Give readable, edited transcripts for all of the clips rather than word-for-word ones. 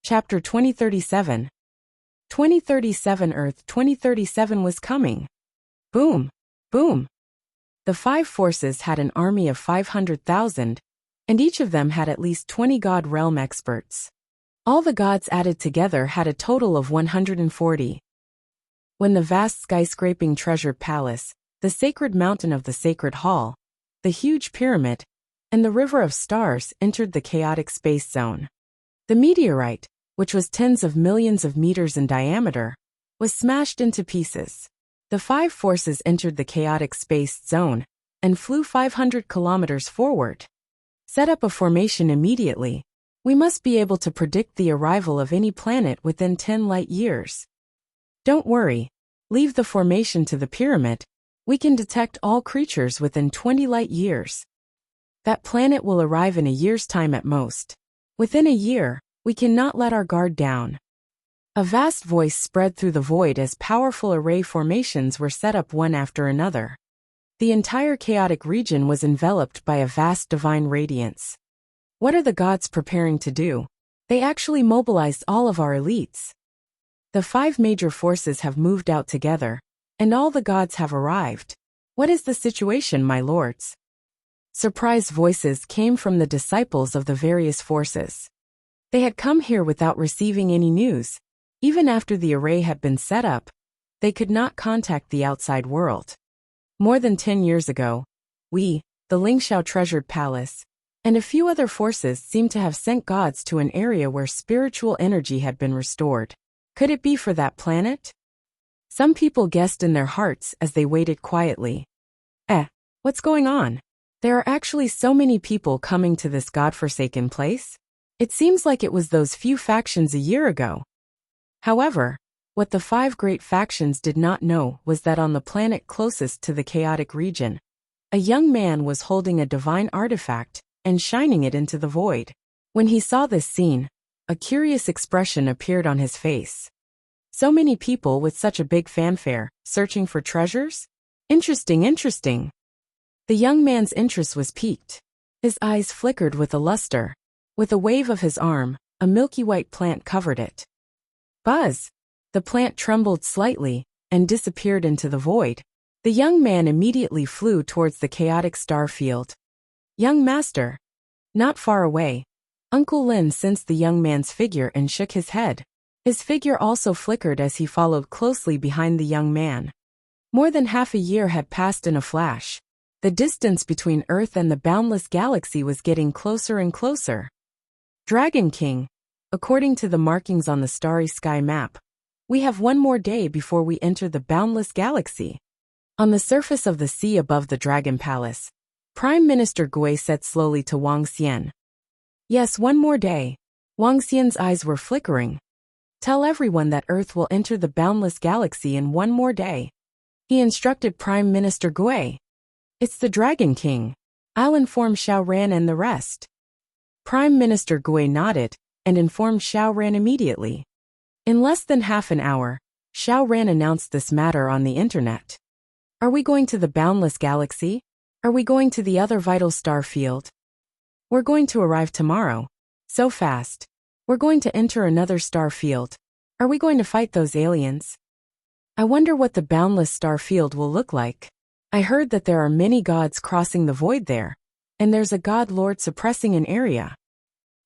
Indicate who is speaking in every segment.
Speaker 1: Chapter 2037. 2037 Earth 2037 was coming. Boom. Boom. The five forces had an army of 500,000, and each of them had at least 20 God realm experts. All the gods added together had a total of 140. When the vast skyscraping treasure palace, the sacred mountain of the sacred hall, the huge pyramid, and the river of stars entered the chaotic space zone, the meteorite, which was tens of millions of meters in diameter, was smashed into pieces. The five forces entered the chaotic space zone and flew 500 kilometers forward. Set up a formation immediately. We must be able to predict the arrival of any planet within 10 light years. Don't worry. Leave the formation to the pyramid. We can detect all creatures within 20 light years. That planet will arrive in a year's time at most. Within a year, we cannot let our guard down. A vast voice spread through the void as powerful array formations were set up one after another. The entire chaotic region was enveloped by a vast divine radiance. What are the gods preparing to do? They actually mobilized all of our elites. The five major forces have moved out together, and all the gods have arrived. What is the situation, my lords? Surprised voices came from the disciples of the various forces. They had come here without receiving any news. Even after the array had been set up, they could not contact the outside world. More than 10 years ago, we, the Lingxiao Treasured Palace, and a few other forces seemed to have sent gods to an area where spiritual energy had been restored. Could it be for that planet? Some people guessed in their hearts as they waited quietly. What's going on? There are actually so many people coming to this godforsaken place? It seems like it was those few factions a year ago. However, what the five great factions did not know was that on the planet closest to the chaotic region, a young man was holding a divine artifact and shining it into the void. When he saw this scene, a curious expression appeared on his face. So many people with such a big fanfare, searching for treasures? Interesting. The young man's interest was piqued. His eyes flickered with a luster. With a wave of his arm, a milky white plant covered it. Buzz! The plant trembled slightly and disappeared into the void. The young man immediately flew towards the chaotic star field. Young master. Not far away, Uncle Lin sensed the young man's figure and shook his head. His figure also flickered as he followed closely behind the young man. More than half a year had passed in a flash. The distance between Earth and the boundless galaxy was getting closer and closer. Dragon King, according to the markings on the starry sky map, we have one more day before we enter the boundless galaxy. On the surface of the sea above the Dragon Palace, Prime Minister Gui said slowly to Wang Xian. Yes, one more day. Wang Xian's eyes were flickering. Tell everyone that Earth will enter the boundless galaxy in one more day. He instructed Prime Minister Gui. It's the Dragon King. I'll inform Xiao Ran and the rest. Prime Minister Gui nodded and informed Xiao Ran immediately. In less than half an hour, Xiao Ran announced this matter on the internet. Are we going to the boundless galaxy? Are we going to the other vital star field? We're going to arrive tomorrow. So fast. We're going to enter another star field. Are we going to fight those aliens? I wonder what the boundless star field will look like. I heard that there are many gods crossing the void there, and there's a god lord suppressing an area.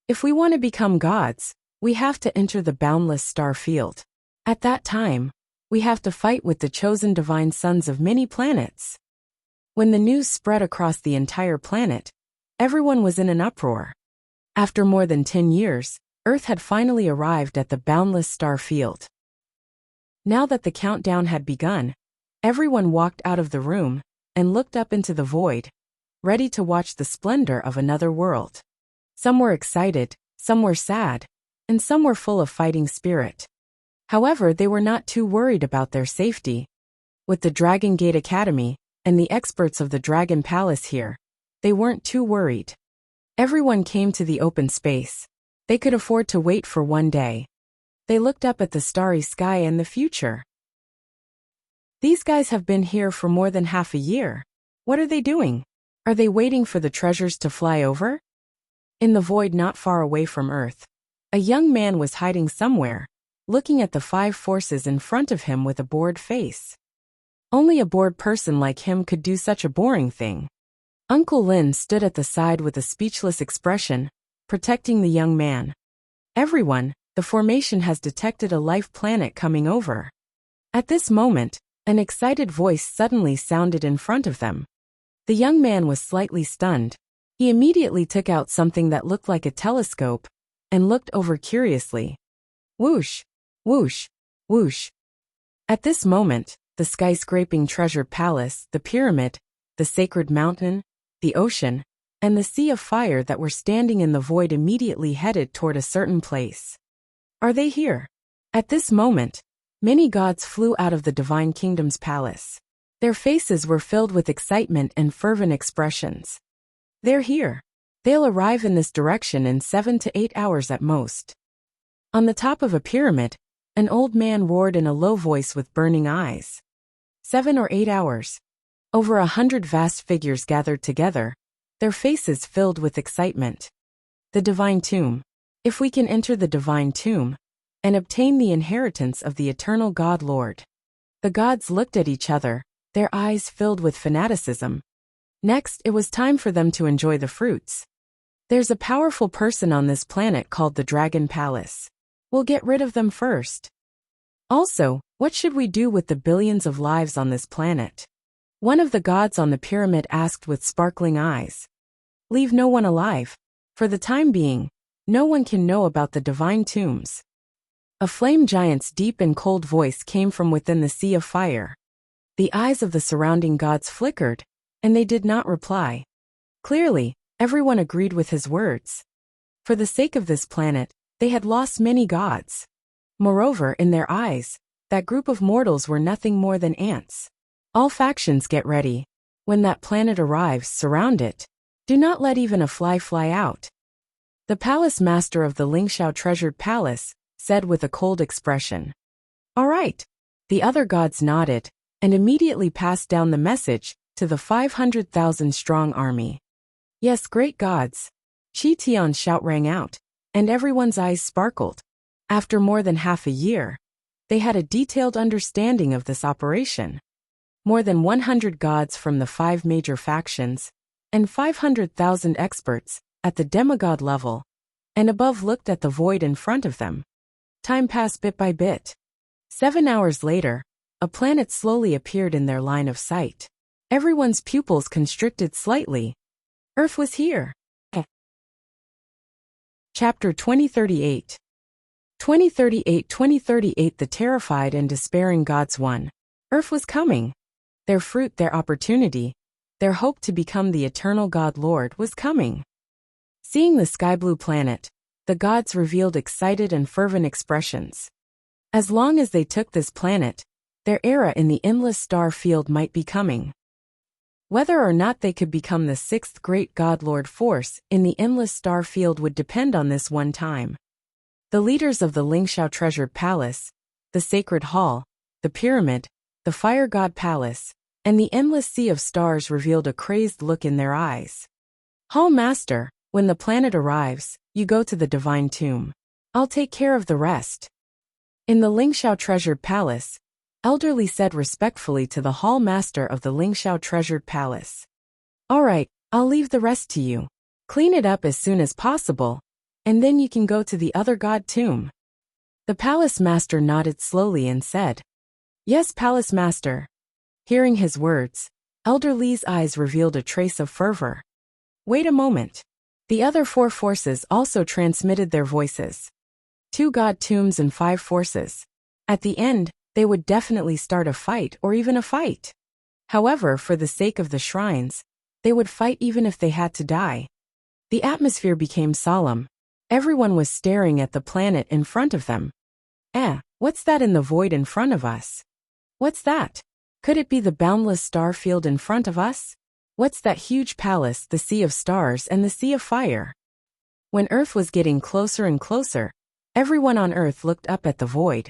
Speaker 1: If we want to become gods, we have to enter the boundless star field. At that time, we have to fight with the chosen divine sons of many planets. When the news spread across the entire planet, everyone was in an uproar. After more than 10 years, Earth had finally arrived at the boundless star field. Now that the countdown had begun, everyone walked out of the room and looked up into the void, ready to watch the splendor of another world. Some were excited, some were sad, and some were full of fighting spirit. However, they were not too worried about their safety. With the Dragon Gate Academy and the experts of the Dragon Palace here, they weren't too worried. Everyone came to the open space. They could afford to wait for one day. They looked up at the starry sky and the future. These guys have been here for more than half a year. What are they doing? Are they waiting for the treasures to fly over? In the void not far away from Earth, A young man was hiding somewhere, looking at the 5 forces in front of him with a bored face. Only a bored person like him could do such a boring thing. Uncle Lin stood at the side with a speechless expression, protecting the young man. Everyone, the formation has detected a life planet coming over. At this moment, an excited voice suddenly sounded in front of them. The young man was slightly stunned. He immediately took out something that looked like a telescope and looked over curiously. Whoosh, whoosh, whoosh. At this moment, the skyscraping treasured palace, the pyramid, the sacred mountain, the ocean, and the sea of fire that were standing in the void immediately headed toward a certain place. Are they here? At this moment, many gods flew out of the divine kingdom's palace. Their faces were filled with excitement and fervent expressions. They're here. They'll arrive in this direction in 7 to 8 hours at most. On the top of a pyramid, an old man roared in a low voice with burning eyes. 7 or 8 hours. Over 100 vast figures gathered together, their faces filled with excitement. The divine tomb. If we can enter the divine tomb and obtain the inheritance of the eternal God Lord. The gods looked at each other, their eyes filled with fanaticism. Next, it was time for them to enjoy the fruits. There's a powerful person on this planet called the Dragon Palace. We'll get rid of them first. Also, what should we do with the billions of lives on this planet? One of the gods on the pyramid asked with sparkling eyes. Leave no one alive. For the time being, no one can know about the divine tombs. A flame giant's deep and cold voice came from within the sea of fire. The eyes of the surrounding gods flickered, and they did not reply. Clearly, everyone agreed with his words. For the sake of this planet, they had lost many gods. Moreover, in their eyes, that group of mortals were nothing more than ants. All factions get ready. When that planet arrives, surround it. Do not let even a fly fly out. The palace master of the Lingxiao treasured palace said with a cold expression. All right. The other gods nodded and immediately passed down the message to the 500,000-strong army. Yes, great gods. Qi Tian's shout rang out, and everyone's eyes sparkled. After more than half a year, they had a detailed understanding of this operation. More than 100 gods from the 5 major factions, and 500,000 experts at the demigod level, and above looked at the void in front of them. Time passed bit by bit. 7 hours later, a planet slowly appeared in their line of sight. Everyone's pupils constricted slightly. Earth was here. Chapter 2038. 2038. The terrified and despairing gods won. Earth was coming. Their fruit, their opportunity, their hope to become the eternal God Lord was coming. Seeing the sky blue planet, the gods revealed excited and fervent expressions. As long as they took this planet, their era in the endless star field might be coming. Whether or not they could become the 6th great God Lord force in the endless star field would depend on this one time. The leaders of the Lingxiao treasured palace, the sacred hall, the pyramid, the fire god palace, and the endless sea of stars revealed a crazed look in their eyes. Hall master, when the planet arrives, you go to the divine tomb. I'll take care of the rest. In the Lingxiao treasured palace, Elderly said respectfully to the hall master of the Lingxiao treasured palace. All right, I'll leave the rest to you. Clean it up as soon as possible, and then you can go to the other god tomb. The palace master nodded slowly and said, Yes, palace master. Hearing his words, Elder Li's eyes revealed a trace of fervor. Wait a moment. The other 4 forces also transmitted their voices. 2 god tombs and 5 forces. At the end, they would definitely start a fight or even a fight. However, for the sake of the shrines, they would fight even if they had to die. The atmosphere became solemn. Everyone was staring at the planet in front of them. What's that in the void in front of us? What's that? Could it be the boundless star field in front of us? What's that huge palace, the sea of stars and the sea of fire? When Earth was getting closer and closer, everyone on Earth looked up at the void.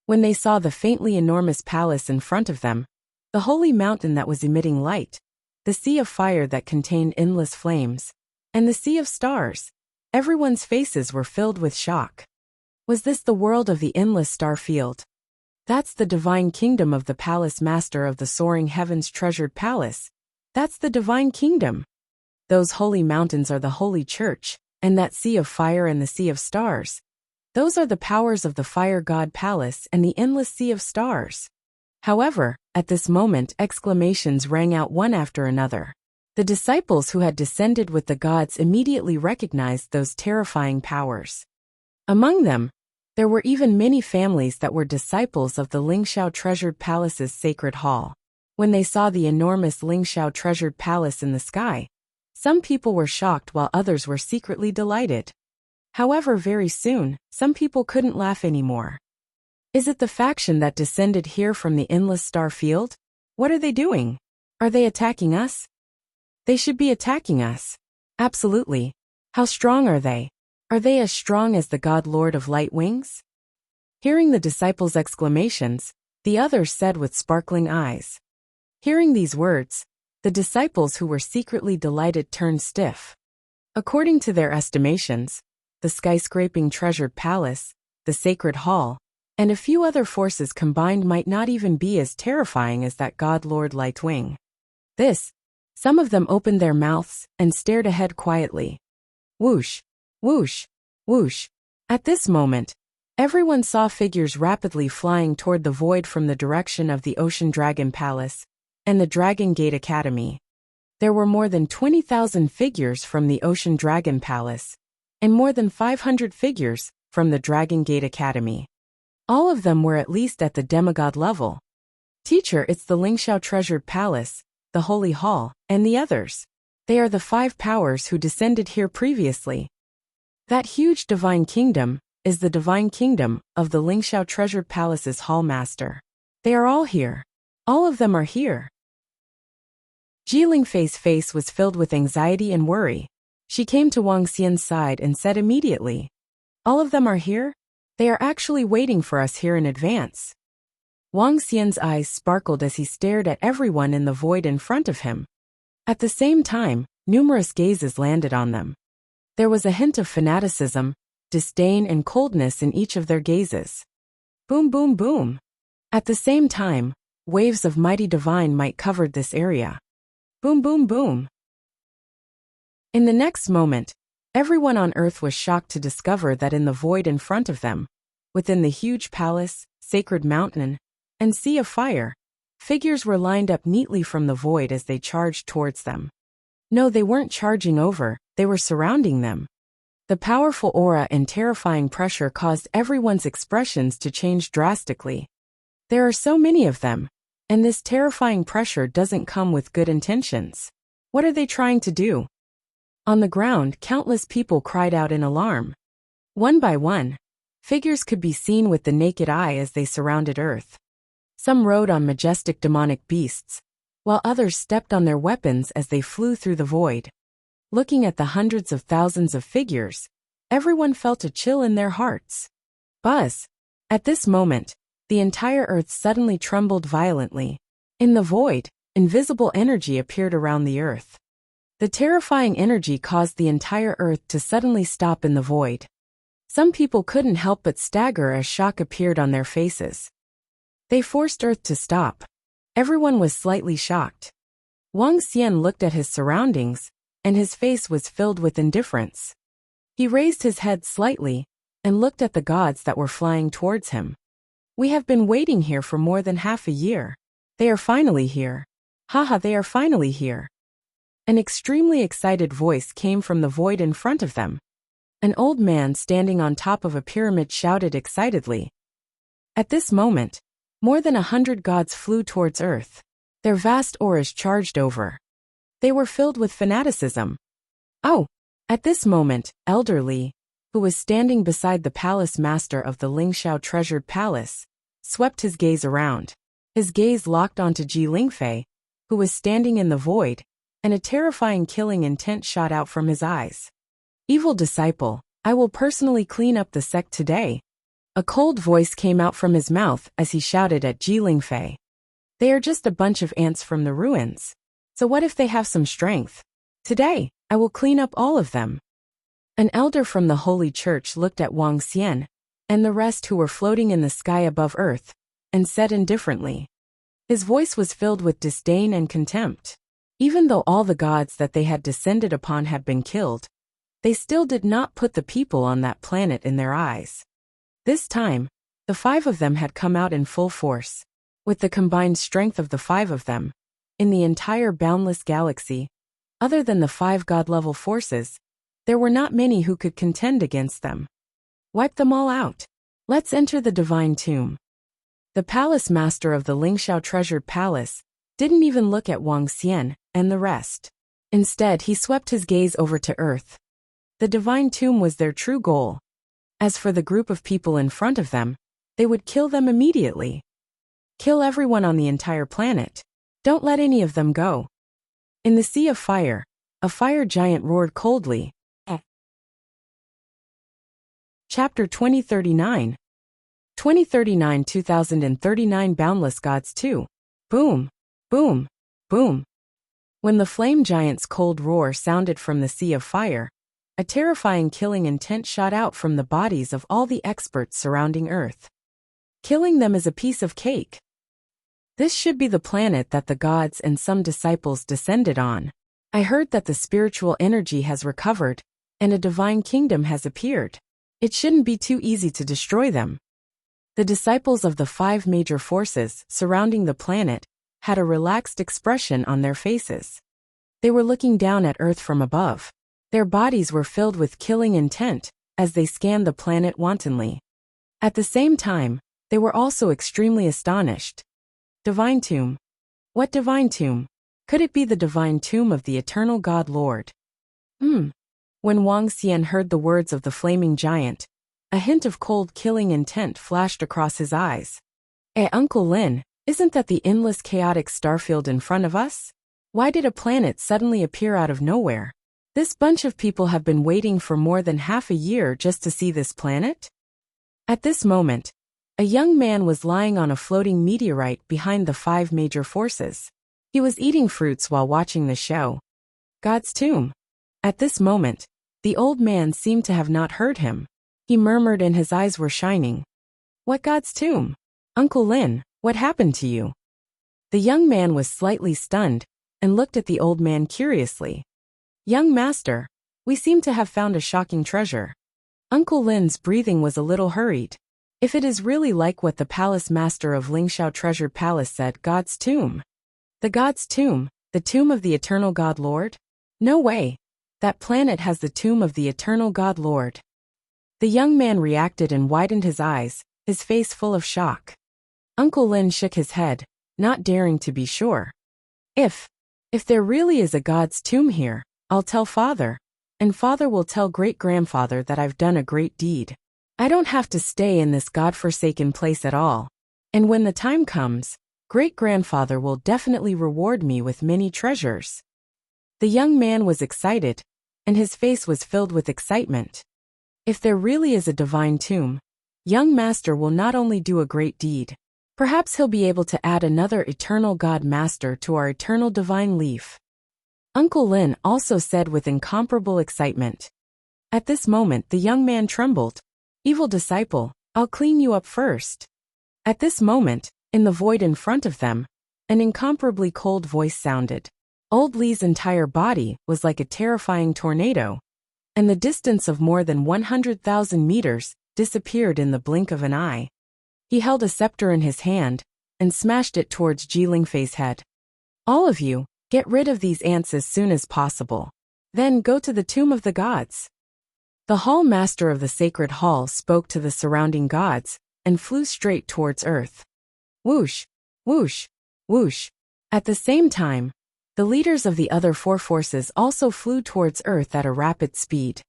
Speaker 1: When they saw the faintly enormous palace in front of them, the holy mountain that was emitting light, the sea of fire that contained endless flames, and the sea of stars, Everyone's faces were filled with shock. Was this the world of the endless star field? That's the divine kingdom of the palace master of the soaring heavens treasured palace. That's the divine kingdom. Those holy mountains are the holy church, and that sea of fire and the sea of stars. Those are the powers of the fire god palace and the endless sea of stars. However, at this moment exclamations rang out one after another. The disciples who had descended with the gods immediately recognized those terrifying powers. Among them, there were even many families that were disciples of the Lingxiao treasured palace's sacred hall. When they saw the enormous Lingxiao treasured palace in the sky, some people were shocked while others were secretly delighted. However, very soon, some people couldn't laugh anymore. Is it the faction that descended here from the endless star field? What are they doing? Are they attacking us? They should be attacking us. Absolutely. How strong are they? Are they as strong as the God Lord of Light Wings? Hearing the disciples' exclamations, the others said with sparkling eyes. Hearing these words, the disciples who were secretly delighted turned stiff. According to their estimations, the skyscraping treasured palace, the sacred hall, and a few other forces combined might not even be as terrifying as that God Lord Lightwing. Some of them opened their mouths and stared ahead quietly. Whoosh, whoosh, whoosh. At this moment, everyone saw figures rapidly flying toward the void from the direction of the Ocean Dragon Palace and the Dragon Gate Academy. There were more than 20,000 figures from the Ocean Dragon Palace and more than 500 figures from the Dragon Gate Academy. All of them were at least at the demigod level. Teacher, it's the Lingxiao treasured palace, the Holy Hall, and the others. They are the 5 powers who descended here previously. That huge divine kingdom is the divine kingdom of the Lingxiao treasured palace's hall master. They are all here. All of them are here. Ji Lingfei's face was filled with anxiety and worry. She came to Wang Xian's side and said immediately, "All of them are here? They are actually waiting for us here in advance." Wang Xian's eyes sparkled as he stared at everyone in the void in front of him. At the same time, numerous gazes landed on them. There was a hint of fanaticism, disdain and coldness in each of their gazes. Boom, boom, boom. At the same time, waves of mighty divine might covered this area. Boom, boom, boom. In the next moment, everyone on Earth was shocked to discover that in the void in front of them, within the huge palace, sacred mountain, and sea of fire, figures were lined up neatly from the void as they charged towards them. No, they weren't charging over, they were surrounding them. The powerful aura and terrifying pressure caused everyone's expressions to change drastically. There are so many of them, and this terrifying pressure doesn't come with good intentions. What are they trying to do? On the ground, countless people cried out in alarm. One by one, figures could be seen with the naked eye as they surrounded Earth. Some rode on majestic demonic beasts, while others stepped on their weapons as they flew through the void. Looking at the hundreds of thousands of figures, everyone felt a chill in their hearts. Buzz! At this moment, the entire Earth suddenly trembled violently. In the void, invisible energy appeared around the Earth. The terrifying energy caused the entire Earth to suddenly stop in the void. Some people couldn't help but stagger as shock appeared on their faces. They forced Earth to stop. Everyone was slightly shocked. Wang Xian looked at his surroundings, and his face was filled with indifference. He raised his head slightly and looked at the gods that were flying towards him. We have been waiting here for more than half a year. They are finally here. Haha, they are finally here. An extremely excited voice came from the void in front of them. An old man standing on top of a pyramid shouted excitedly. At this moment, more than 100 gods flew towards Earth. Their vast auras charged over. They were filled with fanaticism. Oh! At this moment, Elder Li, who was standing beside the palace master of the Lingxiao treasured palace, swept his gaze around. His gaze locked onto Ji Lingfei, who was standing in the void, and a terrifying killing intent shot out from his eyes. Evil disciple, I will personally clean up the sect today. A cold voice came out from his mouth as he shouted at Ji Lingfei. They are just a bunch of ants from the ruins. So what if they have some strength? Today, I will clean up all of them. An elder from the Holy Church looked at Wang Xian, and the rest who were floating in the sky above earth, and said indifferently. His voice was filled with disdain and contempt. Even though all the gods that they had descended upon had been killed, they still did not put the people on that planet in their eyes. This time, the 5 of them had come out in full force. With the combined strength of the 5 of them, in the entire boundless galaxy, other than the 5 god-level forces, there were not many who could contend against them. Wipe them all out. Let's enter the divine tomb. The palace master of the Lingxiao treasured palace didn't even look at Wang Xian and the rest. Instead, he swept his gaze over to Earth. The divine tomb was their true goal. As for the group of people in front of them, they would kill them immediately. Kill everyone on the entire planet. Don't let any of them go. In the sea of fire, a fire giant roared coldly. Chapter 2039. 2039 Boundless Gods 2. Boom, boom, boom. When the flame giant's cold roar sounded from the sea of fire, a terrifying killing intent shot out from the bodies of all the experts surrounding Earth. Killing them is a piece of cake. This should be the planet that the gods and some disciples descended on. I heard that the spiritual energy has recovered, and a divine kingdom has appeared. It shouldn't be too easy to destroy them. The disciples of the 5 major forces surrounding the planet had a relaxed expression on their faces. They were looking down at Earth from above. Their bodies were filled with killing intent as they scanned the planet wantonly. At the same time, they were also extremely astonished. Divine tomb. What divine tomb? Could it be the divine tomb of the eternal God Lord? When Wang Xian heard the words of the flaming giant, a hint of cold killing intent flashed across his eyes. Uncle Lin, isn't that the endless chaotic starfield in front of us? Why did a planet suddenly appear out of nowhere? This bunch of people have been waiting for more than half a year just to see this planet? At this moment, a young man was lying on a floating meteorite behind the 5 major forces. He was eating fruits while watching the show. God's tomb. At this moment, the old man seemed to have not heard him. He murmured and his eyes were shining. What God's tomb? Uncle Lin, what happened to you? The young man was slightly stunned and looked at the old man curiously. Young master, we seem to have found a shocking treasure. Uncle Lin's breathing was a little hurried. If it is really like what the palace master of Lingxiao treasured palace said, God's tomb. The God's tomb, the tomb of the eternal God Lord? No way. That planet has the tomb of the eternal God Lord. The young man reacted and widened his eyes, his face full of shock. Uncle Lin shook his head, not daring to be sure. If there really is a God's tomb here, I'll tell Father, and Father will tell great-grandfather that I've done a great deed. I don't have to stay in this God-forsaken place at all. And when the time comes, great-grandfather will definitely reward me with many treasures. The young man was excited, and his face was filled with excitement. If there really is a divine tomb, young master will not only do a great deed, perhaps he'll be able to add another eternal God master to our eternal divine leaf. Uncle Lin also said with incomparable excitement. At this moment the young man trembled. Evil disciple, I'll clean you up first. At this moment, in the void in front of them, an incomparably cold voice sounded. Old Li's entire body was like a terrifying tornado, and the distance of more than 100,000 meters disappeared in the blink of an eye. He held a scepter in his hand and smashed it towards Ji Lingfei's head. All of you, get rid of these ants as soon as possible. Then go to the tomb of the gods. The hall master of the sacred hall spoke to the surrounding gods and flew straight towards Earth. Whoosh, whoosh, whoosh. At the same time, the leaders of the other 4 forces also flew towards Earth at a rapid speed.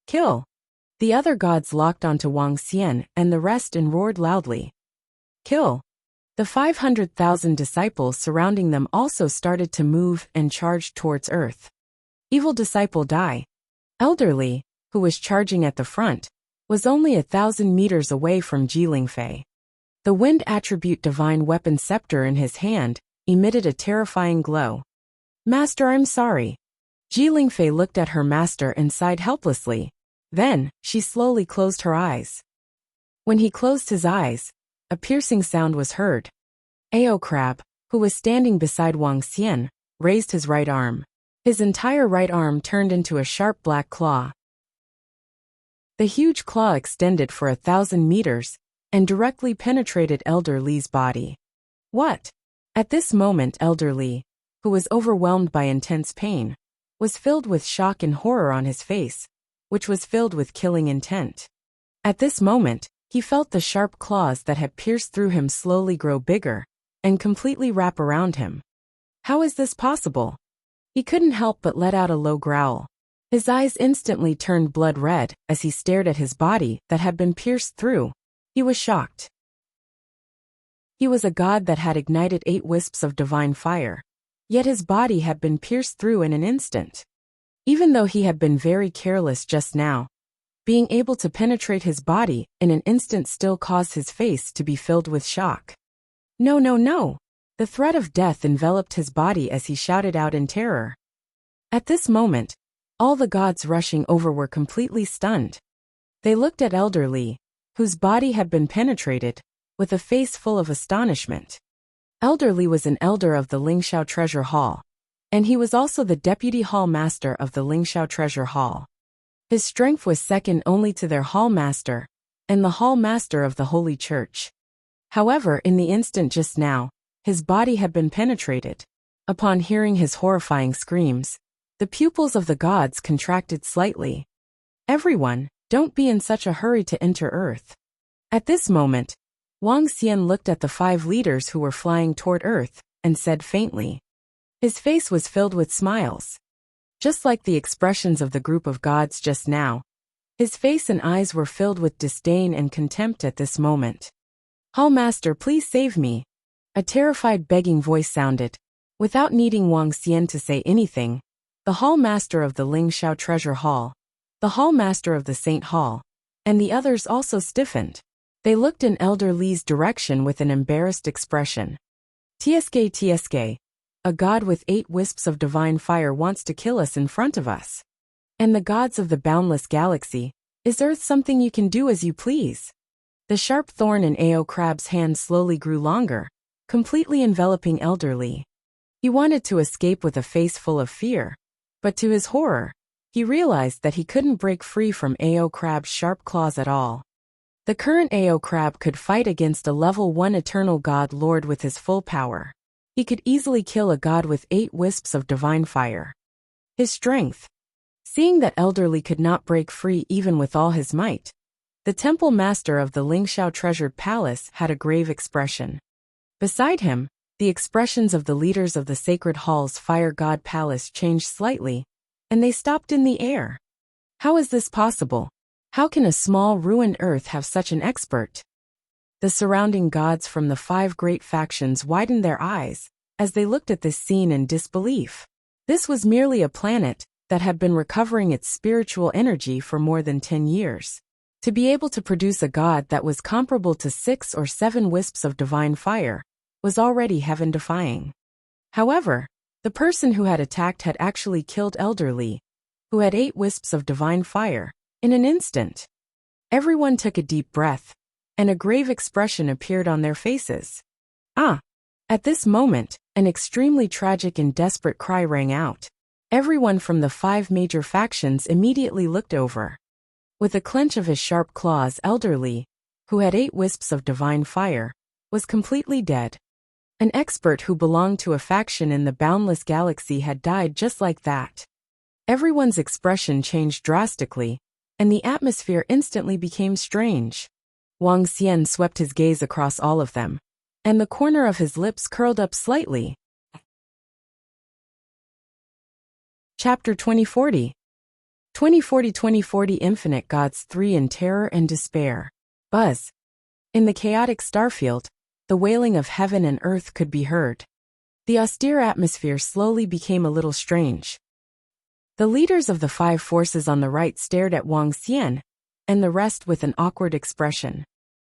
Speaker 1: Kill! The other gods locked onto Wang Xian and the rest and roared loudly. Kill! The 500,000 disciples surrounding them also started to move and charged towards Earth. Evil disciple die. Elderly, who was charging at the front, was only 1,000 meters away from Ji Lingfei. The wind attribute divine weapon scepter in his hand emitted a terrifying glow. Master, I'm sorry. Ji Lingfei looked at her master and sighed helplessly. Then, she slowly closed her eyes. When he closed his eyes, a piercing sound was heard. Ao Crab, who was standing beside Wang Xian, raised his right arm. His entire right arm turned into a sharp black claw. The huge claw extended for 1,000 meters and directly penetrated Elder Li's body. What? At this moment Elder Li, who was overwhelmed by intense pain, was filled with shock and horror on his face, which was filled with killing intent. At this moment, he felt the sharp claws that had pierced through him slowly grow bigger and completely wrap around him. How is this possible? He couldn't help but let out a low growl. His eyes instantly turned blood red as he stared at his body that had been pierced through. He was shocked. He was a god that had ignited 8 wisps of divine fire, yet his body had been pierced through in an instant. Even though he had been very careless just now, being able to penetrate his body in an instant still caused his face to be filled with shock. No, no, no! The threat of death enveloped his body as he shouted out in terror. At this moment, all the gods rushing over were completely stunned. They looked at Elder Li, whose body had been penetrated, with a face full of astonishment. Elder Li was an elder of the Lingxiao Treasure Hall, and he was also the deputy hall master of the Lingxiao Treasure Hall. His strength was second only to their hall master, and the hall master of the Holy Church. However, in the instant just now, his body had been penetrated. Upon hearing his horrifying screams, the pupils of the gods contracted slightly. Everyone, don't be in such a hurry to enter Earth. At this moment, Wang Xian looked at the 5 leaders who were flying toward Earth, and said faintly. His face was filled with smiles. Just like the expressions of the group of gods just now, his face and eyes were filled with disdain and contempt at this moment. Hall Master, please save me. A terrified begging voice sounded. Without needing Wang Xian to say anything, the Hall Master of the Lingxiao Treasure Hall, the Hall Master of the Saint Hall, and the others also stiffened. They looked in Elder Li's direction with an embarrassed expression. TSK, a god with 8 wisps of divine fire wants to kill us in front of us. And the gods of the boundless galaxy, is Earth something you can do as you please? The sharp thorn in Ao Crab's hand slowly grew longer, completely enveloping Elder Li. He wanted to escape with a face full of fear, but to his horror, he realized that he couldn't break free from Ao Crab's sharp claws at all. The current Ao Crab could fight against a level 1 eternal god lord with his full power. He could easily kill a god with 8 wisps of divine fire. His strength. Seeing that Elder Li could not break free even with all his might, the temple master of the Lingxiao Treasured Palace had a grave expression. Beside him, the expressions of the leaders of the Sacred Hall's Fire God Palace changed slightly, and they stopped in the air. How is this possible? How can a small ruined Earth have such an expert? The surrounding gods from the 5 great factions widened their eyes as they looked at this scene in disbelief. This was merely a planet that had been recovering its spiritual energy for more than 10 years. To be able to produce a god that was comparable to 6 or 7 wisps of divine fire was already heaven-defying. However, the person who had attacked had actually killed Elder Li, who had 8 wisps of divine fire, in an instant. Everyone took a deep breath, and a grave expression appeared on their faces. Ah! At this moment, an extremely tragic and desperate cry rang out. Everyone from the 5 major factions immediately looked over. With a clench of his sharp claws, Elder Li, who had 8 wisps of divine fire, was completely dead. An expert who belonged to a faction in the boundless galaxy had died just like that. Everyone's expression changed drastically, and the atmosphere instantly became strange. Wang Xian swept his gaze across all of them, and the corner of his lips curled up slightly. Chapter 2040 2040 Infinite Gods 3 in Terror and Despair. Buzz. In the chaotic starfield, the wailing of heaven and earth could be heard. The austere atmosphere slowly became a little strange. The leaders of the 5 forces on the right stared at Wang Xian, and the rest with an awkward expression.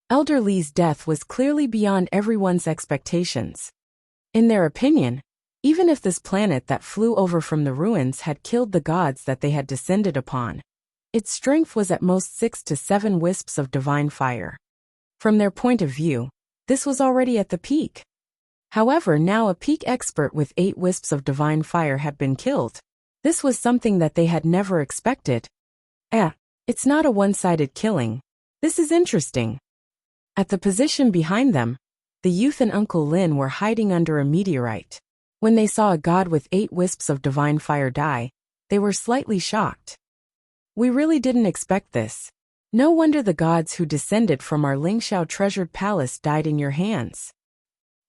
Speaker 1: Elder Li's death was clearly beyond everyone's expectations. In their opinion, even if this planet that flew over from the ruins had killed the gods that they had descended upon, Its strength was at most 6 to 7 wisps of divine fire. From their point of view, this was already at the peak. However, now a peak expert with 8 wisps of divine fire had been killed. This was something that they had never expected. It's not a one-sided killing. This is interesting. At the position behind them, the youth and Uncle Lin were hiding under a meteorite. When they saw a god with 8 wisps of divine fire die, they were slightly shocked. We really didn't expect this. No wonder the gods who descended from our Lingxiao treasured palace died in your hands.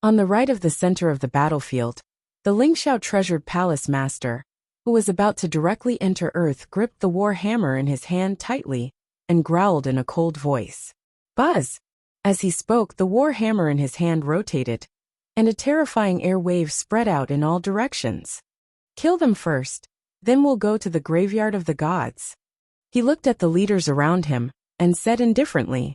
Speaker 1: On the right of the center of the battlefield, the Lingxiao treasured palace master, who was about to directly enter Earth, gripped the war hammer in his hand tightly and growled in a cold voice. Buzz! As he spoke, the war hammer in his hand rotated, and a terrifying air wave spread out in all directions. Kill them first, then we'll go to the graveyard of the gods. He looked at the leaders around him and said indifferently,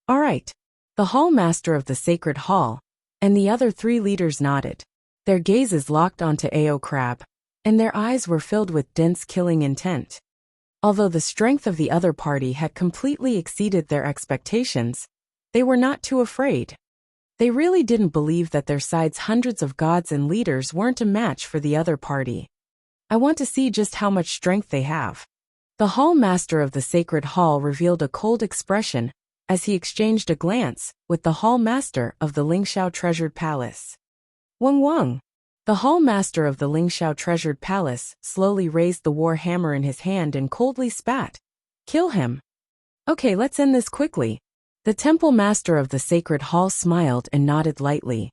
Speaker 1: All right. The hall master of the sacred hall and the other 3 leaders nodded. Their gazes locked onto Ao Crab, and their eyes were filled with dense killing intent. Although the strength of the other party had completely exceeded their expectations, they were not too afraid. They really didn't believe that their side's hundreds of gods and leaders weren't a match for the other party. I want to see just how much strength they have. The hall master of the sacred hall revealed a cold expression as he exchanged a glance with the hall master of the Lingxiao treasured palace. Wang. The hall master of the Lingxiao treasured palace slowly raised the war hammer in his hand and coldly spat. Kill him. Okay, let's end this quickly. The temple master of the sacred hall smiled and nodded lightly.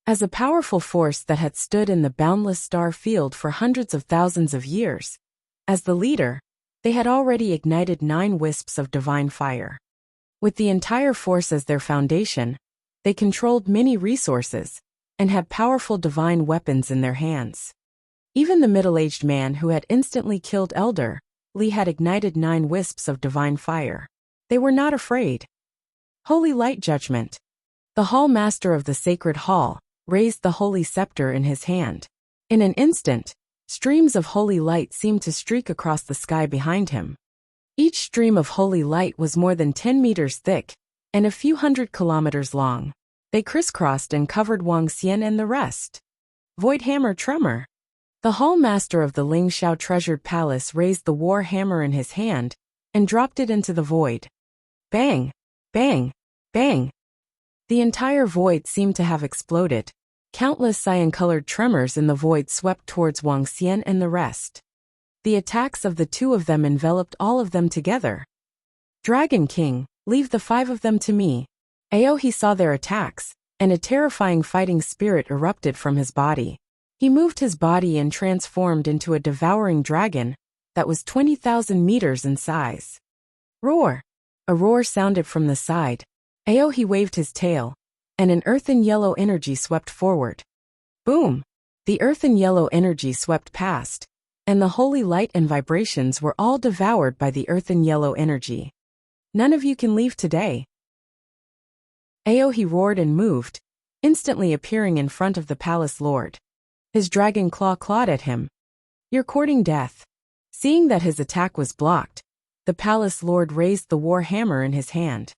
Speaker 1: As a powerful force that had stood in the boundless star field for hundreds of thousands of years, as the leader, they had already ignited 9 wisps of divine fire. With the entire force as their foundation, they controlled many resources and had powerful divine weapons in their hands. Even the middle-aged man who had instantly killed Elder Li had ignited 9 wisps of divine fire. They were not afraid. Holy light judgment. The hall master of the sacred hall raised the holy scepter in his hand. In an instant, streams of holy light seemed to streak across the sky behind him. Each stream of holy light was more than 10 meters thick and a few hundred kilometers long. They crisscrossed and covered Wang Xian and the rest. Void hammer tremor. The hall master of the Lingxiao treasured palace raised the war hammer in his hand and dropped it into the void. Bang! Bang! Bang! The entire void seemed to have exploded. Countless cyan-colored tremors in the void swept towards Wang Xian and the rest. The attacks of the 2 of them enveloped all of them together. Dragon King, leave the 5 of them to me. He saw their attacks, and a terrifying fighting spirit erupted from his body. He moved his body and transformed into a devouring dragon that was 20,000 meters in size. Roar! A roar sounded from the side. He waved his tail, and an earthen yellow energy swept forward. Boom! The earthen yellow energy swept past, and the holy light and vibrations were all devoured by the earthen yellow energy. None of you can leave today. He roared and moved, instantly appearing in front of the palace lord. His dragon claw clawed at him. You're courting death. Seeing that his attack was blocked, the palace lord raised the war hammer in his hand.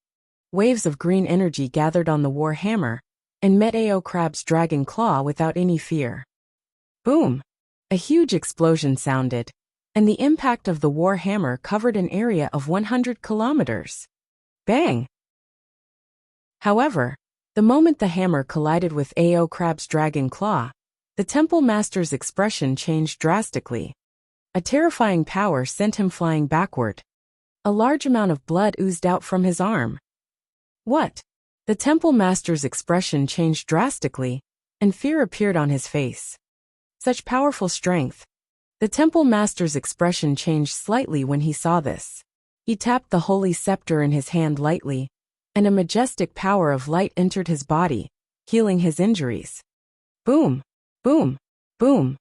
Speaker 1: Waves of green energy gathered on the war hammer and met Ao Crab's dragon claw without any fear. Boom! A huge explosion sounded, and the impact of the war hammer covered an area of 100 kilometers. Bang! However, the moment the hammer collided with Ao Crab's dragon claw, the temple master's expression changed drastically. A terrifying power sent him flying backward. A large amount of blood oozed out from his arm. What? The temple master's expression changed drastically, and fear appeared on his face. Such powerful strength. The temple master's expression changed slightly when he saw this. He tapped the holy scepter in his hand lightly, and a majestic power of light entered his body, healing his injuries. Boom! Boom! Boom!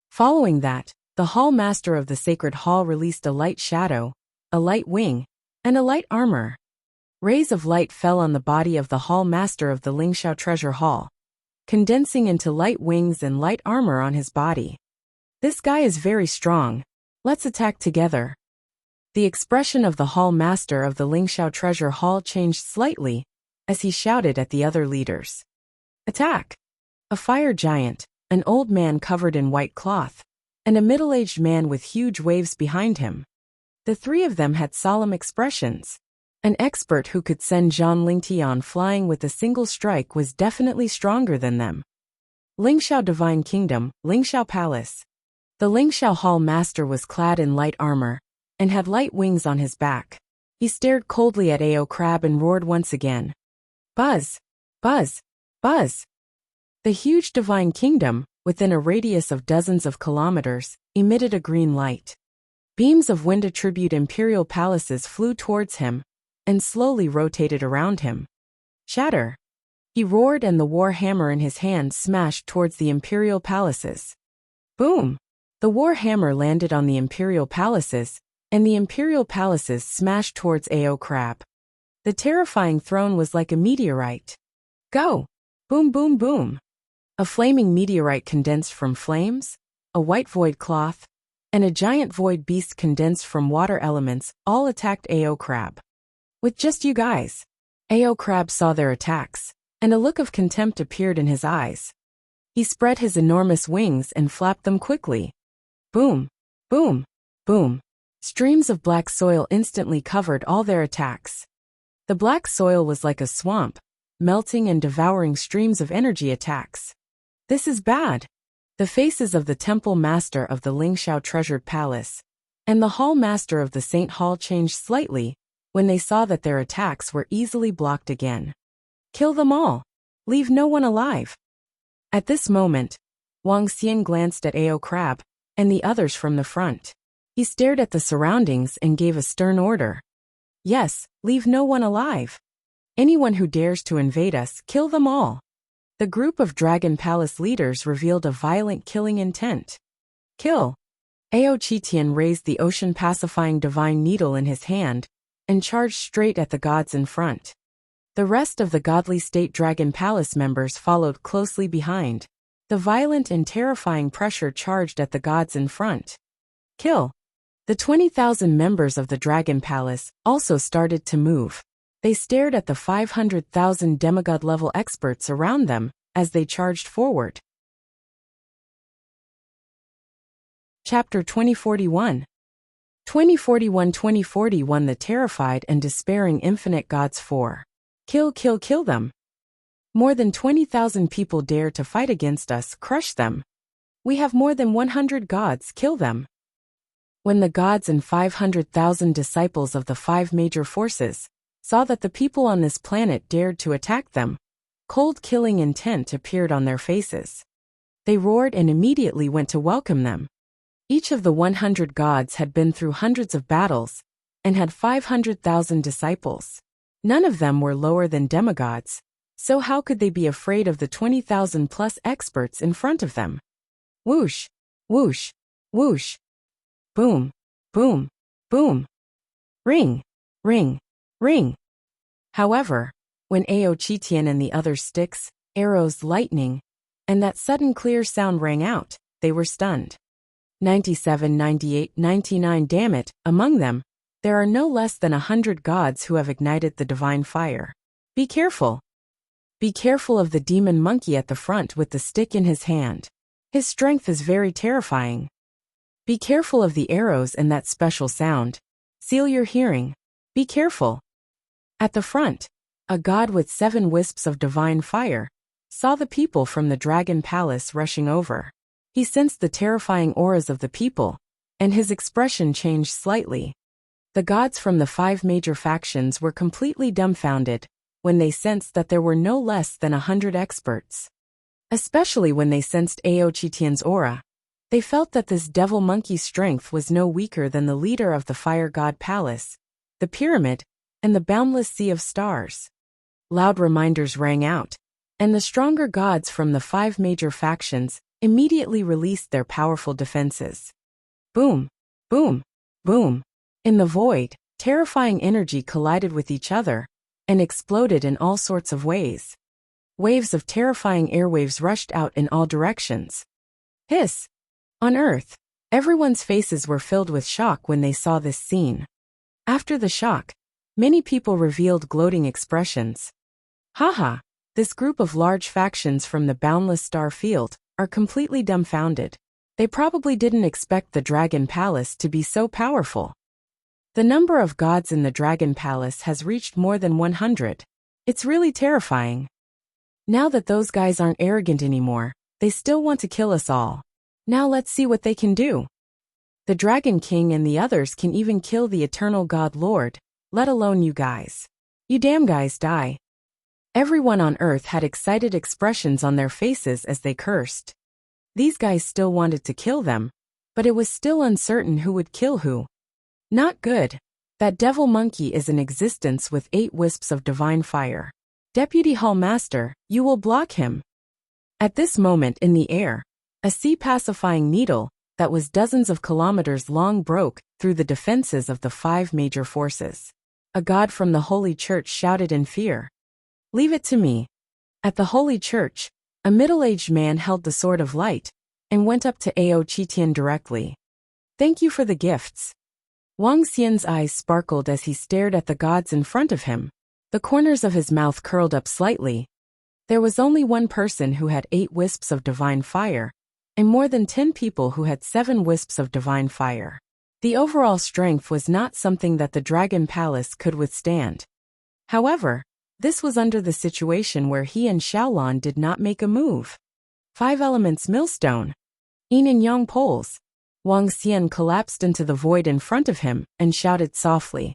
Speaker 1: Following that, the hall master of the sacred hall released a light shadow, a light wing, and a light armor. Rays of light fell on the body of the hall master of the Lingxiao treasure hall, condensing into light wings and light armor on his body. This guy is very strong. Let's attack together. The expression of the hall master of the Lingxiao treasure hall changed slightly as he shouted at the other leaders. Attack! A fire giant, an old man covered in white cloth, and a middle-aged man with huge waves behind him. The three of them had solemn expressions. An expert who could send Zhang Lingtian flying with a single strike was definitely stronger than them. Lingxiao Divine Kingdom, Lingxiao Palace. The Lingxiao Hall Master was clad in light armor and had light wings on his back. He stared coldly at Ao Crab and roared once again. Buzz! Buzz! Buzz! The huge Divine Kingdom, within a radius of dozens of kilometers, emitted a green light. Beams of wind attribute imperial palaces flew towards him and slowly rotated around him. Shatter! He roared, and the war hammer in his hand smashed towards the imperial palaces. Boom! The war hammer landed on the imperial palaces, and the imperial palaces smashed towards Ao Crab. The terrifying throne was like a meteorite. Go! Boom, boom, boom! A flaming meteorite condensed from flames, a white void cloth, and a giant void beast condensed from water elements all attacked Ao Crab. With just you guys. Ao Crab saw their attacks, and a look of contempt appeared in his eyes. He spread his enormous wings and flapped them quickly. Boom! Boom! Boom! Streams of black soil instantly covered all their attacks. The black soil was like a swamp, melting and devouring streams of energy attacks. This is bad. The faces of the temple master of the Lingxiao treasured palace and the hall master of the Saint Hall changed slightly when they saw that their attacks were easily blocked again. Kill them all. Leave no one alive. At this moment, Wang Xian glanced at Ao Crab and the others from the front. He stared at the surroundings and gave a stern order. Yes, leave no one alive. Anyone who dares to invade us, kill them all. The group of Dragon Palace leaders revealed a violent killing intent. Kill! Ao Qitian raised the ocean-pacifying divine needle in his hand and charged straight at the gods in front. The rest of the godly state Dragon Palace members followed closely behind. The violent and terrifying pressure charged at the gods in front. Kill! The 20,000 members of the Dragon Palace also started to move. They stared at the 500,000 demigod-level experts around them as they charged forward. Chapter 2041. 2041 The terrified and despairing infinite gods 4. Kill, kill, kill them. More than 20,000 people dare to fight against us, crush them. We have more than 100 gods, kill them. When the gods and 500,000 disciples of the 5 major forces saw that the people on this planet dared to attack them, cold killing intent appeared on their faces. They roared and immediately went to welcome them. Each of the 100 gods had been through hundreds of battles and had 500,000 disciples. None of them were lower than demigods, so how could they be afraid of the 20,000 plus experts in front of them? Whoosh! Whoosh! Whoosh! Boom! Boom! Boom! Ring! Ring! Ring! However, when Ao Qitian and the other sticks, arrows, lightning, and that sudden clear sound rang out, they were stunned. 97, 98, 99 damn it, among them, there are no less than 100 gods who have ignited the divine fire. Be careful. Be careful of the demon monkey at the front with the stick in his hand. His strength is very terrifying. Be careful of the arrows and that special sound. Seal your hearing. Be careful. At the front, a god with 7 wisps of divine fire saw the people from the Dragon Palace rushing over. He sensed the terrifying auras of the people, and his expression changed slightly. The gods from the 5 major factions were completely dumbfounded when they sensed that there were no less than 100 experts. Especially when they sensed Ao Qitian's aura. They felt that this devil monkey's strength was no weaker than the leader of the Fire God Palace, the pyramid, and the boundless sea of stars. Loud reminders rang out, and the stronger gods from the 5 major factions immediately released their powerful defenses. Boom! Boom! Boom! In the void, terrifying energy collided with each other and exploded in all sorts of ways. Waves of terrifying airwaves rushed out in all directions. Hiss! On Earth, everyone's faces were filled with shock when they saw this scene. After the shock, many people revealed gloating expressions. Haha, this group of large factions from the boundless star field are completely dumbfounded. They probably didn't expect the Dragon Palace to be so powerful. The number of gods in the Dragon Palace has reached more than 100. It's really terrifying. Now that those guys aren't arrogant anymore, they still want to kill us all. Now let's see what they can do. The Dragon King and the others can even kill the Eternal God Lord, let alone you guys. You damn guys die. Everyone on Earth had excited expressions on their faces as they cursed. These guys still wanted to kill them, but it was still uncertain who would kill who. Not good. That devil monkey is in existence with 8 wisps of divine fire. Deputy Hall Master, you will block him. At this moment in the air, a sea-pacifying needle that was dozens of kilometers long broke through the defenses of the 5 major forces. A god from the Holy Church shouted in fear. Leave it to me. At the Holy Church, a middle-aged man held the Sword of Light and went up to Ao Qitian directly. Thank you for the gifts. Wang Xian's eyes sparkled as he stared at the gods in front of him. The corners of his mouth curled up slightly. There was only one person who had 8 wisps of divine fire, and more than 10 people who had 7 wisps of divine fire. The overall strength was not something that the Dragon Palace could withstand. However, this was under the situation where he and Xiaolan did not make a move. 5 elements millstone. Yin and yang poles. Wang Xian collapsed into the void in front of him and shouted softly.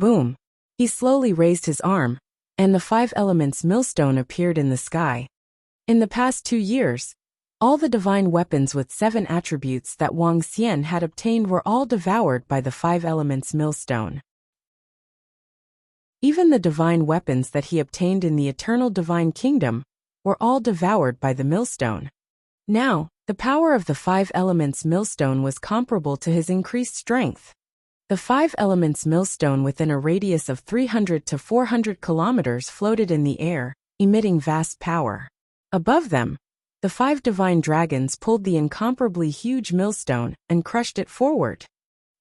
Speaker 1: Boom. He slowly raised his arm, and the 5 elements millstone appeared in the sky. In the past 2 years, all the divine weapons with 7 attributes that Wang Xian had obtained were all devoured by the 5 elements millstone. Even the divine weapons that he obtained in the Eternal Divine Kingdom were all devoured by the millstone. Now, the power of the 5 elements millstone was comparable to his increased strength. The 5 elements millstone within a radius of 300 to 400 kilometers floated in the air, emitting vast power. Above them, the 5 divine dragons pulled the incomparably huge millstone and crushed it forward.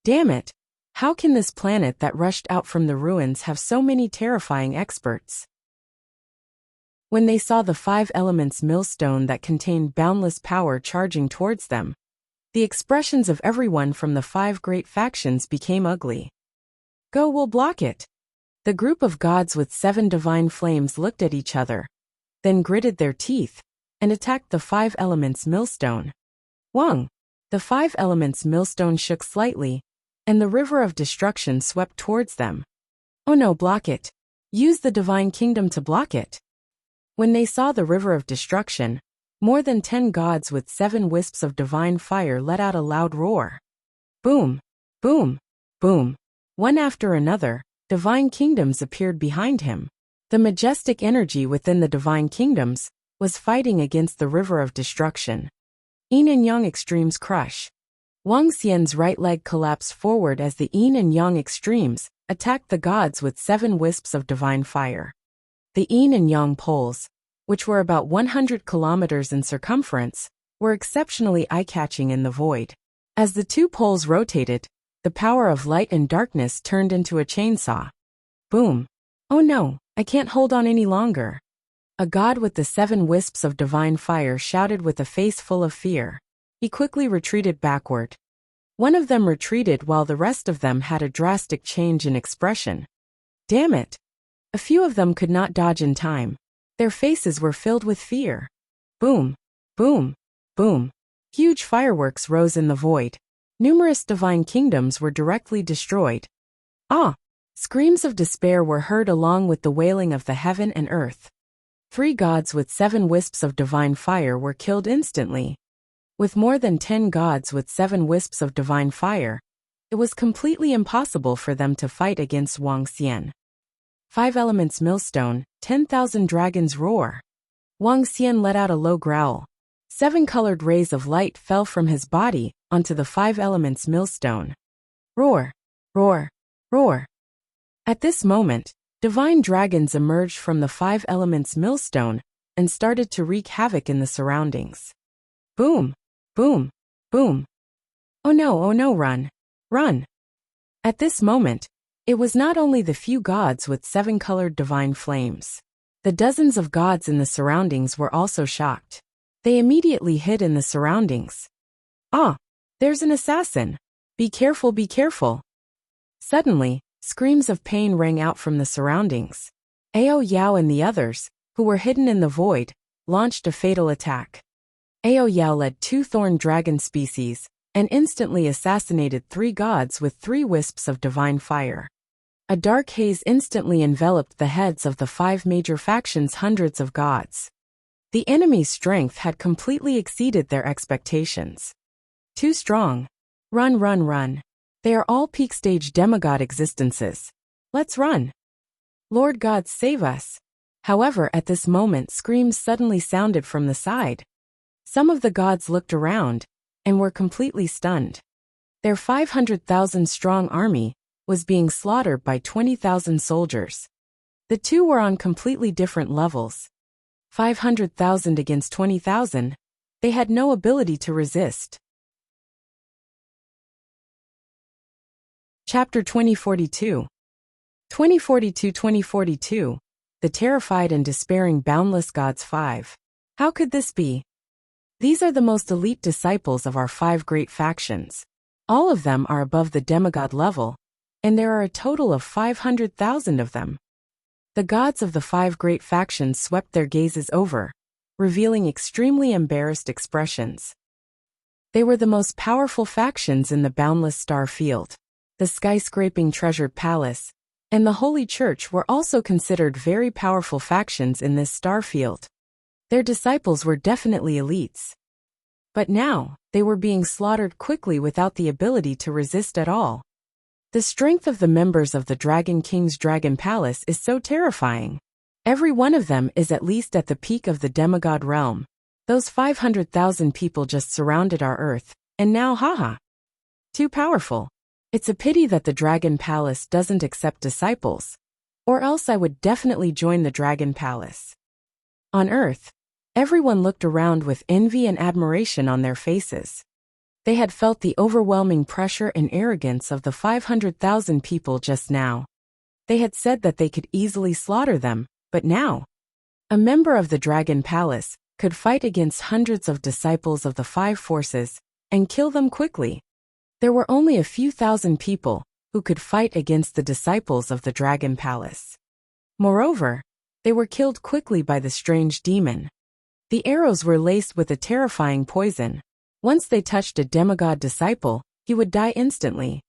Speaker 1: Damn it! How can this planet that rushed out from the ruins have so many terrifying experts? When they saw the 5 elements millstone that contained boundless power charging towards them, the expressions of everyone from the 5 great factions became ugly. Go, we'll block it. The group of gods with 7 divine flames looked at each other, then gritted their teeth, and attacked the 5 elements millstone. Wang! The 5 elements millstone shook slightly, and the river of destruction swept towards them. Oh no, block it. Use the divine kingdom to block it. When they saw the river of destruction, more than 10 gods with 7 wisps of divine fire let out a loud roar. Boom! Boom! Boom! One after another, divine kingdoms appeared behind him. The majestic energy within the divine kingdoms was fighting against the river of destruction. Yin and Yang extremes crush. Wang Xian's right leg collapsed forward as the Yin and Yang extremes attacked the gods with 7 wisps of divine fire. The Yin and Yang poles, which were about 100 kilometers in circumference, were exceptionally eye-catching in the void. As the 2 poles rotated, the power of light and darkness turned into a chainsaw. Boom! Oh no, I can't hold on any longer. A god with the 7 wisps of divine fire shouted with a face full of fear. He quickly retreated backward. One of them retreated while the rest of them had a drastic change in expression. Damn it! A few of them could not dodge in time. Their faces were filled with fear. Boom! Boom! Boom! Huge fireworks rose in the void. Numerous divine kingdoms were directly destroyed. Ah! Screams of despair were heard along with the wailing of the heaven and earth. 3 gods with 7 wisps of divine fire were killed instantly. With more than 10 gods with 7 wisps of divine fire, it was completely impossible for them to fight against Wang Xian. 5 elements millstone, 10,000 dragons roar. Wang Xian let out a low growl. 7 colored rays of light fell from his body onto the 5 elements millstone. Roar! Roar! Roar! At this moment, divine dragons emerged from the 5 elements millstone and started to wreak havoc in the surroundings. Boom! Boom! Boom! Oh no, run! Run! At this moment, It was not only the few gods with 7-colored divine flames. The dozens of gods in the surroundings were also shocked. They immediately hid in the surroundings. Ah! There's an assassin! Be careful, be careful! Suddenly, screams of pain rang out from the surroundings. Ao Yao and the others, who were hidden in the void, launched a fatal attack. Ao Yao led 2 thorn dragon species, and instantly assassinated 3 gods with 3 wisps of divine fire. A dark haze instantly enveloped the heads of the 5 major factions' hundreds of gods. The enemy's strength had completely exceeded their expectations. Too strong. Run, run, run. They are all peak-stage demigod existences. Let's run. Lord God, save us. However, at this moment screams suddenly sounded from the side. Some of the gods looked around, and were completely stunned. Their 500,000-strong army was being slaughtered by 20,000 soldiers. The two were on completely different levels. 500,000 against 20,000, they had no ability to resist. Chapter 2042. 2042, The Terrified and Despairing Boundless Gods 5. How could this be? These are the most elite disciples of our 5 great factions. All of them are above the demigod level, and there are a total of 500,000 of them. The gods of the 5 great factions swept their gazes over, revealing extremely embarrassed expressions. They were the most powerful factions in the boundless star field. The skyscraping treasured palace and the Holy Church were also considered very powerful factions in this star field. Their disciples were definitely elites. But now, they were being slaughtered quickly without the ability to resist at all. The strength of the members of the Dragon King's Dragon Palace is so terrifying. Every one of them is at least at the peak of the demigod realm. Those 500,000 people just surrounded our Earth, and now haha. Too powerful. It's a pity that the Dragon Palace doesn't accept disciples. Or else I would definitely join the Dragon Palace. On Earth, everyone looked around with envy and admiration on their faces. They had felt the overwhelming pressure and arrogance of the 500,000 people just now. They had said that they could easily slaughter them, but now, a member of the Dragon Palace could fight against hundreds of disciples of the 5 forces and kill them quickly. There were only a few thousand people who could fight against the disciples of the Dragon Palace. Moreover, they were killed quickly by the strange demon. The arrows were laced with a terrifying poison. Once they touched a demigod disciple, he would die instantly.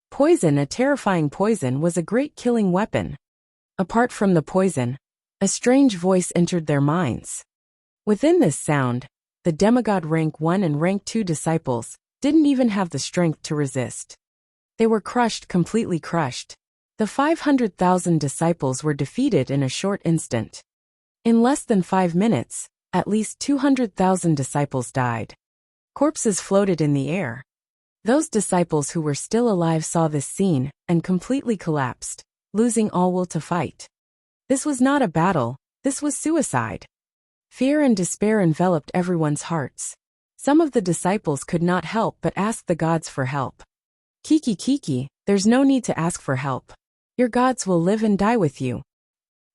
Speaker 1: Poison, a terrifying poison, was a great killing weapon. Apart from the poison, a strange voice entered their minds. Within this sound, the demigod rank 1 and rank 2 disciples didn't even have the strength to resist. They were crushed, completely crushed. The 500,000 disciples were defeated in a short instant. In less than 5 minutes, at least 200,000 disciples died. Corpses floated in the air. Those disciples who were still alive saw this scene and completely collapsed, losing all will to fight. This was not a battle, this was suicide. Fear and despair enveloped everyone's hearts. Some of the disciples could not help but ask the gods for help. Kiki, there's no need to ask for help. Your gods will live and die with you.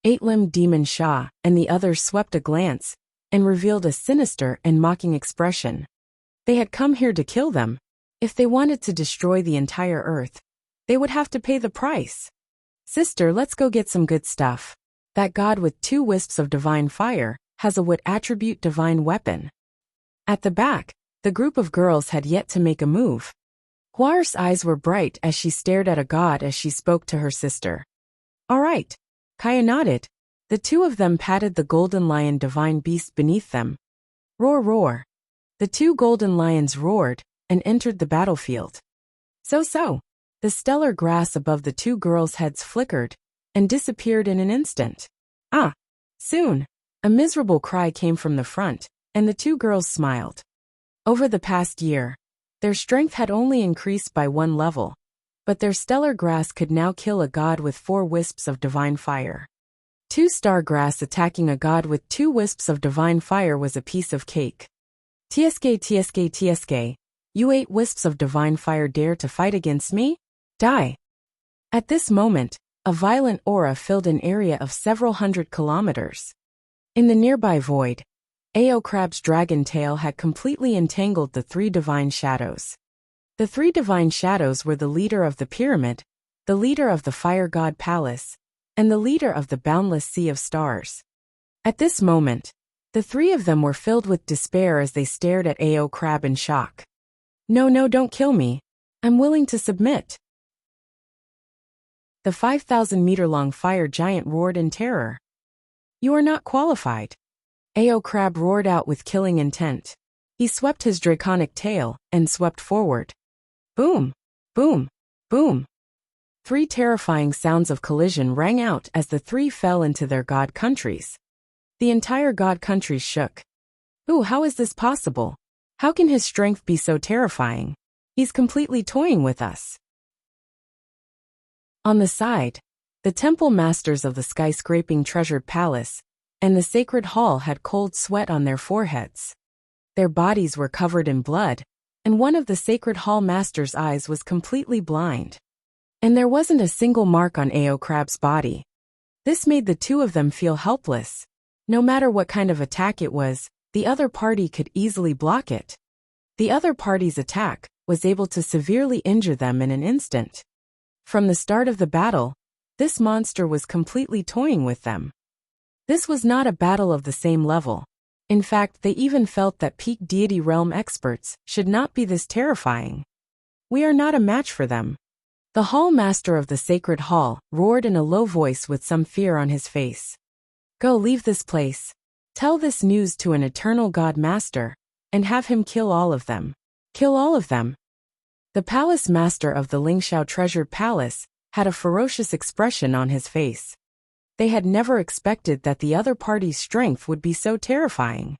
Speaker 1: 8-limbed demon Sha and the others swept a glance and revealed a sinister and mocking expression. They had come here to kill them. If they wanted to destroy the entire Earth, they would have to pay the price. Sister, let's go get some good stuff. That god with 2 wisps of divine fire has a wood attribute divine weapon. At the back, the group of girls had yet to make a move. Huar's eyes were bright as she stared at a god as she spoke to her sister. All right. Kaya nodded. The 2 of them patted the golden lion divine beast beneath them. Roar, roar. The 2 golden lions roared and entered the battlefield. So. The stellar grass above the 2 girls' heads flickered and disappeared in an instant. Soon, a miserable cry came from the front, and the 2 girls smiled. Over the past year, their strength had only increased by 1 level, but their stellar grass could now kill a god with 4 wisps of divine fire. 2-star grass attacking a god with 2 wisps of divine fire was a piece of cake. TSK, you 8 wisps of divine fire dare to fight against me? Die. At this moment, a violent aura filled an area of several hundred kilometers. In the nearby void, Ao Crab's dragon tail had completely entangled the three divine shadows. The three divine shadows were the leader of the pyramid, the leader of the fire god palace, and the leader of the boundless sea of stars. At this moment, the three of them were filled with despair as they stared at Ao Crab in shock. No, don't kill me. I'm willing to submit. The 5,000-meter-long fire giant roared in terror. You are not qualified. Ao Crab roared out with killing intent. He swept his draconic tail and swept forward. Boom! Boom! Boom! Three terrifying sounds of collision rang out as the three fell into their god countries. The entire god countries shook. Ooh, how is this possible? How can his strength be so terrifying? He's completely toying with us. On the side, the temple masters of the skyscraping treasured palace and the sacred hall had cold sweat on their foreheads. Their bodies were covered in blood, and one of the sacred hall master's eyes was completely blind. And there wasn't a single mark on Ao Crab's body. This made the two of them feel helpless. No matter what kind of attack it was, the other party could easily block it. The other party's attack was able to severely injure them in an instant. From the start of the battle, this monster was completely toying with them. This was not a battle of the same level. In fact, they even felt that peak deity realm experts should not be this terrifying. We are not a match for them. The hall master of the sacred hall roared in a low voice with some fear on his face. Go, leave this place. Tell this news to an eternal god master, and have him kill all of them. Kill all of them. The palace master of the Lingxiao treasured palace had a ferocious expression on his face. They had never expected that the other party's strength would be so terrifying.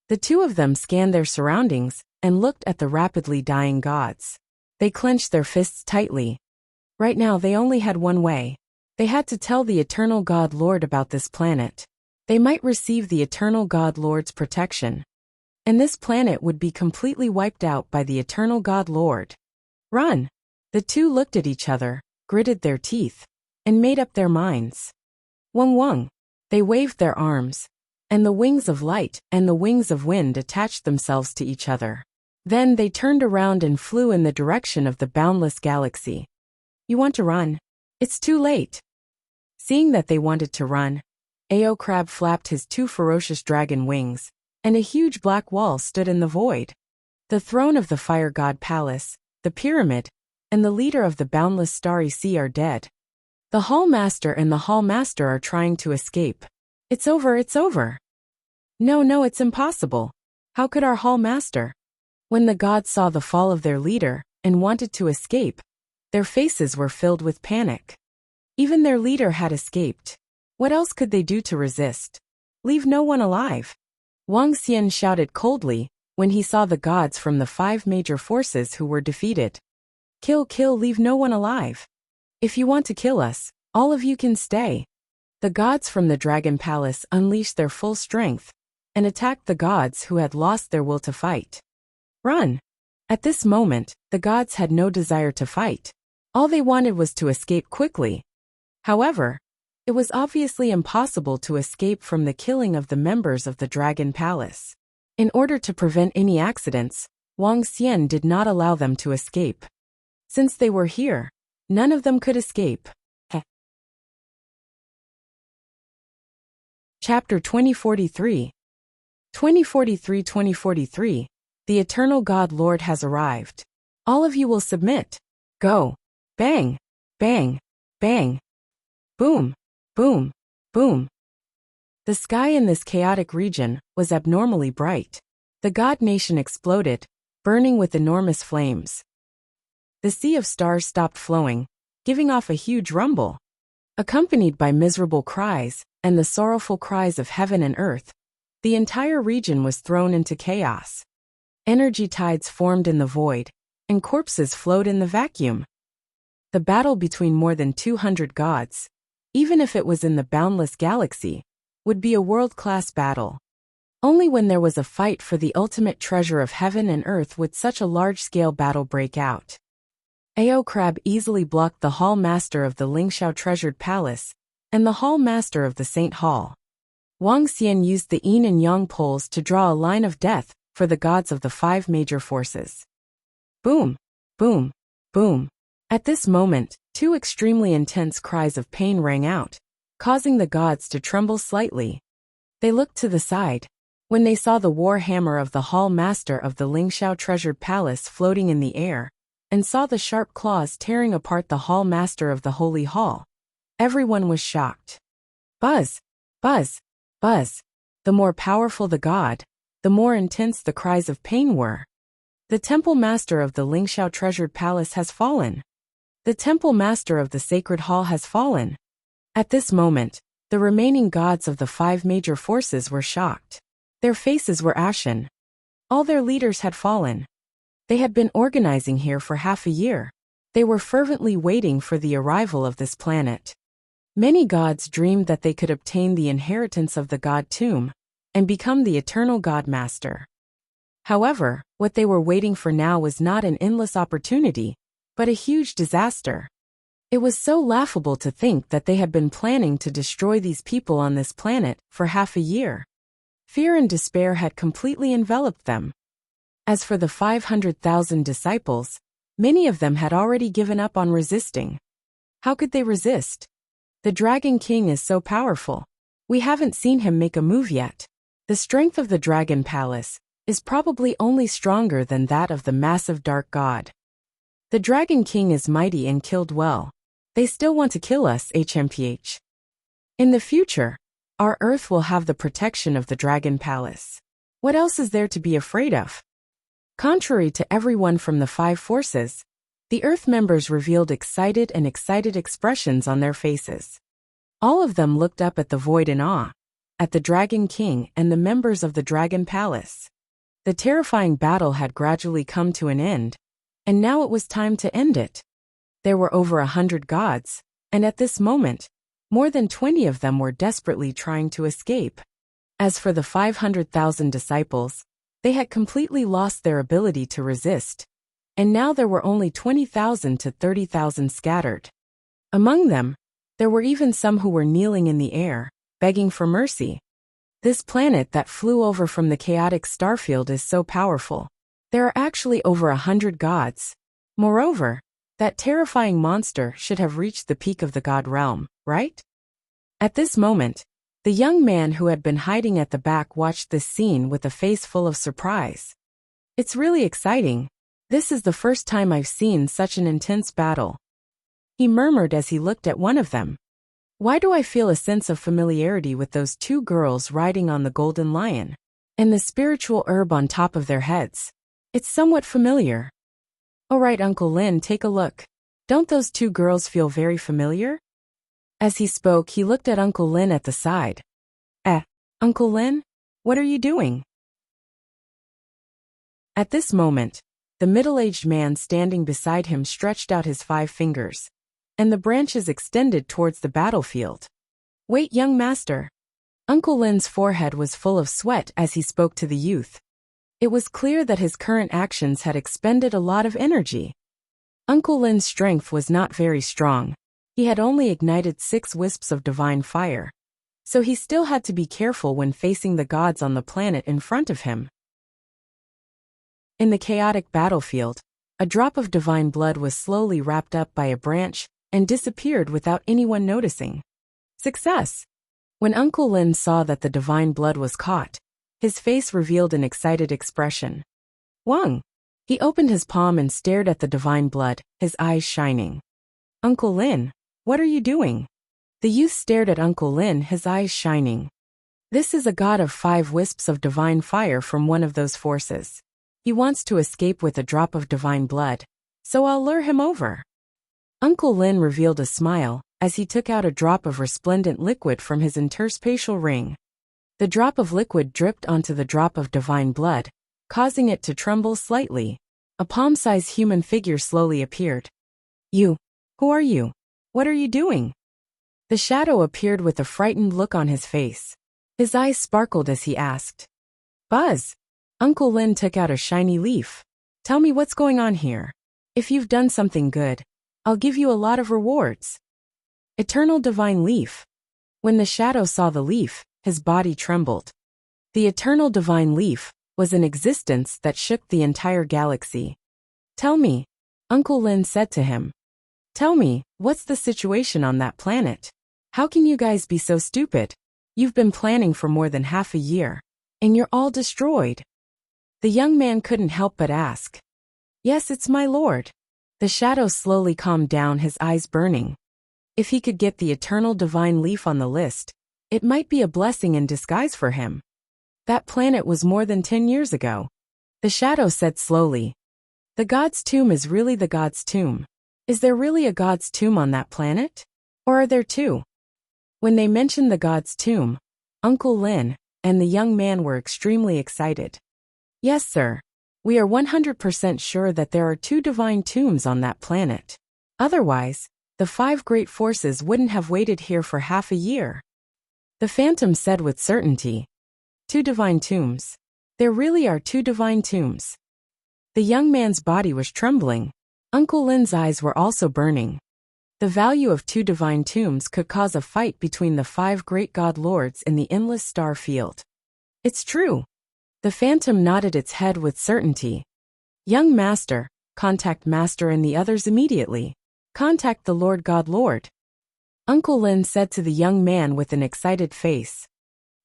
Speaker 1: The two of them scanned their surroundings and looked at the rapidly dying gods. They clenched their fists tightly. Right now they only had one way. They had to tell the Eternal God Lord about this planet. They might receive the Eternal God Lord's protection. And this planet would be completely wiped out by the Eternal God Lord. Run! The two looked at each other, gritted their teeth, and made up their minds. Wung. They waved their arms, and the wings of light and the wings of wind attached themselves to each other. Then they turned around and flew in the direction of the boundless galaxy. You want to run? It's too late. Seeing that they wanted to run, Ao Crab flapped his two ferocious dragon wings, and a huge black wall stood in the void. The throne of the fire god palace, the pyramid, and the leader of the boundless starry sea are dead. The hall master and the hall master are trying to escape. It's over. No, it's impossible. How could our hall master? When the gods saw the fall of their leader and wanted to escape, their faces were filled with panic. Even their leader had escaped. What else could they do to resist? Leave no one alive. Wang Xian shouted coldly when he saw the gods from the 5 major forces who were defeated. Kill, leave no one alive. If you want to kill us, all of you can stay. The gods from the Dragon Palace unleashed their full strength and attacked the gods who had lost their will to fight. Run! At this moment, the gods had no desire to fight. All they wanted was to escape quickly. However, it was obviously impossible to escape from the killing of the members of the Dragon Palace. In order to prevent any accidents, Wang Xian did not allow them to escape. Since they were here, none of them could escape. Chapter 2043. 2043. The Eternal God Lord has arrived. All of you will submit. Go. Bang. Bang. Bang. Boom. Boom. Boom. The sky in this chaotic region was abnormally bright. The god nation exploded, burning with enormous flames. The sea of stars stopped flowing, giving off a huge rumble. Accompanied by miserable cries and the sorrowful cries of heaven and earth, the entire region was thrown into chaos. Energy tides formed in the void, and corpses flowed in the vacuum. The battle between more than 200 gods, even if it was in the boundless galaxy, would be a world-class battle. Only when there was a fight for the ultimate treasure of heaven and earth would such a large-scale battle break out. Ao Crab easily blocked the Hall Master of the Lingxiao Treasured Palace and the Hall Master of the Saint Hall. Wang Xian used the yin and yang poles to draw a line of death for the gods of the 5 major forces. Boom! Boom! Boom! At this moment, 2 extremely intense cries of pain rang out, causing the gods to tremble slightly. They looked to the side. When they saw the war hammer of the Hall Master of the Lingxiao Treasured Palace floating in the air, and saw the sharp claws tearing apart the Hall Master of the Holy Hall, everyone was shocked. Buzz! Buzz! Buzz! The more powerful the god, the more intense the cries of pain were. The Temple Master of the Lingxiao Treasured Palace has fallen. The Temple Master of the Sacred Hall has fallen. At this moment, the remaining gods of the 5 major forces were shocked. Their faces were ashen. All their leaders had fallen. They had been organizing here for half a year. They were fervently waiting for the arrival of this planet. Many gods dreamed that they could obtain the inheritance of the god tomb and become the eternal god master. However, what they were waiting for now was not an endless opportunity, but a huge disaster. It was so laughable to think that they had been planning to destroy these people on this planet for half a year. Fear and despair had completely enveloped them. As for the 500,000 disciples, many of them had already given up on resisting. How could they resist? The Dragon King is so powerful. We haven't seen him make a move yet. The strength of the Dragon Palace is probably only stronger than that of the massive Dark God. The Dragon King is mighty and killed well. They still want to kill us, HMPH. In the future, our Earth will have the protection of the Dragon Palace. What else is there to be afraid of? Contrary to everyone from the 5 forces, the Earth members revealed excited expressions on their faces. All of them looked up at the void in awe, at the Dragon King and the members of the Dragon Palace. The terrifying battle had gradually come to an end, and now it was time to end it. There were over 100 gods, and at this moment, more than 20 of them were desperately trying to escape. As for the 500,000 disciples, they had completely lost their ability to resist, and now there were only 20,000 to 30,000 scattered. Among them, there were even some who were kneeling in the air, begging for mercy. This planet that flew over from the chaotic starfield is so powerful. There are actually over 100 gods. Moreover, that terrifying monster should have reached the peak of the god realm, right? At this moment, the young man who had been hiding at the back watched this scene with a face full of surprise. It's really exciting. This is the first time I've seen such an intense battle. He murmured as he looked at one of them. Why do I feel a sense of familiarity with those 2 girls riding on the golden lion, and the spiritual herb on top of their heads? It's somewhat familiar. All right, Uncle Lin, take a look. Don't those 2 girls feel very familiar? As he spoke, he looked at Uncle Lin at the side. Uncle Lin, what are you doing? At this moment, the middle-aged man standing beside him stretched out his 5 fingers, and the branches extended towards the battlefield. Wait, young master. Uncle Lin's forehead was full of sweat as he spoke to the youth. It was clear that his current actions had expended a lot of energy. Uncle Lin's strength was not very strong. He had only ignited 6 wisps of divine fire, so he still had to be careful when facing the gods on the planet in front of him. In the chaotic battlefield, a drop of divine blood was slowly wrapped up by a branch and disappeared without anyone noticing. Success! When Uncle Lin saw that the divine blood was caught, his face revealed an excited expression. Wang! He opened his palm and stared at the divine blood, his eyes shining. Uncle Lin, what are you doing? The youth stared at Uncle Lin, his eyes shining. This is a god of 5 wisps of divine fire from one of those forces. He wants to escape with a drop of divine blood, so I'll lure him over. Uncle Lin revealed a smile as he took out a drop of resplendent liquid from his interspatial ring. The drop of liquid dripped onto the drop of divine blood, causing it to tremble slightly. A palm-sized human figure slowly appeared. You, who are you? What are you doing? The shadow appeared with a frightened look on his face. His eyes sparkled as he asked. Buzz! Uncle Lin took out a shiny leaf. Tell me what's going on here. If you've done something good, I'll give you a lot of rewards. Eternal divine leaf. When the shadow saw the leaf, his body trembled. The eternal divine leaf was an existence that shook the entire galaxy. Tell me, Uncle Lin said to him. Tell me, what's the situation on that planet? How can you guys be so stupid? You've been planning for more than half a year, and you're all destroyed. The young man couldn't help but ask. Yes, it's my lord. The shadow slowly calmed down, his eyes burning. If he could get the eternal divine leaf on the list, it might be a blessing in disguise for him. That planet was more than 10 years ago. The shadow said slowly. The god's tomb is really the god's tomb. Is there really a god's tomb on that planet? Or are there two? When they mentioned the god's tomb, Uncle Lin and the young man were extremely excited. Yes, sir. We are 100% sure that there are two divine tombs on that planet. Otherwise, the 5 great forces wouldn't have waited here for half a year. The Phantom said with certainty. 2 divine tombs. There really are 2 divine tombs. The young man's body was trembling. Uncle Lin's eyes were also burning. The value of 2 divine tombs could cause a fight between the 5 great god lords in the endless star field. It's true. The Phantom nodded its head with certainty. Young Master, contact Master and the others immediately. Contact the Lord God Lord. Uncle Lin said to the young man with an excited face.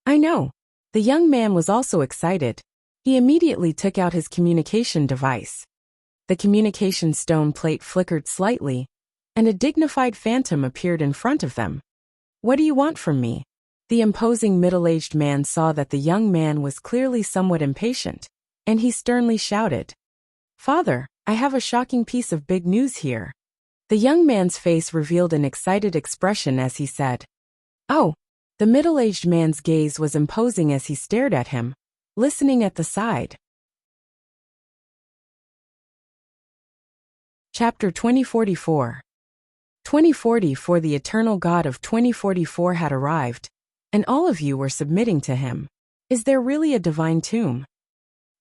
Speaker 1: I know. The young man was also excited. He immediately took out his communication device. The communication stone plate flickered slightly, and a dignified phantom appeared in front of them. What do you want from me? The imposing middle-aged man saw that the young man was clearly somewhat impatient, and he sternly shouted, Father, I have a shocking piece of big news here. The young man's face revealed an excited expression as he said, Oh! The middle-aged man's gaze was imposing as he stared at him, listening at the side. Chapter 2044. 2044. The eternal god of 2044 had arrived, and all of you were submitting to him. Is there really a divine tomb?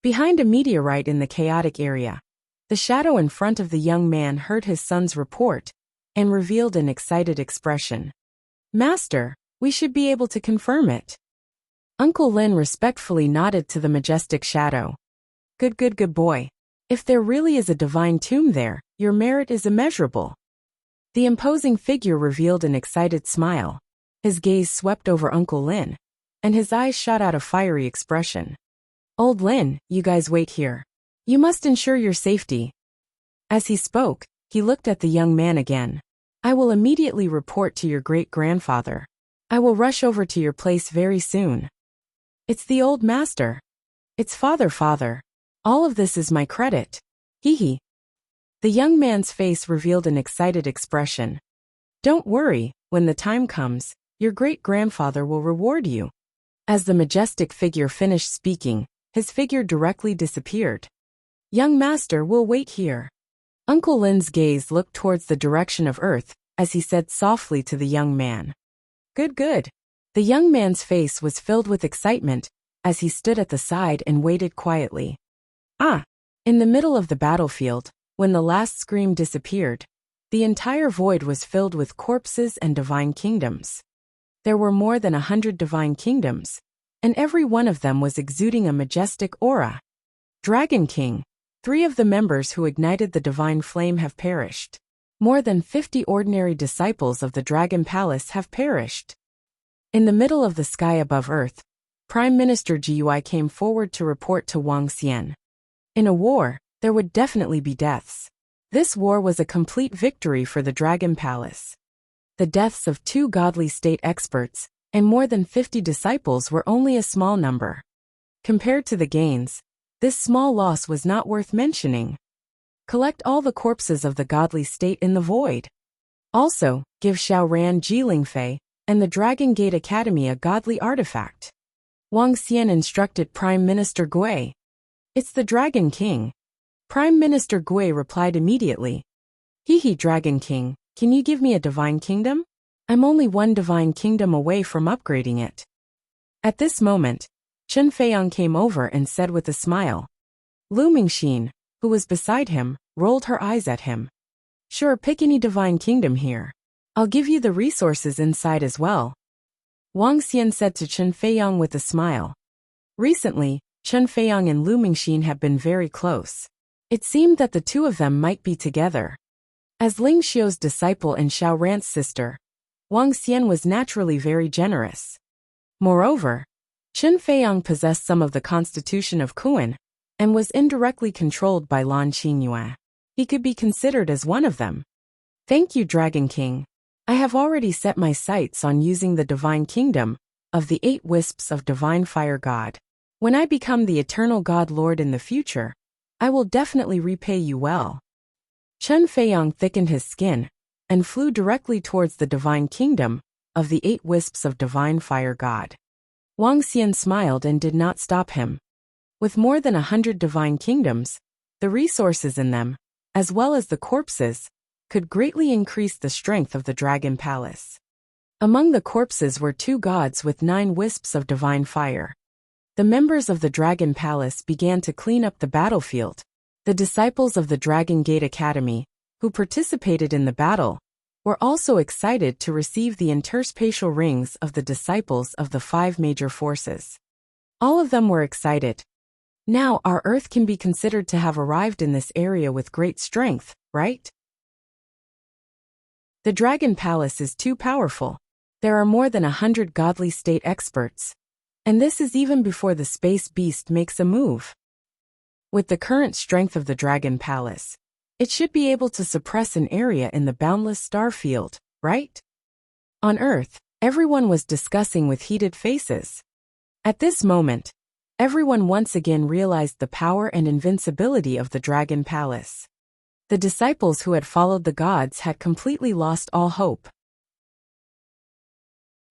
Speaker 1: Behind a meteorite in the chaotic area, the shadow in front of the young man heard his son's report and revealed an excited expression. Master, we should be able to confirm it. Uncle Lin respectfully nodded to the majestic shadow. Good boy. If there really is a divine tomb there, your merit is immeasurable. The imposing figure revealed an excited smile. His gaze swept over Uncle Lin, and his eyes shot out a fiery expression. Old Lin, you guys wait here. You must ensure your safety. As he spoke, he looked at the young man again. I will immediately report to your great-grandfather. I will rush over to your place very soon. It's the old master. It's father. All of this is my credit. Hee. The young man's face revealed an excited expression. Don't worry, when the time comes, your great-grandfather will reward you. As the majestic figure finished speaking, his figure directly disappeared. Young master will wait here. Uncle Lin's gaze looked towards the direction of Earth, as he said softly to the young man. Good. The young man's face was filled with excitement, as he stood at the side and waited quietly. In the middle of the battlefield, when the last scream disappeared, the entire void was filled with corpses and divine kingdoms. There were more than 100 divine kingdoms, and every one of them was exuding a majestic aura. Dragon King, 3 of the members who ignited the divine flame have perished. More than 50 ordinary disciples of the Dragon Palace have perished. In the middle of the sky above Earth, Prime Minister Gui came forward to report to Wuxia. In a war, there would definitely be deaths. This war was a complete victory for the Dragon Palace. The deaths of 2 godly state experts and more than 50 disciples were only a small number. Compared to the gains, this small loss was not worth mentioning. Collect all the corpses of the godly state in the void. Also, give Xiaoran Jilingfei and the Dragon Gate Academy a godly artifact. Wang Xian instructed Prime Minister Gui. It's the Dragon King. Prime Minister Gui replied immediately. Hee, Dragon King, can you give me a divine kingdom? I'm only 1 divine kingdom away from upgrading it. At this moment, Chen Feiyang came over and said with a smile. Lu Mingxin, who was beside him, rolled her eyes at him. Sure, pick any divine kingdom here. I'll give you the resources inside as well. Wang Xian said to Chen Feiyang with a smile. Recently, Chen Feiyang and Lu Mingxin had been very close. It seemed that the two of them might be together. As Ling Xiu's disciple and Xiao Ran's sister, Wang Xian was naturally very generous. Moreover, Chen Feiyang possessed some of the constitution of Kuan and was indirectly controlled by Lan Qingyue. He could be considered as one of them. Thank you, Dragon King. I have already set my sights on using the divine kingdom of the 8 wisps of divine fire god. When I become the eternal god lord in the future, I will definitely repay you well. Chen Feiyang thickened his skin and flew directly towards the divine kingdom of the 8 wisps of divine fire god. Wang Xian smiled and did not stop him. With more than 100 divine kingdoms, the resources in them, as well as the corpses, could greatly increase the strength of the Dragon Palace. Among the corpses were 2 gods with 9 wisps of divine fire. The members of the Dragon Palace began to clean up the battlefield. The disciples of the Dragon Gate Academy, who participated in the battle, were also excited to receive the interspatial rings of the disciples of the 5 major forces. All of them were excited. Now our Earth can be considered to have arrived in this area with great strength, right? The Dragon Palace is too powerful. There are more than 100 godly state experts. And this is even before the space beast makes a move. With the current strength of the Dragon Palace, it should be able to suppress an area in the boundless star field, right? On Earth, everyone was discussing with heated faces. At this moment, everyone once again realized the power and invincibility of the Dragon Palace. The disciples who had followed the gods had completely lost all hope.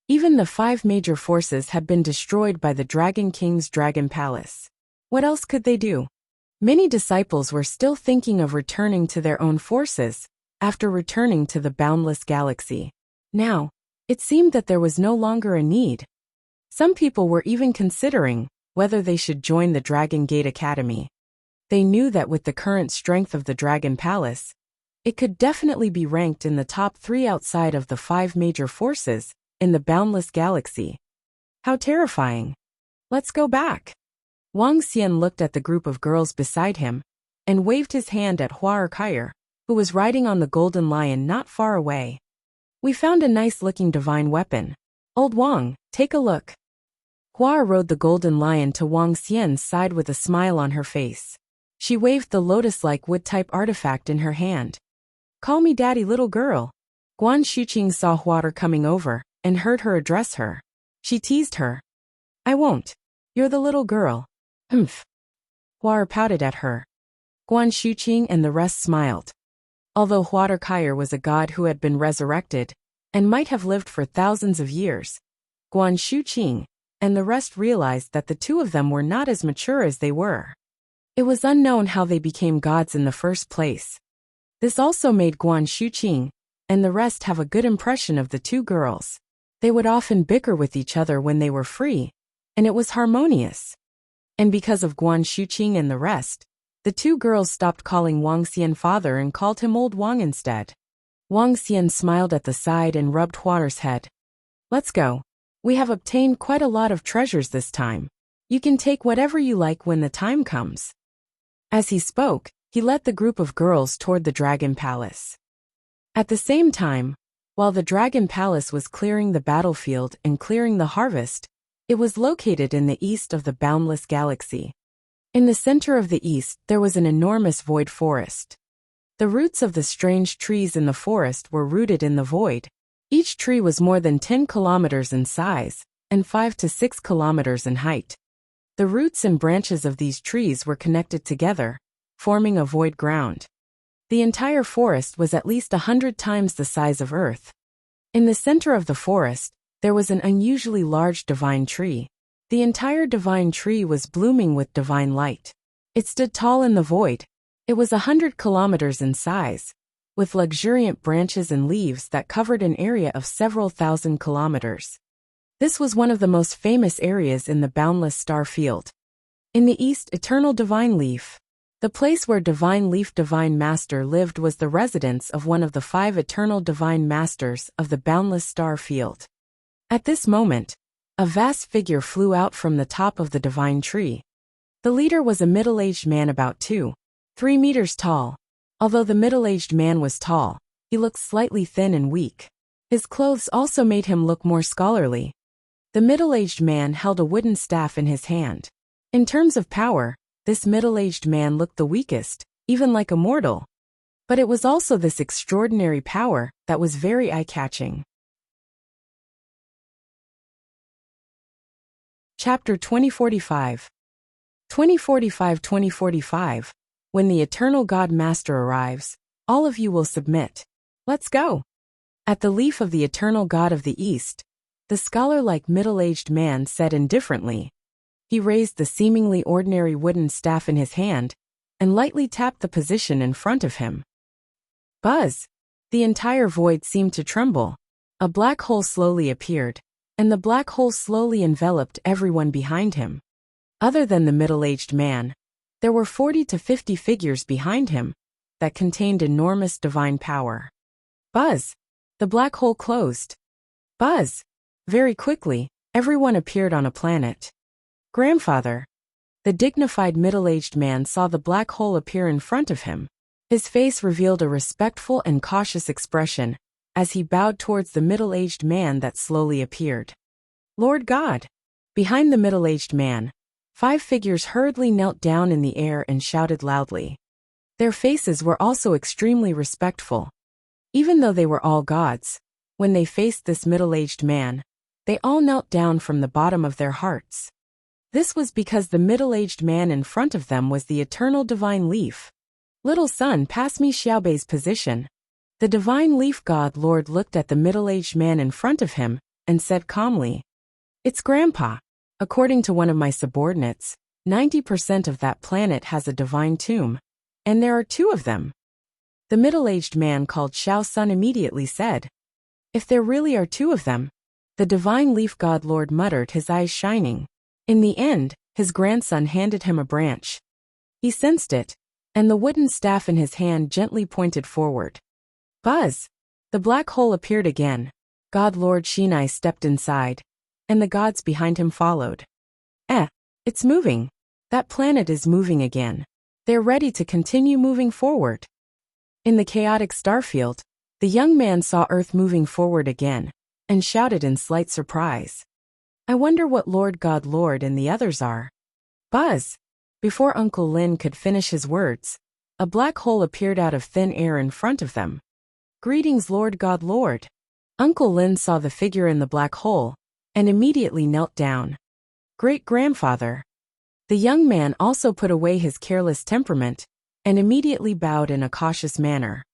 Speaker 1: Even the 5 major forces had been destroyed by the Dragon King's Dragon Palace. What else could they do? Many disciples were still thinking of returning to their own forces after returning to the boundless galaxy. Now, it seemed that there was no longer a need. Some people were even considering whether they should join the Dragon Gate Academy. They knew that with the current strength of the Dragon Palace, it could definitely be ranked in the top 3 outside of the 5 major forces in the boundless galaxy. How terrifying. Let's go back. Wang Xian looked at the group of girls beside him and waved his hand at Hua Erkaier, who was riding on the golden lion not far away. We found a nice-looking divine weapon. Old Wang, take a look. Hua rode the golden lion to Wang Xian's side with a smile on her face. She waved the lotus-like wood-type artifact in her hand. Call me daddy, little girl. Guan Xuqing saw Hua coming over and heard her address her. She teased her. I won't. You're the little girl. Humph. Hua pouted at her. Guan Xuqing and the rest smiled. Although Hua Erkaier was a god who had been resurrected and might have lived for thousands of years, Guan Xuqing and the rest realized that the two of them were not as mature as they were. It was unknown how they became gods in the first place. This also made Guan Xuqing and the rest have a good impression of the two girls. They would often bicker with each other when they were free, and it was harmonious. And because of Guan Xuqing and the rest, the two girls stopped calling Wang Xian father and called him Old Wang instead. Wang Xian smiled at the side and rubbed Hua's head. Let's go. We have obtained quite a lot of treasures this time. You can take whatever you like when the time comes. As he spoke, he led the group of girls toward the Dragon Palace. At the same time, while the Dragon Palace was clearing the battlefield and clearing the harvest, it was located in the east of the boundless galaxy. In the center of the east, there was an enormous void forest. The roots of the strange trees in the forest were rooted in the void. Each tree was more than 10 kilometers in size and 5 to 6 kilometers in height. The roots and branches of these trees were connected together, forming a void ground. The entire forest was at least 100 times the size of Earth. In the center of the forest, there was an unusually large divine tree. The entire divine tree was blooming with divine light. It stood tall in the void. It was 100 kilometers in size, with luxuriant branches and leaves that covered an area of several thousand kilometers. This was one of the most famous areas in the boundless star field. In the east, eternal divine leaf. The place where Divine Leaf Divine Master lived was the residence of one of the 5 eternal Divine Masters of the boundless star field. At this moment, a vast figure flew out from the top of the divine tree. The leader was a middle-aged man about 2-3 meters tall. Although the middle-aged man was tall, he looked slightly thin and weak. His clothes also made him look more scholarly. The middle-aged man held a wooden staff in his hand. In terms of power, this middle-aged man looked the weakest, even like a mortal. But it was also this extraordinary power that was very eye-catching. Chapter 2045. 2045. When the Eternal God Master arrives, all of you will submit. Let's go. At the leaf of the Eternal God of the East, the scholar-like middle-aged man said indifferently. He raised the seemingly ordinary wooden staff in his hand and lightly tapped the position in front of him. Buzz! The entire void seemed to tremble. A black hole slowly appeared, and the black hole slowly enveloped everyone behind him. Other than the middle-aged man, there were 40 to 50 figures behind him that contained enormous divine power. Buzz! The black hole closed. Buzz! Very quickly, everyone appeared on a planet. Grandfather! The dignified middle-aged man saw the black hole appear in front of him. His face revealed a respectful and cautious expression as he bowed towards the middle-aged man that slowly appeared. Lord God! Behind the middle-aged man, 5 figures hurriedly knelt down in the air and shouted loudly. Their faces were also extremely respectful. Even though they were all gods, when they faced this middle-aged man, they all knelt down from the bottom of their hearts. This was because the middle-aged man in front of them was the eternal divine leaf. Little son, pass me Xiaobei's position. The divine leaf god lord looked at the middle-aged man in front of him and said calmly, "It's Grandpa. According to one of my subordinates, 90% of that planet has a divine tomb, and there are 2 of them." The middle-aged man called Xiao Sun immediately said, "If there really are 2 of them," the divine leaf god lord muttered, his eyes shining. In the end, his grandson handed him a branch. He sensed it, and the wooden staff in his hand gently pointed forward. Buzz! The black hole appeared again. God Lord Shinai stepped inside, and the gods behind him followed. It's moving. That planet is moving again. They're ready to continue moving forward. In the chaotic starfield, the young man saw Earth moving forward again, and shouted in slight surprise. I wonder what Lord God Lord and the others are. Buzz! Before Uncle Lin could finish his words, a black hole appeared out of thin air in front of them. Greetings, Lord God Lord. Uncle Lin saw the figure in the black hole, and immediately knelt down. Great-grandfather. The young man also put away his careless temperament, and immediately bowed in a cautious manner.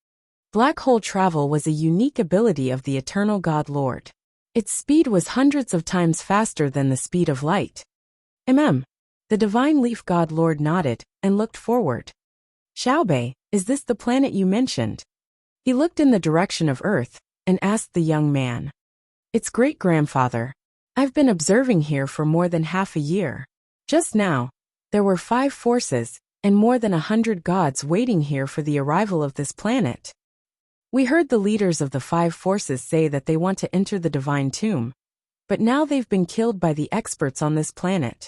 Speaker 1: Black hole travel was a unique ability of the Eternal God Lord. Its speed was hundreds of times faster than the speed of light. The Divine Leaf God Lord nodded and looked forward. Xiaobei, is this the planet you mentioned? He looked in the direction of Earth and asked the young man. It's great-grandfather. I've been observing here for more than half a year. Just now, there were 5 forces and more than 100 gods waiting here for the arrival of this planet. We heard the leaders of the 5 forces say that they want to enter the divine tomb, but now they've been killed by the experts on this planet.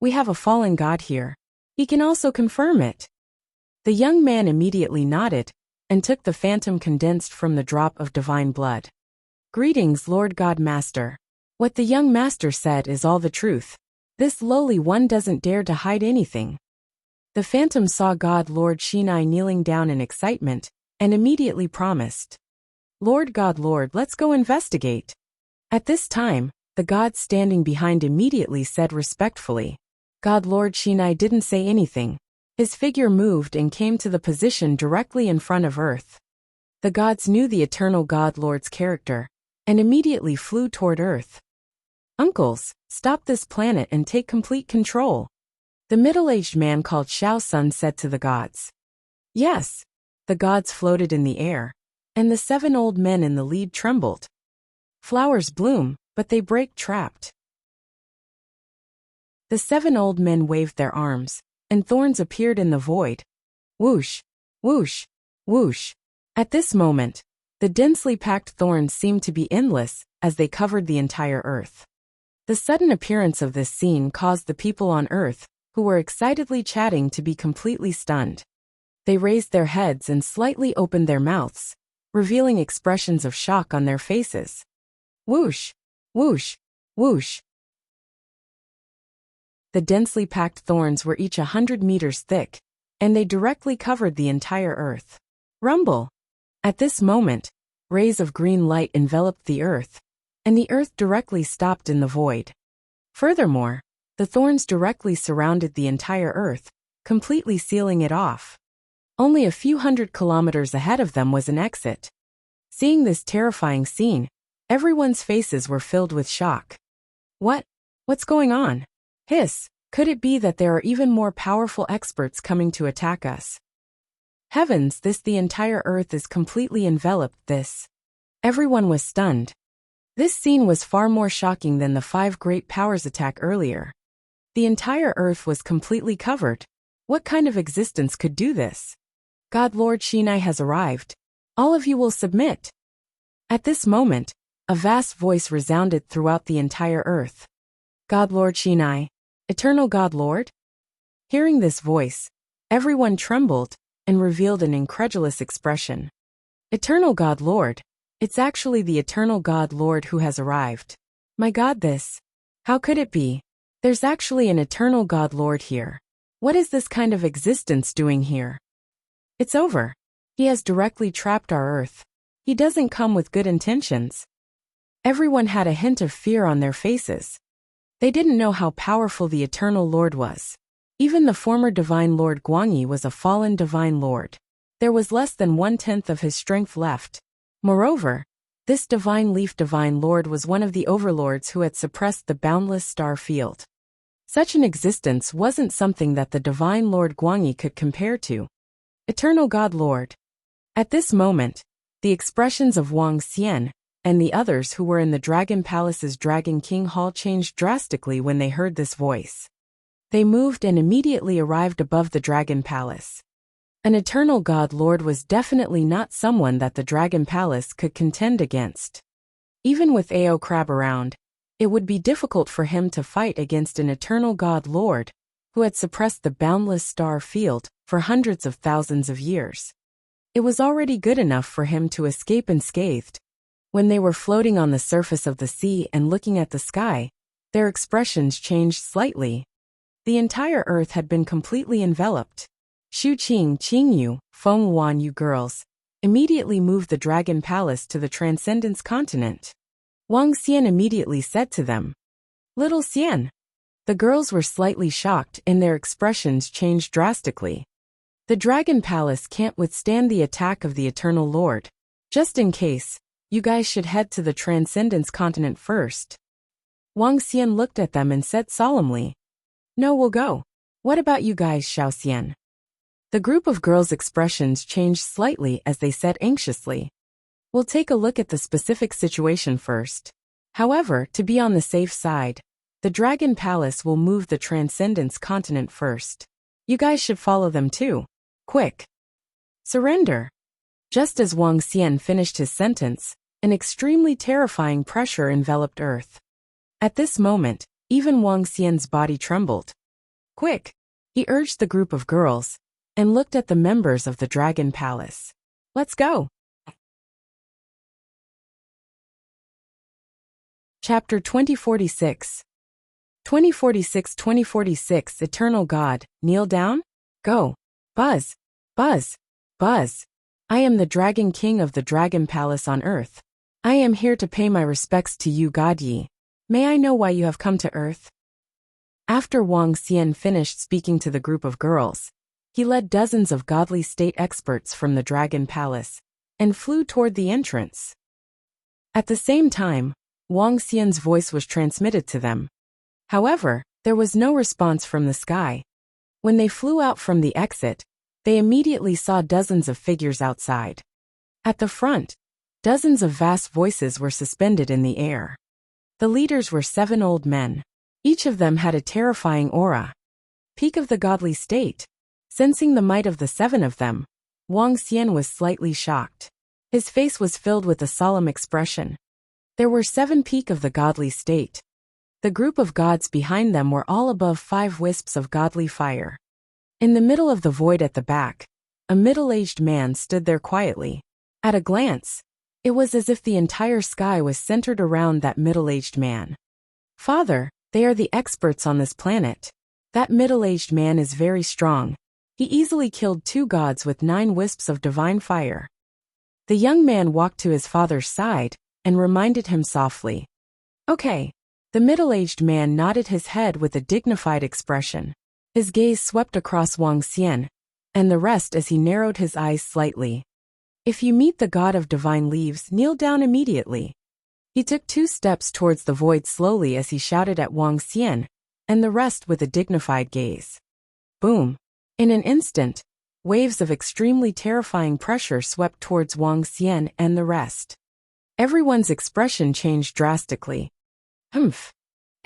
Speaker 1: We have a fallen god here. He can also confirm it. The young man immediately nodded and took the phantom condensed from the drop of divine blood. Greetings, Lord God Master. What the young master said is all the truth. This lowly one doesn't dare to hide anything. The phantom saw God Lord Shinai kneeling down in excitement and immediately promised. Lord God Lord, let's go investigate. At this time, the god standing behind immediately said respectfully. God Lord Shinai didn't say anything. His figure moved and came to the position directly in front of Earth. The gods knew the eternal God Lord's character and immediately flew toward Earth. Uncles, stop this planet and take complete control. The middle-aged man called Xiao Sun said to the gods. Yes. The gods floated in the air, and the 7 old men in the lead trembled. Flowers bloom, but they break trapped. The 7 old men waved their arms, and thorns appeared in the void, Whoosh, whoosh, whoosh. At this moment, the densely packed thorns seemed to be endless as they covered the entire earth. The sudden appearance of this scene caused the people on earth, who were excitedly chatting, to be completely stunned. They raised their heads and slightly opened their mouths, revealing expressions of shock on their faces. Whoosh, whoosh, whoosh. The densely packed thorns were each 100 meters thick, and they directly covered the entire earth. Rumble! At this moment, rays of green light enveloped the earth, and the earth directly stopped in the void. Furthermore, the thorns directly surrounded the entire earth, completely sealing it off. Only a few 100 kilometers ahead of them was an exit. Seeing this terrifying scene, everyone's faces were filled with shock. What's going on? Hiss, could it be that there are even more powerful experts coming to attack us? Heavens, the entire earth is completely enveloped. Everyone was stunned. This scene was far more shocking than the 5 great powers attack earlier. The entire earth was completely covered. What kind of existence could do this? God Lord Shinai has arrived. All of you will submit. At this moment, a vast voice resounded throughout the entire earth. God Lord Shinai, Eternal God Lord? Hearing this voice, everyone trembled and revealed an incredulous expression. Eternal God Lord? It's actually the Eternal God Lord who has arrived. My God, how could it be? There's actually an Eternal God Lord here. What is this kind of existence doing here? It's over. He has directly trapped our earth. He doesn't come with good intentions. Everyone had a hint of fear on their faces. They didn't know how powerful the Eternal Lord was. Even the former Divine Lord Guangyi was a fallen Divine Lord. There was less than 1/10 of his strength left. Moreover, this Divine Leaf Divine Lord was one of the overlords who had suppressed the boundless star field. Such an existence wasn't something that the Divine Lord Guangyi could compare to. Eternal God Lord. At this moment, the expressions of Wang Xian and the others who were in the Dragon Palace's Dragon King Hall changed drastically when they heard this voice. They moved and immediately arrived above the Dragon Palace. An Eternal God Lord was definitely not someone that the Dragon Palace could contend against. Even with Ao Crab around, it would be difficult for him to fight against an Eternal God Lord who had suppressed the boundless star field for hundreds of thousands of years. It was already good enough for him to escape unscathed. When they were floating on the surface of the sea and looking at the sky, their expressions changed slightly. The entire earth had been completely enveloped. Xu Qing, Qingyu, Feng Wan, you girls, immediately moved the Dragon Palace to the Transcendence Continent. Wang Xian immediately said to them, Little Xian. The girls were slightly shocked and their expressions changed drastically. The Dragon Palace can't withstand the attack of the Eternal Lord. Just in case, you guys should head to the Transcendence Continent first. Wang Xian looked at them and said solemnly, No, we'll go. What about you guys, Xiao Xian? The group of girls' expressions changed slightly as they said anxiously, We'll take a look at the specific situation first. However, to be on the safe side, the Dragon Palace will move the Transcendence Continent first. You guys should follow them too. Quick. Surrender. Just as Wang Xian finished his sentence, an extremely terrifying pressure enveloped Earth. At this moment, even Wang Xian's body trembled. Quick! He urged the group of girls, and looked at the members of the Dragon Palace. Let's go! Chapter 2046. 2046 Eternal God, kneel down? Go! Buzz! Buzz! Buzz! I am the Dragon King of the Dragon Palace on Earth. I am here to pay my respects to you, God Yi. May I know why you have come to Earth? After Wang Xian finished speaking to the group of girls, he led dozens of godly state experts from the Dragon Palace and flew toward the entrance. At the same time, Wang Xian's voice was transmitted to them. However, there was no response from the sky. When they flew out from the exit, they immediately saw dozens of figures outside. At the front, dozens of vast voices were suspended in the air. The leaders were 7 old men. Each of them had a terrifying aura. Peak of the godly state. Sensing the might of the 7 of them, Wang Xian was slightly shocked. His face was filled with a solemn expression. There were 7 peak of the godly state. The group of gods behind them were all above 5 wisps of godly fire. In the middle of the void at the back, a middle-aged man stood there quietly. At a glance, it was as if the entire sky was centered around that middle-aged man. Father, they are the experts on this planet. That middle-aged man is very strong. He easily killed 2 gods with 9 wisps of divine fire. The young man walked to his father's side and reminded him softly. Okay. The middle-aged man nodded his head with a dignified expression. His gaze swept across Wang Xian, and the rest as he narrowed his eyes slightly. If you meet the god of divine leaves, kneel down immediately. He took 2 steps towards the void slowly as he shouted at Wang Xian, and the rest with a dignified gaze. Boom! In an instant, waves of extremely terrifying pressure swept towards Wang Xian and the rest. Everyone's expression changed drastically. Humph!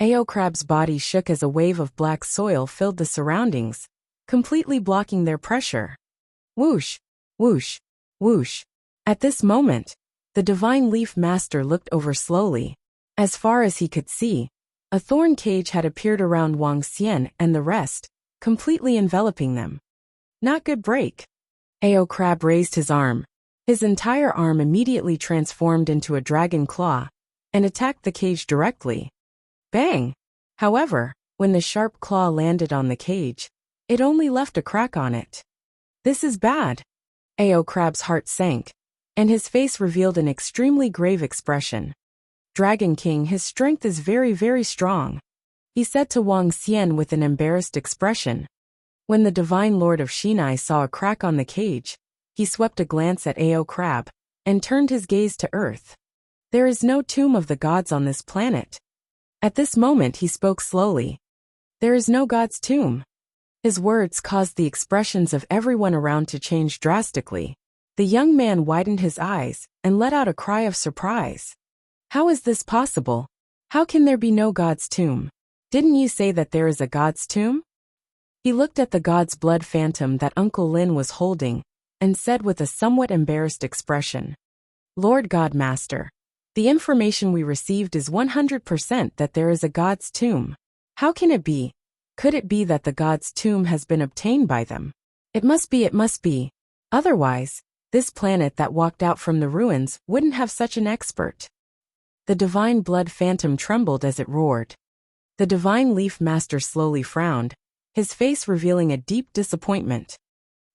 Speaker 1: Ao Crab's body shook as a wave of black soil filled the surroundings, completely blocking their pressure. Whoosh! Whoosh! Whoosh! At this moment, the Divine Leaf Master looked over slowly. As far as he could see, a thorn cage had appeared around Wang Xian and the rest, completely enveloping them. Not good break. Ao Crab raised his arm. His entire arm immediately transformed into a dragon claw and attacked the cage directly. Bang! However, when the sharp claw landed on the cage, it only left a crack on it. This is bad. Ao Crab's heart sank, and his face revealed an extremely grave expression. Dragon King, his strength is very, very strong, he said to Wang Xian with an embarrassed expression. When the Divine Lord of Shinai saw a crack on the cage, he swept a glance at Ao Crab and turned his gaze to earth. There is no tomb of the gods on this planet. At this moment he spoke slowly. There is no god's tomb. His words caused the expressions of everyone around to change drastically. The young man widened his eyes and let out a cry of surprise. How is this possible? How can there be no god's tomb? Didn't you say that there is a god's tomb? He looked at the god's blood phantom that Uncle Lin was holding and said with a somewhat embarrassed expression. Lord God Master, the information we received is 100% that there is a god's tomb. How can it be? Could it be that the god's tomb has been obtained by them? It must be. Otherwise, this planet that walked out from the ruins wouldn't have such an expert. The divine blood phantom trembled as it roared. The divine leaf master slowly frowned, his face revealing a deep disappointment.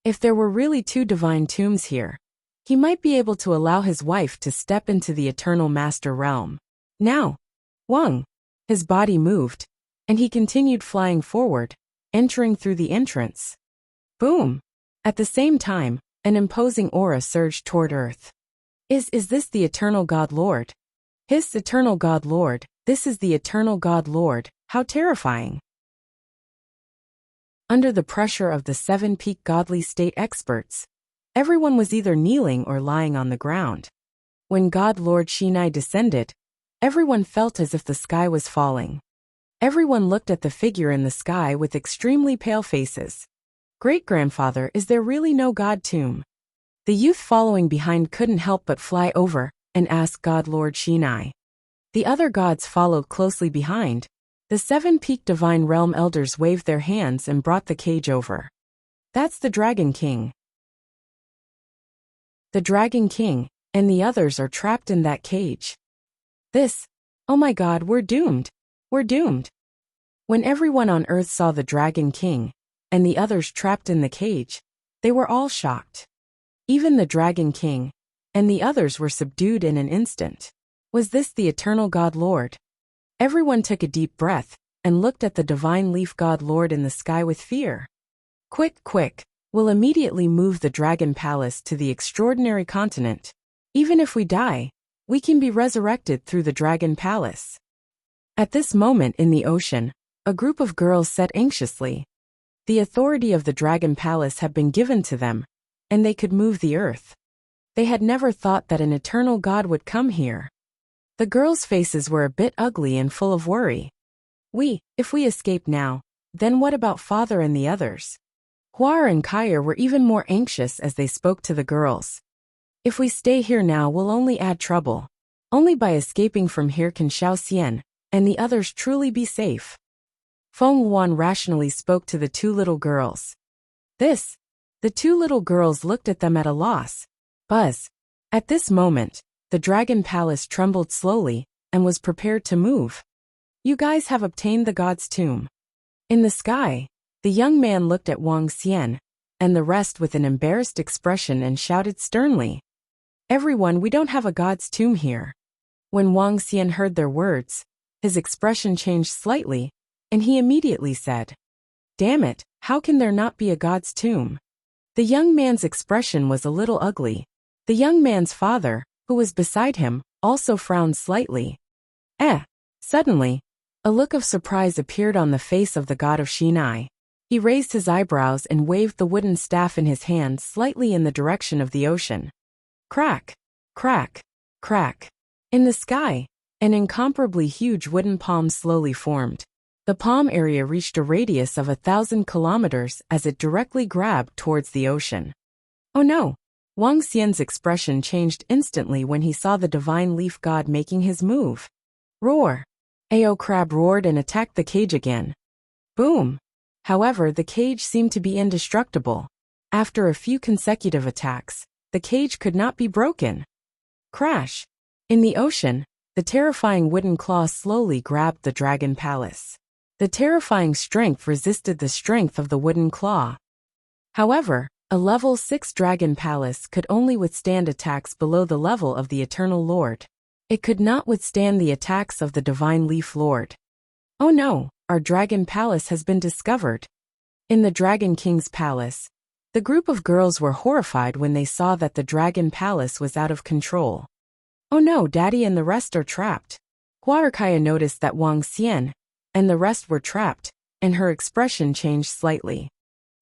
Speaker 1: If there were really 2 divine tombs here, he might be able to allow his wife to step into the eternal master realm. Now, Wang! His body moved, and he continued flying forward, entering through the entrance. Boom! At the same time, an imposing aura surged toward Earth. Is this the eternal God Lord? His eternal God Lord, this is the eternal God Lord, how terrifying! Under the pressure of the 7 peak godly state experts, everyone was either kneeling or lying on the ground. When God Lord Shinai descended, everyone felt as if the sky was falling. Everyone looked at the figure in the sky with extremely pale faces. Great-grandfather, is there really no god tomb? The youth following behind couldn't help but fly over and ask God Lord Shinai. The other gods followed closely behind. The 7 peak divine realm elders waved their hands and brought the cage over. That's the Dragon King. The Dragon King and the others are trapped in that cage. Oh my God, we're doomed. We're doomed. When everyone on Earth saw the Dragon King and the others trapped in the cage, they were all shocked. Even the Dragon King and the others were subdued in an instant. Was this the eternal God Lord? Everyone took a deep breath and looked at the divine leaf God Lord in the sky with fear. Quick, we'll immediately move the Dragon Palace to the extraordinary continent. Even if we die, we can be resurrected through the Dragon Palace. At this moment in the ocean, a group of girls said anxiously. The authority of the Dragon Palace had been given to them, and they could move the earth. They had never thought that an eternal God would come here. The girls' faces were a bit ugly and full of worry. If we escape now, then what about father and the others? Huar and Kaya were even more anxious as they spoke to the girls. If we stay here now, we'll only add trouble. Only by escaping from here can Xiao Xian and the others truly be safe. Feng Yuan rationally spoke to the two little girls. The two little girls looked at them at a loss. Buzz. At this moment, the Dragon Palace trembled slowly and was prepared to move. You guys have obtained the god's tomb. In the sky, the young man looked at Wang Xian and the rest with an embarrassed expression and shouted sternly. Everyone, we don't have a god's tomb here. When Wang Xian heard their words, his expression changed slightly, and he immediately said, Damn it, how can there not be a god's tomb? The young man's expression was a little ugly. The young man's father, who was beside him, also frowned slightly. Suddenly, a look of surprise appeared on the face of the god of Shinai. He raised his eyebrows and waved the wooden staff in his hand slightly in the direction of the ocean. Crack, crack, crack. In the sky, an incomparably huge wooden palm slowly formed. The palm area reached a radius of 1,000 kilometers as it directly grabbed towards the ocean. Oh no! Wang Xian's expression changed instantly when he saw the divine leaf god making his move. Roar! Ao Crab roared and attacked the cage again. Boom! However, the cage seemed to be indestructible. After a few consecutive attacks, the cage could not be broken. Crash! In the ocean, the terrifying wooden claw slowly grabbed the Dragon Palace. The terrifying strength resisted the strength of the wooden claw. However, a level 6 Dragon Palace could only withstand attacks below the level of the Eternal Lord. It could not withstand the attacks of the Divine Leaf Lord. Oh no, our Dragon Palace has been discovered. In the Dragon King's palace, the group of girls were horrified when they saw that the Dragon Palace was out of control. Oh no, Daddy and the rest are trapped. Huarkaya noticed that Wang Xian and the rest were trapped, and her expression changed slightly.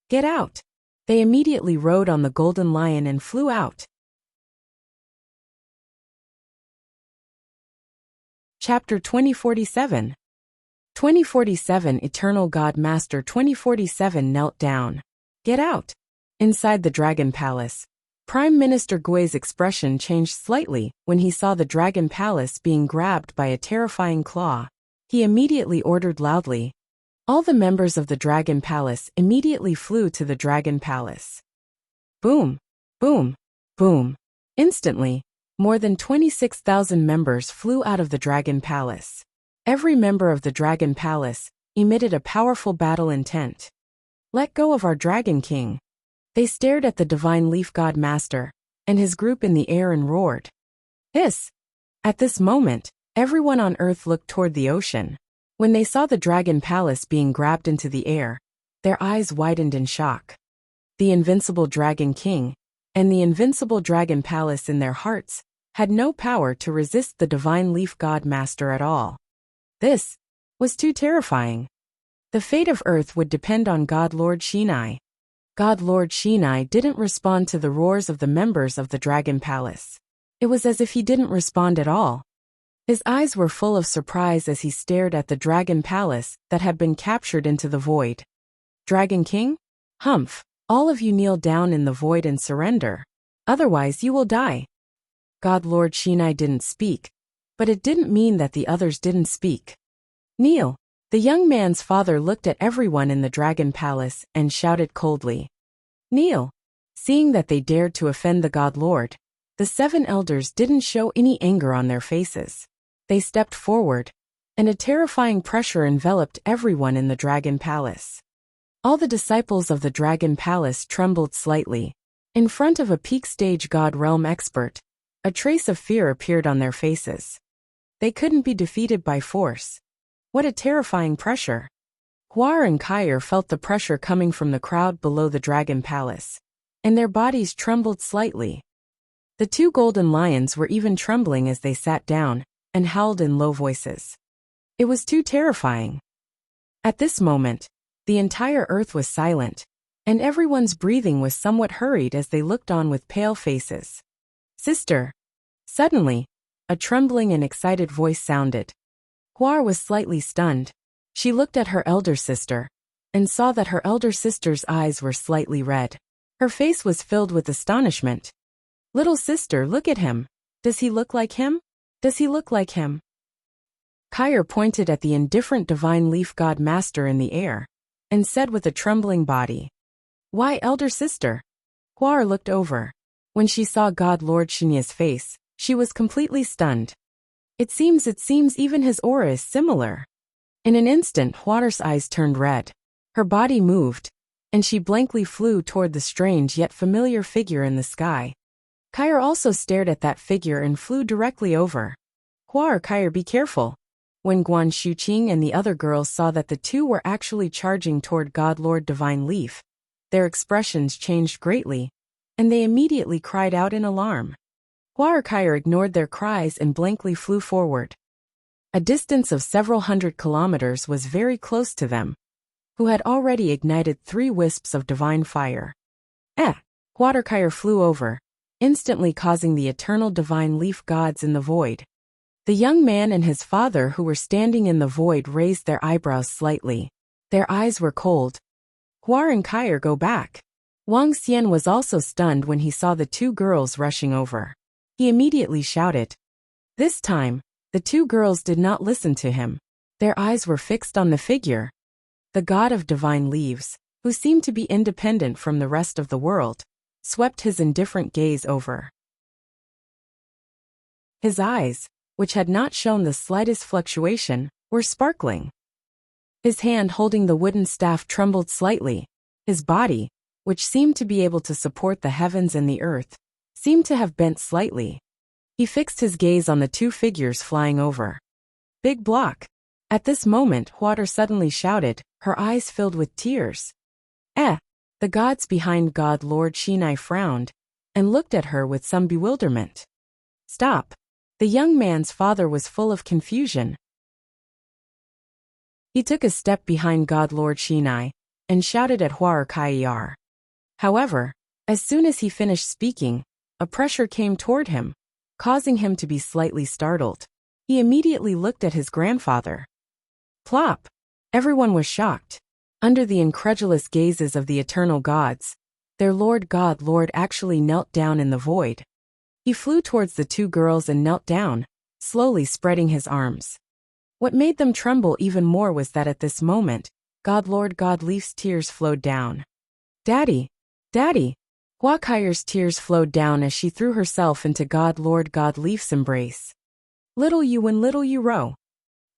Speaker 1: Get out! They immediately rode on the golden lion and flew out. Chapter 2047. 2047 Eternal God Master 2047 knelt down. Get out! Inside the Dragon Palace, Prime Minister Gui's expression changed slightly when he saw the Dragon Palace being grabbed by a terrifying claw. He immediately ordered loudly. All the members of the Dragon Palace immediately flew to the Dragon Palace. Boom! Boom! Boom! Instantly, more than 26,000 members flew out of the Dragon Palace. Every member of the Dragon Palace emitted a powerful battle intent. Let go of our Dragon King. They stared at the Divine Leaf God Master and his group in the air and roared. Hiss! At this moment, everyone on Earth looked toward the ocean. When they saw the Dragon Palace being grabbed into the air, their eyes widened in shock. The Invincible Dragon King and the Invincible Dragon Palace in their hearts had no power to resist the Divine Leaf God Master at all. This was too terrifying. The fate of Earth would depend on God Lord Shinai. God Lord Shinai didn't respond to the roars of the members of the Dragon Palace. It was as if he didn't respond at all. His eyes were full of surprise as he stared at the Dragon Palace that had been captured into the void. Dragon King? Humph! All of you kneel down in the void and surrender. Otherwise you will die. God Lord Shinai didn't speak, but it didn't mean that the others didn't speak. Kneel! The young man's father looked at everyone in the Dragon Palace and shouted coldly. Kneel! Seeing that they dared to offend the God Lord, the 7 elders didn't show any anger on their faces. They stepped forward, and a terrifying pressure enveloped everyone in the Dragon Palace. All the disciples of the Dragon Palace trembled slightly. In front of a peak stage God Realm expert, a trace of fear appeared on their faces. They couldn't be defeated by force. What a terrifying pressure. Huar and Kyer felt the pressure coming from the crowd below the Dragon Palace, and their bodies trembled slightly. The 2 golden lions were even trembling as they sat down and howled in low voices. It was too terrifying. At this moment, the entire earth was silent, and everyone's breathing was somewhat hurried as they looked on with pale faces. Sister! Suddenly, a trembling and excited voice sounded. Huar was slightly stunned. She looked at her elder sister, and saw that her elder sister's eyes were slightly red. Her face was filled with astonishment. "Little sister, look at him. Does he look like him? Does he look like him?" Kyr pointed at the indifferent divine leaf god master in the air, and said with a trembling body, "Why, elder sister?" Hwa'r looked over. When she saw God Lord Shinya's face, she was completely stunned. It seems even his aura is similar." In an instant, Hwa's eyes turned red. Her body moved, and she blankly flew toward the strange yet familiar figure in the sky. Kyr also stared at that figure and flew directly over. Kyr, be careful." When Guan Shuqing and the other girls saw that the two were actually charging toward God Lord Divine Leaf, their expressions changed greatly, and they immediately cried out in alarm. Kyr ignored their cries and blankly flew forward. A distance of several hundred kilometers was very close to them, who had already ignited 3 wisps of divine fire. Kyr flew over, instantly causing the eternal divine leaf gods in the void. The young man and his father who were standing in the void raised their eyebrows slightly. Their eyes were cold. Hwa'r and Kyr, go back. Wang Xian was also stunned when he saw the 2 girls rushing over. He immediately shouted. This time, the 2 girls did not listen to him. Their eyes were fixed on the figure. The god of divine leaves, who seemed to be independent from the rest of the world, swept his indifferent gaze over. His eyes, which had not shown the slightest fluctuation, were sparkling. His hand holding the wooden staff trembled slightly. His body, which seemed to be able to support the heavens and the earth, seemed to have bent slightly. He fixed his gaze on the 2 figures flying over. Big block. At this moment, Hwa'r suddenly shouted, her eyes filled with tears. The gods behind God Lord Shinai frowned, and looked at her with some bewilderment. Stop. The young man's father was full of confusion. He took a step behind God Lord Shinai, and shouted at Kyr. However, as soon as he finished speaking, a pressure came toward him, causing him to be slightly startled. He immediately looked at his grandfather. Plop! Everyone was shocked. Under the incredulous gazes of the eternal gods, their God Lord actually knelt down in the void. He flew towards the 2 girls and knelt down, slowly spreading his arms. What made them tremble even more was that at this moment, God Lord Godleaf's tears flowed down. Daddy! Daddy! Kyr's tears flowed down as she threw herself into God Lord Godleaf's embrace. Little you and little you row.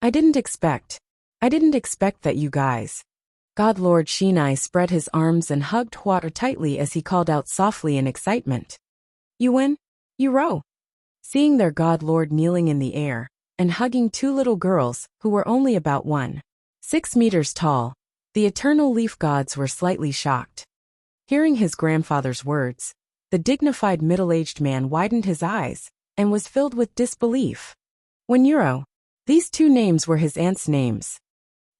Speaker 1: I didn't expect that you guys. God Lord Shinai spread his arms and hugged Hwa'r tightly as he called out softly in excitement. You win? You row. Seeing their God Lord kneeling in the air, and hugging 2 little girls, who were only about 1.6 meters tall, the eternal leaf gods were slightly shocked. Hearing his grandfather's words, the dignified middle-aged man widened his eyes, and was filled with disbelief. When these 2 names were his aunt's names.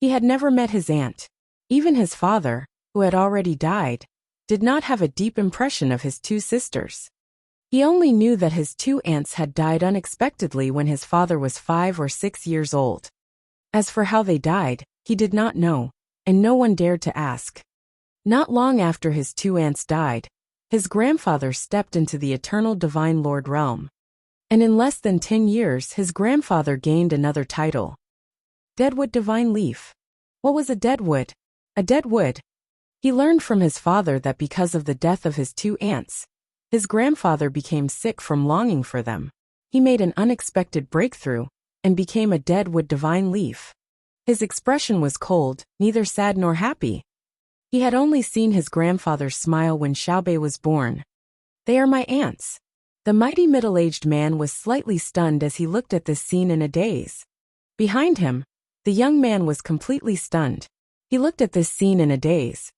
Speaker 1: He had never met his aunt. Even his father, who had already died, did not have a deep impression of his 2 sisters. He only knew that his 2 aunts had died unexpectedly when his father was 5 or 6 years old. As for how they died, he did not know, and no one dared to ask. Not long after his 2 aunts died, his grandfather stepped into the eternal divine lord realm. And in less than 10 years his grandfather gained another title. Deadwood Divine Leaf. What was a deadwood? A deadwood. He learned from his father that because of the death of his 2 aunts, his grandfather became sick from longing for them. He made an unexpected breakthrough, and became a deadwood divine leaf. His expression was cold, neither sad nor happy. He had only seen his grandfather smile when Xiaobei was born. They are my aunts. The mighty middle-aged man was slightly stunned as he looked at this scene in a daze. Behind him, the young man was completely stunned. He looked at this scene in a daze.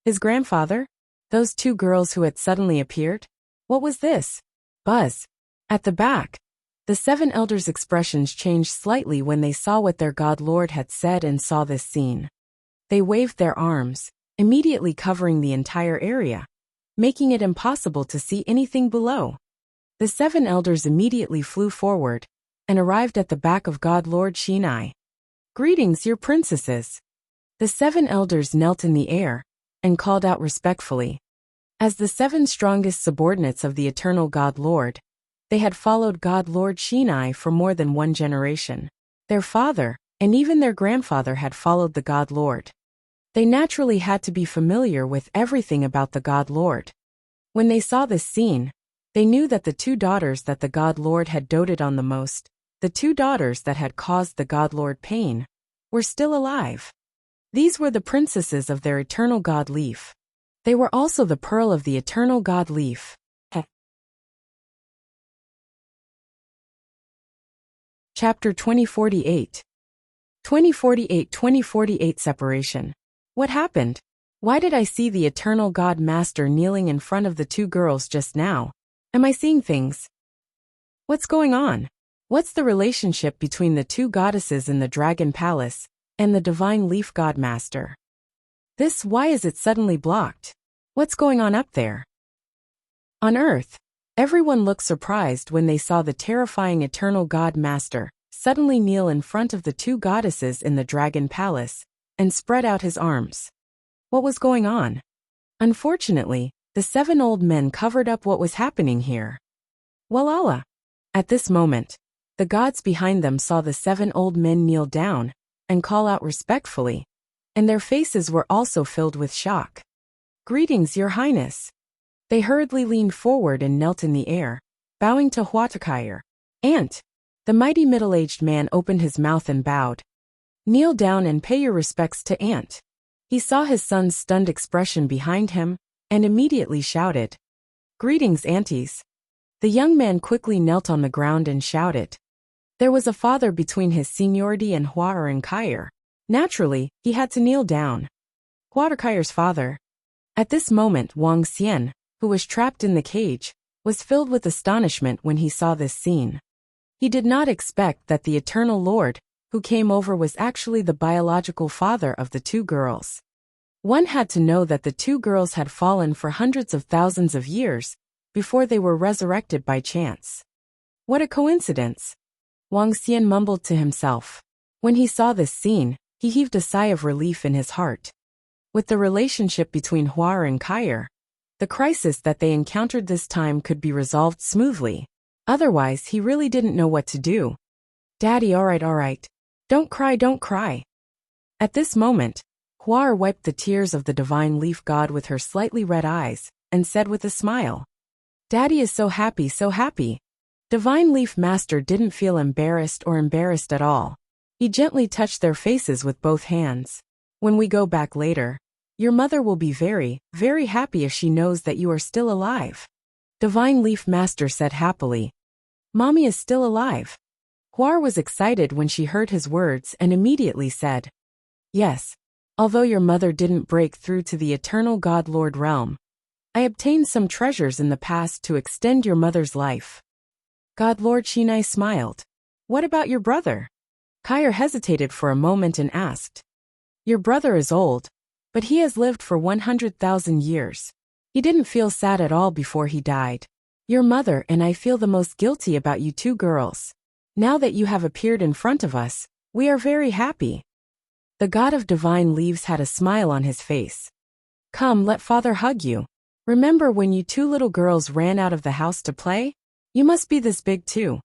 Speaker 1: His grandfather? Those 2 girls who had suddenly appeared? What was this? Buzz. At the back, the 7 elders' expressions changed slightly when they saw what their God Lord had said and saw this scene. They waved their arms, immediately covering the entire area, making it impossible to see anything below. The 7 elders immediately flew forward, and arrived at the back of God Lord Shinai. Greetings, your princesses. The 7 elders knelt in the air and called out respectfully. As the 7 strongest subordinates of the eternal God Lord, they had followed God Lord Shinai for more than 1 generation. Their father, and even their grandfather had followed the God Lord. They naturally had to be familiar with everything about the God Lord. When they saw this scene, they knew that the 2 daughters that the God Lord had doted on the most, the 2 daughters that had caused the God Lord pain, were still alive. These were the princesses of their eternal God Leaf. They were also the pearl of the eternal God Leaf. Chapter 2048. 2048 Separation. What happened? Why did I see the eternal God Master kneeling in front of the 2 girls just now? Am I seeing things? What's going on? What's the relationship between the 2 goddesses in the Dragon Palace and the Divine Leaf God Master? Why is it suddenly blocked? What's going on up there? On Earth, everyone looked surprised when they saw the terrifying eternal God Master suddenly kneel in front of the 2 goddesses in the Dragon Palace and spread out his arms. What was going on? Unfortunately, the 7 old men covered up what was happening here. Walala! At this moment, the gods behind them saw the 7 old men kneel down and call out respectfully, and their faces were also filled with shock. Greetings, Your Highness. They hurriedly leaned forward and knelt in the air, bowing to Huatakire. Aunt. The mighty middle-aged man opened his mouth and bowed. Kneel down and pay your respects to Aunt. He saw his son's stunned expression behind him and immediately shouted, Greetings, aunties. The young man quickly knelt on the ground and shouted. There was a father between his seniority and Huatakire's. Naturally, he had to kneel down. Huatakire's father. At this moment, Wang Xian, who was trapped in the cage, was filled with astonishment when he saw this scene. He did not expect that the Eternal Lord, who came over, was actually the biological father of the 2 girls. One had to know that the 2 girls had fallen for hundreds of thousands of years before they were resurrected by chance. What a coincidence! Wang Xian mumbled to himself. When he saw this scene, he heaved a sigh of relief in his heart. With the relationship between Huar and Kair, the crisis that they encountered this time could be resolved smoothly. Otherwise, he really didn't know what to do. Daddy, all right. Don't cry. At this moment, Huar wiped the tears of the Divine Leaf God with her slightly red eyes, and said with a smile, Daddy is so happy. Divine Leaf Master didn't feel embarrassed at all. He gently touched their faces with both hands. When we go back later, your mother will be very, very happy if she knows that you are still alive. Divine Leaf Master said happily. Mommy is still alive. Huar was excited when she heard his words and immediately said, Yes, although your mother didn't break through to the Eternal God Lord realm, I obtained some treasures in the past to extend your mother's life. God Lord Shinai smiled. What about your brother? Kair hesitated for a moment and asked. Your brother is old, but he has lived for 100,000 years. He didn't feel sad at all before he died. Your mother and I feel the most guilty about you 2 girls. Now that you have appeared in front of us, we are very happy. The God of Divine Leaves had a smile on his face. Come, let father hug you. Remember when you 2 little girls ran out of the house to play? You must be this big too.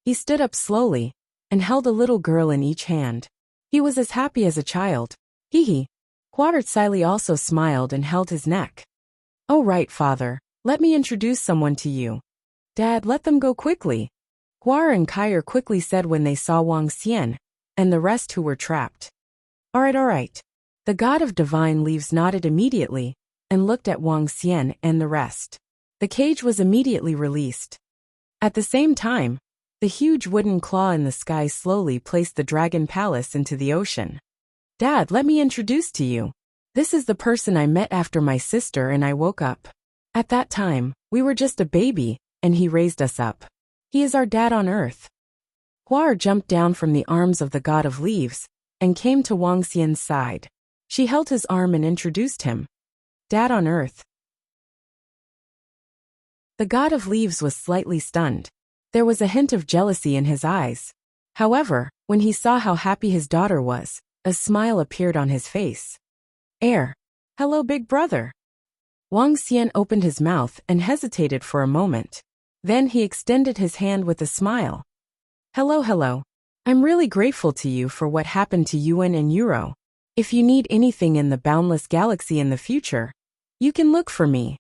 Speaker 1: He stood up slowly and held a little girl in each hand. He was as happy as a child. Hee. Huatartsili also smiled and held his neck. Oh right, father. Let me introduce someone to you. Dad, let them go quickly. Huar and Kair quickly said when they saw Wang Xian and the rest who were trapped. All right. The God of Divine Leaves nodded immediately and looked at Wang Xian and the rest. The cage was immediately released. At the same time, the huge wooden claw in the sky slowly placed the Dragon Palace into the ocean. Dad, let me introduce to you. This is the person I met after my sister and I woke up. At that time, we were just a baby, and he raised us up. He is our dad on Earth. Huar jumped down from the arms of the God of Leaves and came to Wang Xian's side. She held his arm and introduced him. Dad on Earth. The God of Leaves was slightly stunned. There was a hint of jealousy in his eyes. However, when he saw how happy his daughter was, A smile appeared on his face. Hello, big brother. Wang Xian opened his mouth and hesitated for a moment. Then he extended his hand with a smile. Hello. I'm really grateful to you for what happened to Yuan and Euro. If you need anything in the boundless galaxy in the future, you can look for me.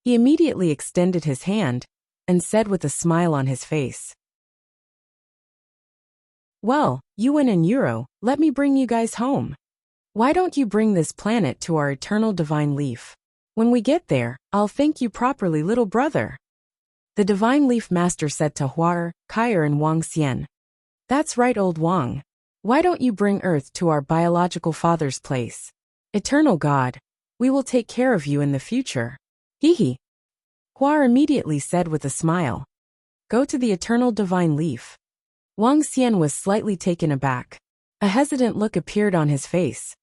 Speaker 1: He immediately extended his hand and said with a smile on his face. Well, Yuan and Euro, let me bring you guys home. Why don't you bring this planet to our eternal divine leaf? When we get there, I'll thank you properly, little brother. The divine leaf master said to Huar, Kyer and Wang Xian. That's right, old Wang. Why don't you bring Earth to our biological father's place? Eternal God, we will take care of you in the future. Hee. Huar immediately said with a smile. Go to the eternal divine leaf. Wang Xian was slightly taken aback. A hesitant look appeared on his face.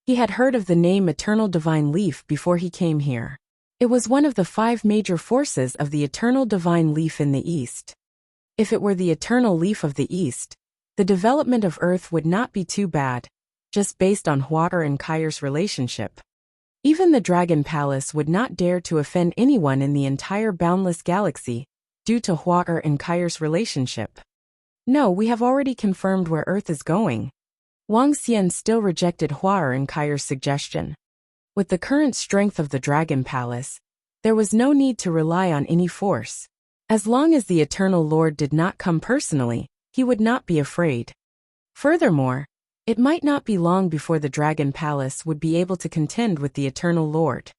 Speaker 1: He had heard of the name Eternal Divine Leaf before he came here. It was one of the 5 major forces of the Eternal Divine Leaf in the East. If it were the Eternal Leaf of the East, the development of Earth would not be too bad, just based on Huar and Kyer's relationship. Even the Dragon Palace would not dare to offend anyone in the entire boundless galaxy, due to Huar and Kyer's relationship. No, we have already confirmed where Earth is going. Wang Xian still rejected Huar and Kyer's suggestion. With the current strength of the Dragon Palace, there was no need to rely on any force. As long as the Eternal Lord did not come personally, he would not be afraid. Furthermore, it might not be long before the Dragon Palace would be able to contend with the Eternal Lord.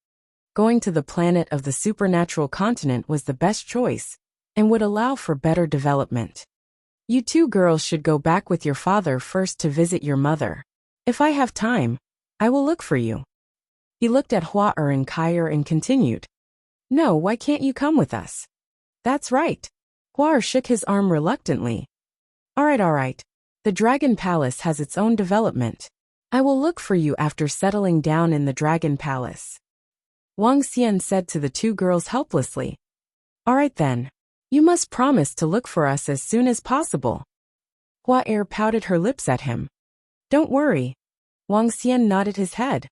Speaker 1: Going to the planet of the supernatural continent was the best choice, and would allow for better development. You 2 girls should go back with your father first to visit your mother. If I have time, I will look for you. He looked at Huar and Kyer and continued. No, why can't you come with us? That's right. Huar shook his arm reluctantly. All right. The Dragon Palace has its own development. I will look for you after settling down in the Dragon Palace. Wang Xian said to the 2 girls helplessly. All right then. You must promise to look for us as soon as possible. Huar pouted her lips at him. Don't worry. Wang Xian nodded his head.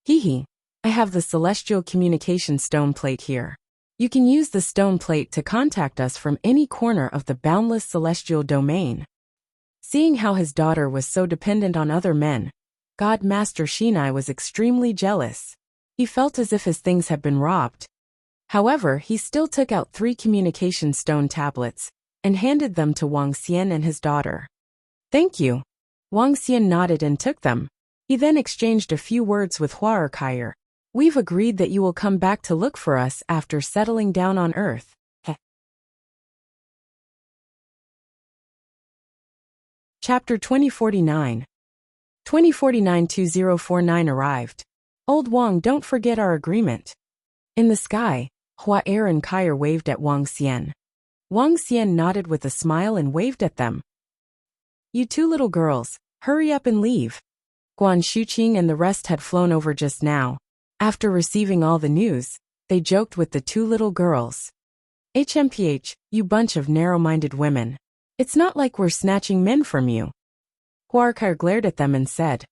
Speaker 1: Hee. I have the celestial communication stone plate here. You can use the stone plate to contact us from any corner of the boundless celestial domain. Seeing how his daughter was so dependent on other men, God Master Shinai was extremely jealous. He felt as if his things had been robbed. However, he still took out 3 communication stone tablets and handed them to Wang Xian and his daughter. Thank you. Wang Xian nodded and took them. He then exchanged a few words with Huar Kyer. We've agreed that you will come back to look for us after settling down on Earth. Chapter 2049. 2049-2049 arrived. Old Wang, don't forget our agreement. In the sky, Huar and Kyer waved at Wang Xian. Wang Xian nodded with a smile and waved at them. You 2 little girls, hurry up and leave. Guan Shuqing and the rest had flown over just now. After receiving all the news, they joked with the 2 little girls. HMPH, you bunch of narrow-minded women. It's not like we're snatching men from you. Huar Kyer glared at them and said.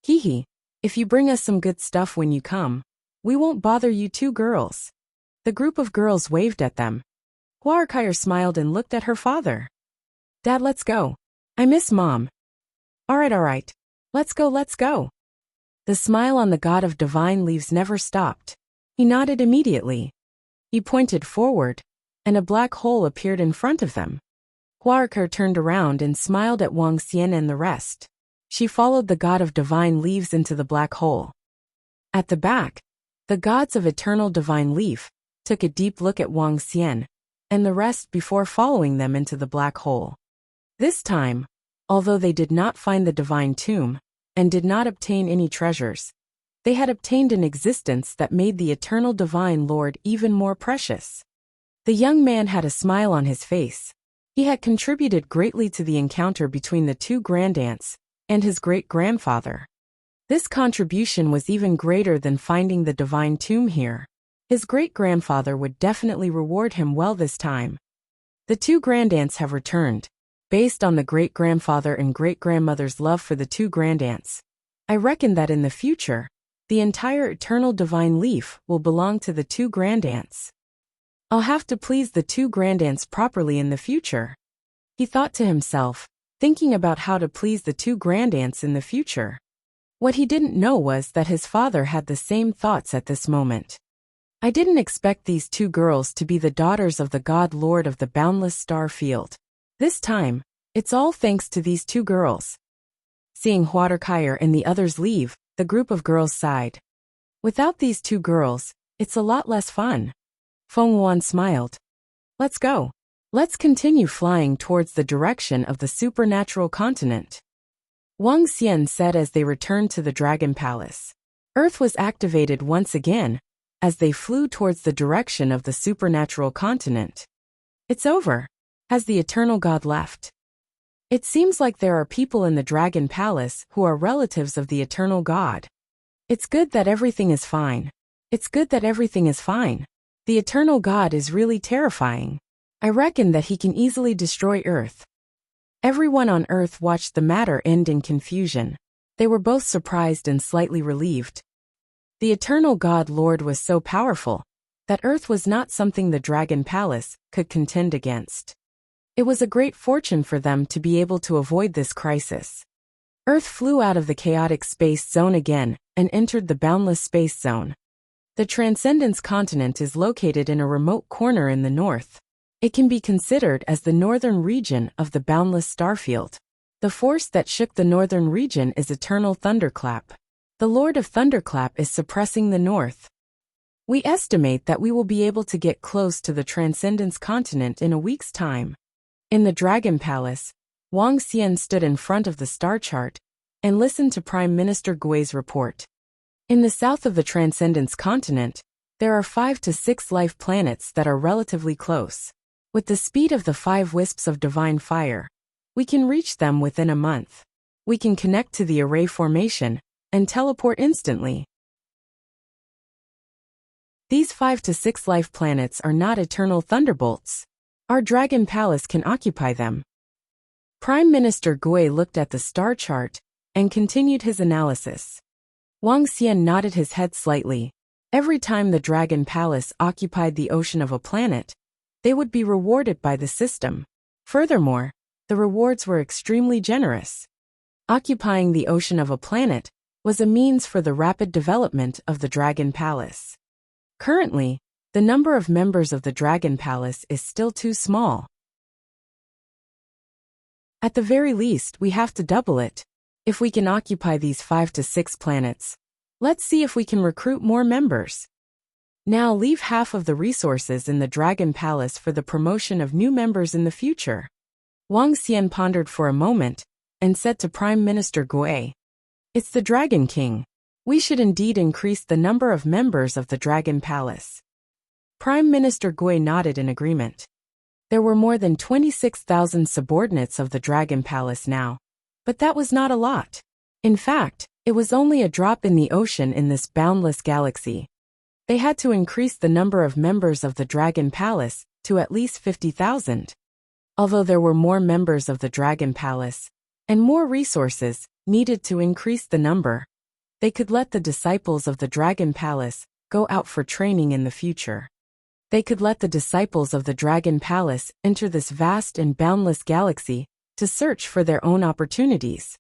Speaker 1: Hee. If you bring us some good stuff when you come, we won't bother you 2 girls. The group of girls waved at them. Huar Kyer smiled and looked at her father. Dad, let's go. I miss Mom. All right. Let's go. The smile on the God of Divine Leaves never stopped. He nodded immediately. He pointed forward, and a black hole appeared in front of them. Huar Kyer turned around and smiled at Wang Xian and the rest. She followed the God of Divine Leaves into the black hole. At the back, the gods of Eternal Divine Leaf took a deep look at Wang Xian and the rest before following them into the black hole. This time, although they did not find the divine tomb and did not obtain any treasures, they had obtained an existence that made the Eternal Divine Lord even more precious. The young man had a smile on his face. He had contributed greatly to the encounter between the 2 grandaunts and his great-grandfather. This contribution was even greater than finding the divine tomb here. His great-grandfather would definitely reward him well this time. The 2 grandaunts have returned, based on the great-grandfather and great-grandmother's love for the two grandaunts. I reckon that in the future, the entire eternal divine leaf will belong to the two grandaunts. I'll have to please the two grandaunts properly in the future. He thought to himself, thinking about how to please the two grandaunts in the future. What he didn't know was that his father had the same thoughts at this moment. I didn't expect these two girls to be the daughters of the God Lord of the boundless star field. This time, it's all thanks to these two girls. Seeing Huadakire and the others leave, the group of girls sighed. Without these two girls, it's a lot less fun. Feng Wan smiled. Let's go. Let's continue flying towards the direction of the supernatural continent. Wang Xian said as they returned to the Dragon Palace. Earth was activated once again, as they flew towards the direction of the supernatural continent. It's over. Has the eternal god left? It seems like there are people in the Dragon Palace who are relatives of the eternal god. It's good that everything is fine. It's good that everything is fine. The eternal god is really terrifying. I reckon that he can easily destroy Earth. Everyone on Earth watched the matter end in confusion. They were both surprised and slightly relieved. The eternal god Lord was so powerful that Earth was not something the Dragon Palace could contend against. It was a great fortune for them to be able to avoid this crisis. Earth flew out of the chaotic space zone again and entered the boundless space zone. The Transcendence continent is located in a remote corner in the north. It can be considered as the northern region of the boundless starfield. The force that shook the northern region is eternal thunderclap. The Lord of Thunderclap is suppressing the north. We estimate that we will be able to get close to the Transcendence continent in a week's time. In the Dragon Palace, Wang Xian stood in front of the star chart and listened to Prime Minister Gui's report. In the south of the Transcendence continent, there are 5 to 6 life planets that are relatively close. With the speed of the 5 wisps of divine fire, we can reach them within a month. We can connect to the array formation and teleport instantly. These 5 to 6 life planets are not eternal thunderbolts. Our Dragon Palace can occupy them. Prime Minister Gui looked at the star chart and continued his analysis. Wang Xian nodded his head slightly. Every time the Dragon Palace occupied the ocean of a planet, they would be rewarded by the system. Furthermore, the rewards were extremely generous. Occupying the ocean of a planet was a means for the rapid development of the Dragon Palace. Currently, the number of members of the Dragon Palace is still too small. At the very least, we have to double it. If we can occupy these 5 to 6 planets, let's see if we can recruit more members. Now leave half of the resources in the Dragon Palace for the promotion of new members in the future. Wang Xian pondered for a moment and said to Prime Minister Gui, "It's the Dragon King. We should indeed increase the number of members of the Dragon Palace." Prime Minister Gui nodded in agreement. There were more than 26,000 subordinates of the Dragon Palace now, but that was not a lot. In fact, it was only a drop in the ocean in this boundless galaxy. They had to increase the number of members of the Dragon Palace to at least 50,000. Although there were more members of the Dragon Palace and more resources needed to increase the number, they could let the disciples of the Dragon Palace go out for training in the future. They could let the disciples of the Dragon Palace enter this vast and boundless galaxy to search for their own opportunities.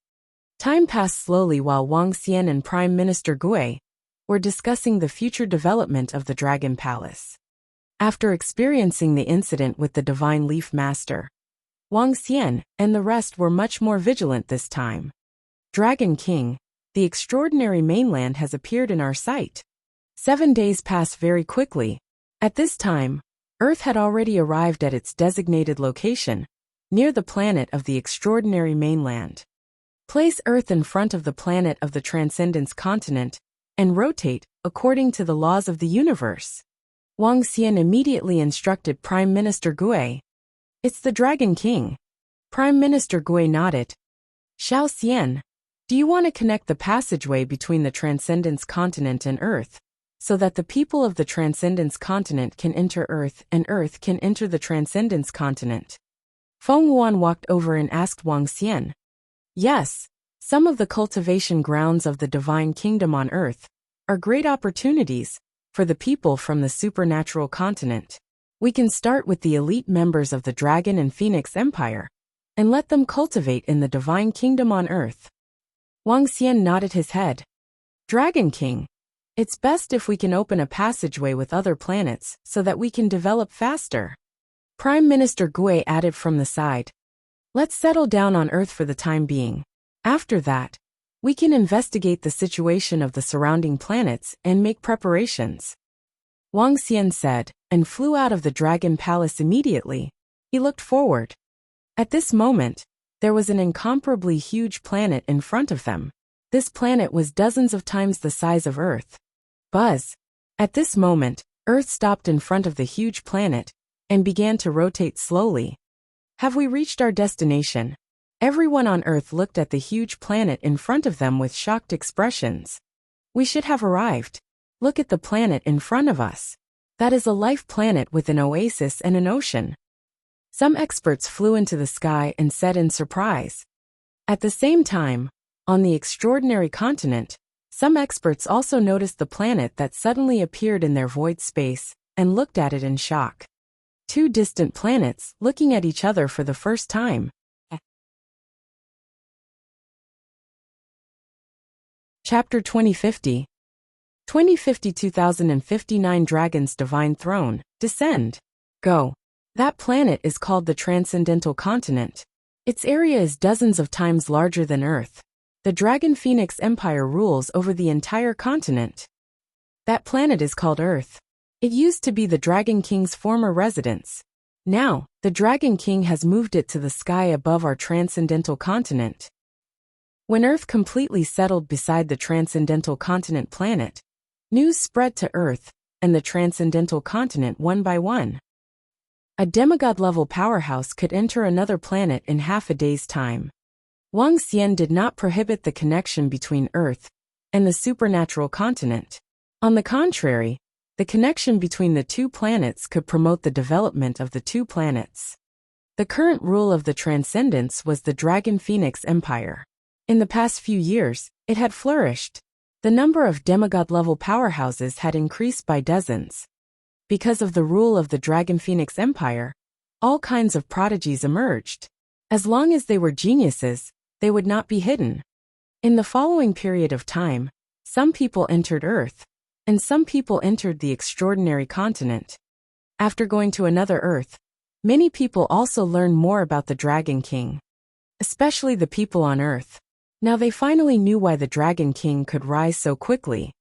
Speaker 1: Time passed slowly while Wang Xian and Prime Minister Gui were discussing the future development of the Dragon Palace. After experiencing the incident with the Divine Leaf Master, Wang Xian and the rest were much more vigilant this time. Dragon King, the extraordinary mainland has appeared in our sight. 7 days passed very quickly. At this time, Earth had already arrived at its designated location, near the planet of the extraordinary mainland. Place Earth in front of the planet of the Transcendence continent and rotate according to the laws of the universe. Wang Xian immediately instructed Prime Minister Gui. "It's the Dragon King." Prime Minister Gui nodded. "Xiao Xian, do you want to connect the passageway between the Transcendence continent and Earth, so that the people of the Transcendence continent can enter Earth and Earth can enter the Transcendence continent?" Feng Wuan walked over and asked Wang Xian. Yes, some of the cultivation grounds of the divine kingdom on Earth are great opportunities for the people from the supernatural continent. We can start with the elite members of the Dragon and Phoenix Empire and let them cultivate in the divine kingdom on Earth. Wang Xian nodded his head. Dragon King, it's best if we can open a passageway with other planets so that we can develop faster. Prime Minister Gui added from the side. Let's settle down on Earth for the time being. After that, we can investigate the situation of the surrounding planets and make preparations. Wang Xian said, and flew out of the Dragon Palace immediately. He looked forward. At this moment, there was an incomparably huge planet in front of them. This planet was dozens of times the size of Earth. Buzz. At this moment, Earth stopped in front of the huge planet and began to rotate slowly. Have we reached our destination? Everyone on Earth looked at the huge planet in front of them with shocked expressions. We should have arrived. Look at the planet in front of us. That is a life planet with an oasis and an ocean. Some experts flew into the sky and said in surprise. At the same time, on the extraordinary continent, some experts also noticed the planet that suddenly appeared in their void space and looked at it in shock. Two distant planets looking at each other for the first time. Chapter 2050. 2059 Dragon's Divine Throne, Descend. Go. That planet is called the Transcendental Continent. Its area is dozens of times larger than Earth. The Dragon Phoenix Empire rules over the entire continent. That planet is called Earth. It used to be the Dragon King's former residence. Now, the Dragon King has moved it to the sky above our Transcendental Continent. When Earth completely settled beside the Transcendental Continent planet, news spread to Earth and the Transcendental Continent one by one. A demigod-level powerhouse could enter another planet in half a day's time. Wang Xian did not prohibit the connection between Earth and the supernatural continent. On the contrary, the connection between the two planets could promote the development of the two planets. The current rule of the Transcendence was the Dragon Phoenix Empire. In the past few years, it had flourished. The number of demigod-level powerhouses had increased by dozens. Because of the rule of the Dragon Phoenix Empire, all kinds of prodigies emerged. As long as they were geniuses, they would not be hidden. In the following period of time, some people entered Earth, and some people entered the extraordinary continent. After going to another Earth, many people also learned more about the Dragon King. Especially the people on Earth. Now they finally knew why the Dragon King could rise so quickly.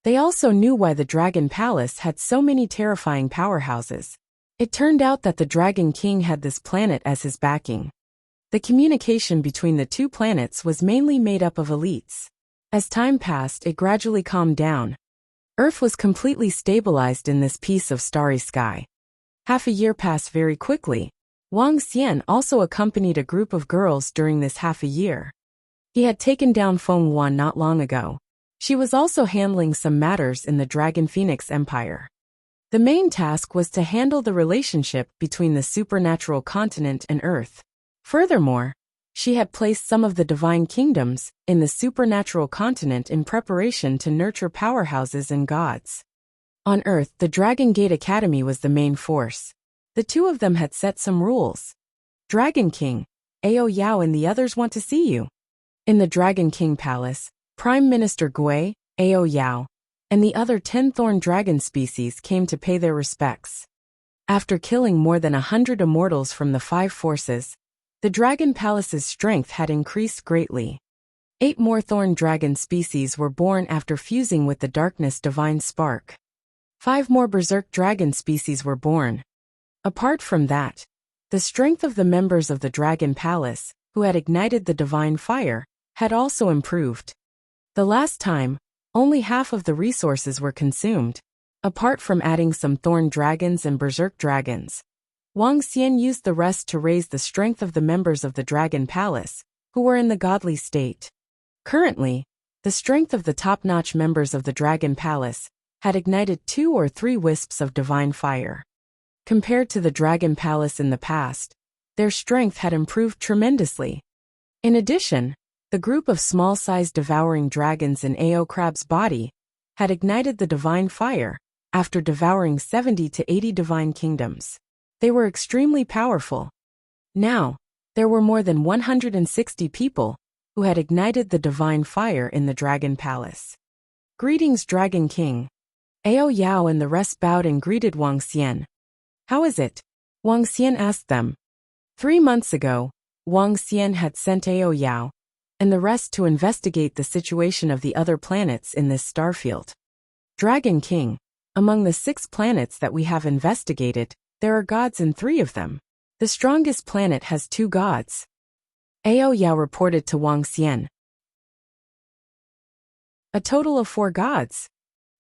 Speaker 1: They also knew why the Dragon Palace had so many terrifying powerhouses. It turned out that the Dragon King had this planet as his backing. The communication between the two planets was mainly made up of elites. As time passed, it gradually calmed down. Earth was completely stabilized in this piece of starry sky. Half a year passed very quickly. Wang Xian also accompanied a group of girls during this half a year. He had taken down Feng Wuan not long ago. She was also handling some matters in the Dragon Phoenix Empire. The main task was to handle the relationship between the supernatural continent and Earth. Furthermore, she had placed some of the divine kingdoms in the supernatural continent in preparation to nurture powerhouses and gods. On Earth, the Dragon Gate Academy was the main force. The two of them had set some rules. Dragon King, Ao Yao and the others want to see you. In the Dragon King Palace, Prime Minister Gui, Ao Yao, and the other 10 thorn dragon species came to pay their respects. After killing more than 100 immortals from the 5 forces, the Dragon Palace's strength had increased greatly. 8 more thorn dragon species were born after fusing with the darkness divine spark. 5 more berserk dragon species were born. Apart from that, the strength of the members of the Dragon Palace, who had ignited the divine fire, had also improved. The last time, only half of the resources were consumed. Apart from adding some thorn dragons and berserk dragons, Wang Xian used the rest to raise the strength of the members of the Dragon Palace, who were in the godly state. Currently, the strength of the top-notch members of the Dragon Palace had ignited 2 or 3 wisps of divine fire. Compared to the Dragon Palace in the past, Their strength had improved tremendously. In addition, the group of small-sized devouring dragons in Ao Crab's body had ignited the divine fire after devouring 70 to 80 divine kingdoms. They were extremely powerful. Now, there were more than 160 people who had ignited the divine fire in the Dragon Palace. Greetings, Dragon King. Ao Yao and the rest bowed and greeted Wang Xian. How is it? Wang Xian asked them. 3 months ago, Wang Xian had sent Ao Yao and the rest to investigate the situation of the other planets in this starfield. Dragon King, among the 6 planets that we have investigated, there are gods in 3 of them. The strongest planet has 2 gods. Ao Yao reported to Wang Xian. A total of 4 gods.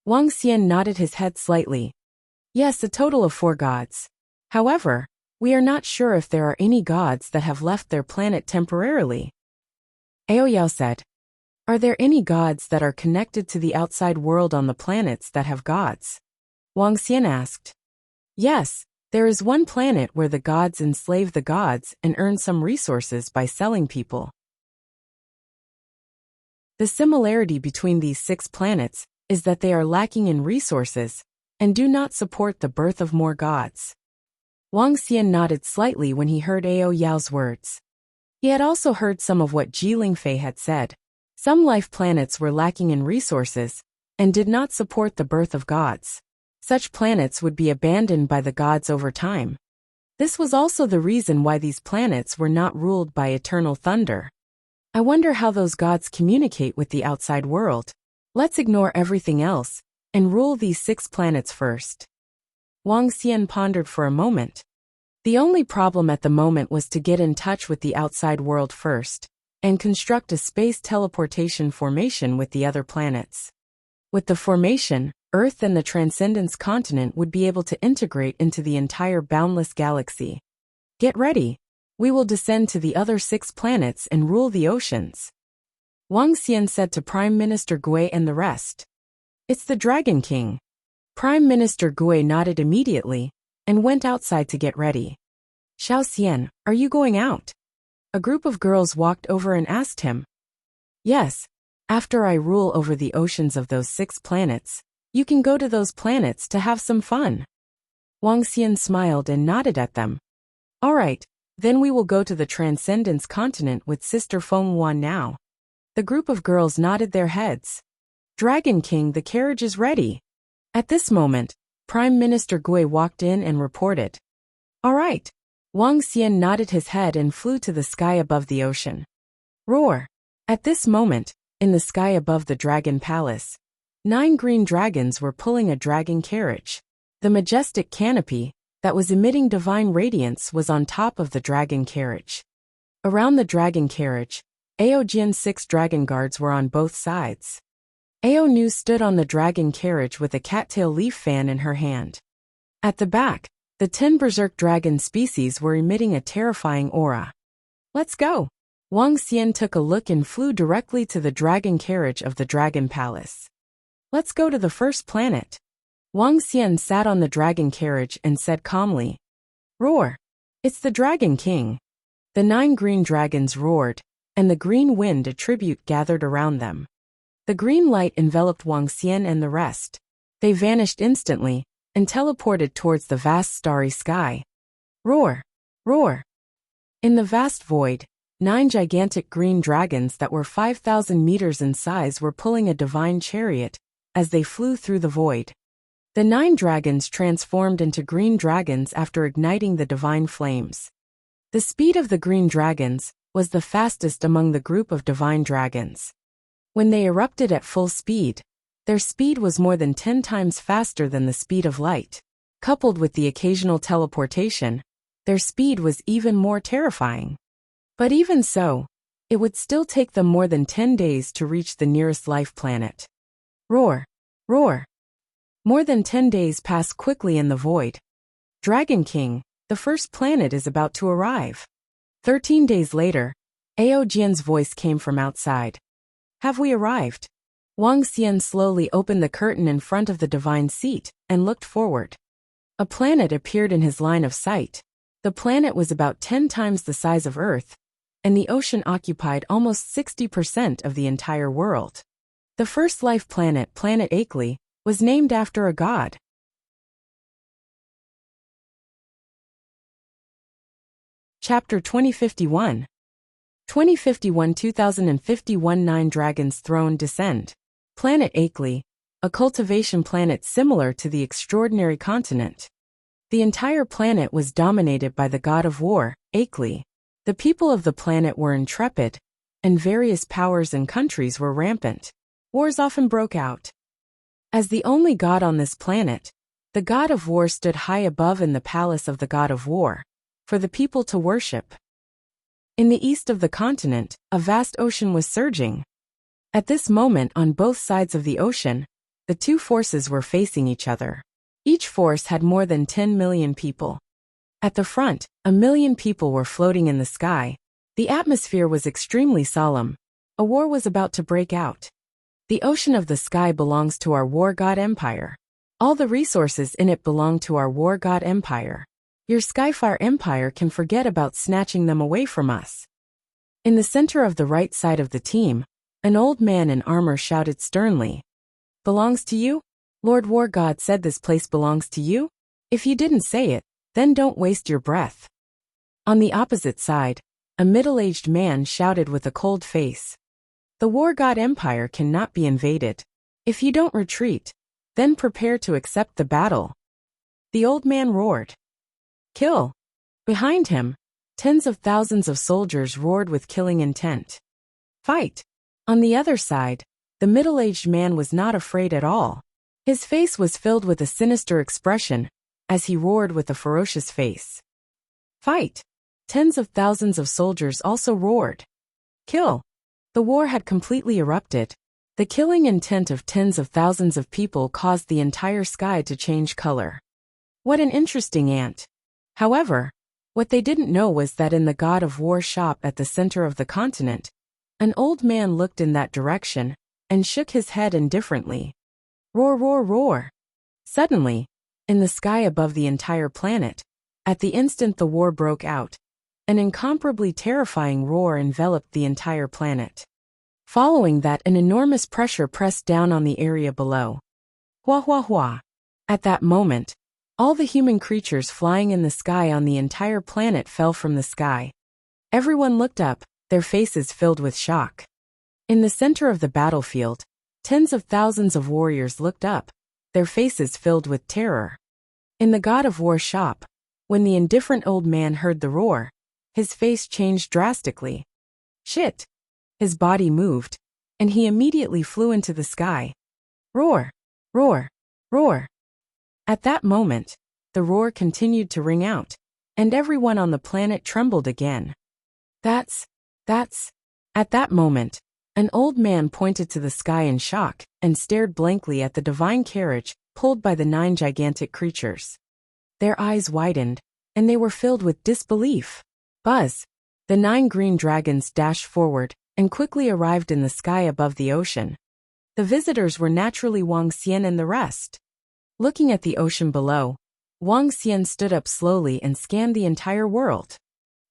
Speaker 1: Wang Xian nodded his head slightly. Yes, a total of 4 gods. However, we are not sure if there are any gods that have left their planet temporarily. Ao Yao said. Are there any gods that are connected to the outside world on the planets that have gods? Wang Xian asked. Yes, there is one planet where the gods enslave the gods and earn some resources by selling people. The similarity between these 6 planets is that they are lacking in resources and do not support the birth of more gods. Wang Xian nodded slightly when he heard Ao Yao's words. He had also heard some of what Ji Lingfei had said. Some life planets were lacking in resources and did not support the birth of gods. Such planets would be abandoned by the gods over time. This was also the reason why these planets were not ruled by eternal thunder. I wonder how those gods communicate with the outside world. Let's ignore everything else and rule these 6 planets first. Wang Xian pondered for a moment. The only problem at the moment was to get in touch with the outside world first and construct a space teleportation formation with the other planets. With the formation, Earth and the Transcendence continent would be able to integrate into the entire boundless galaxy. Get ready. We will descend to the other 6 planets and rule the oceans. Wang Xian said to Prime Minister Gui and the rest. It's the Dragon King. Prime Minister Gui nodded immediately and went outside to get ready. Xiao Xian, are you going out? A group of girls walked over and asked him. Yes, after I rule over the oceans of those 6 planets, you can go to those planets to have some fun. Wang Xian smiled and nodded at them. All right, then we will go to the Transcendence continent with Sister Feng Wan now. The group of girls nodded their heads. Dragon King, the carriage is ready. At this moment, Prime Minister Gui walked in and reported. All right. Wang Xian nodded his head and flew to the sky above the ocean. Roar! At this moment, in the sky above the Dragon Palace, 9 green dragons were pulling a dragon carriage. The majestic canopy that was emitting divine radiance was on top of the dragon carriage. Around the dragon carriage, Ao Jin's 6 dragon guards were on both sides. Ao Nu stood on the dragon carriage with a cattail leaf fan in her hand. At the back, the 10 berserk dragon species were emitting a terrifying aura. Let's go! Wang Xian took a look and flew directly to the dragon carriage of the Dragon Palace. Let's go to the first planet. Wang Xian sat on the dragon carriage and said calmly. Roar! It's the Dragon King. The 9 green dragons roared, and the green wind a tribute gathered around them. The green light enveloped Wang Xian and the rest. They vanished instantly and teleported towards the vast starry sky. Roar! Roar! In the vast void, 9 gigantic green dragons that were 5,000 meters in size were pulling a divine chariot as they flew through the void. The 9 dragons transformed into green dragons after igniting the divine flames. The speed of the green dragons was the fastest among the group of divine dragons. When they erupted at full speed, their speed was more than 10 times faster than the speed of light. Coupled with the occasional teleportation, their speed was even more terrifying. But even so, it would still take them more than 10 days to reach the nearest life planet. Roar! Roar! More than 10 days pass quickly in the void. Dragon King, the first planet is about to arrive. 13 days later, Ao Jian's voice came from outside. Have we arrived? Wang Xian slowly opened the curtain in front of the divine seat and looked forward. A planet appeared in his line of sight. The planet was about 10 times the size of Earth, and the ocean occupied almost 60% of the entire world. The first life planet, Planet Akeley, was named after a god. Chapter 2051. 2051 Nine Dragons Throne Descend. Planet Akeley, a cultivation planet similar to the extraordinary continent. The entire planet was dominated by the god of war, Akeley. The people of the planet were intrepid, and various powers and countries were rampant. Wars often broke out. As the only god on this planet, the god of war stood high above in the palace of the god of war, for the people to worship. In the east of the continent, a vast ocean was surging. At this moment, on both sides of the ocean, the two forces were facing each other. Each force had more than 10 million people. At the front, 1 million people were floating in the sky. The atmosphere was extremely solemn. A war was about to break out. The ocean of the sky belongs to our war god empire. All the resources in it belong to our war god empire. Your Skyfire empire can forget about snatching them away from us. In the center of the right side of the team, an old man in armor shouted sternly. Belongs to you? Lord War God said this place belongs to you? If you didn't say it, then don't waste your breath. On the opposite side, a middle-aged man shouted with a cold face. The War God Empire cannot be invaded. If you don't retreat, then prepare to accept the battle. The old man roared. Kill! Behind him, tens of thousands of soldiers roared with killing intent. Fight! On the other side, the middle-aged man was not afraid at all. His face was filled with a sinister expression, as he roared with a ferocious face. Fight! Tens of thousands of soldiers also roared. Kill! The war had completely erupted. The killing intent of tens of thousands of people caused the entire sky to change color. What an interesting ant! However, what they didn't know was that in the God of War shop at the center of the continent, an old man looked in that direction and shook his head indifferently. Roar, roar, roar! Suddenly, in the sky above the entire planet, at the instant the war broke out, an incomparably terrifying roar enveloped the entire planet. Following that, an enormous pressure pressed down on the area below. Hua hua hua! At that moment, all the human creatures flying in the sky on the entire planet fell from the sky. Everyone looked up, their faces filled with shock. In the center of the battlefield, tens of thousands of warriors looked up, their faces filled with terror. In the God of War shop, when the indifferent old man heard the roar, his face changed drastically. Shit! His body moved, and he immediately flew into the sky. Roar! Roar! Roar! At that moment, the roar continued to ring out, and everyone on the planet trembled again. That's... At that moment, an old man pointed to the sky in shock and stared blankly at the divine carriage pulled by the 9 gigantic creatures. Their eyes widened, and they were filled with disbelief. Buzz! The 9 green dragons dashed forward and quickly arrived in the sky above the ocean. The visitors were naturally Wang Xian and the rest. Looking at the ocean below, Wang Xian stood up slowly and scanned the entire world.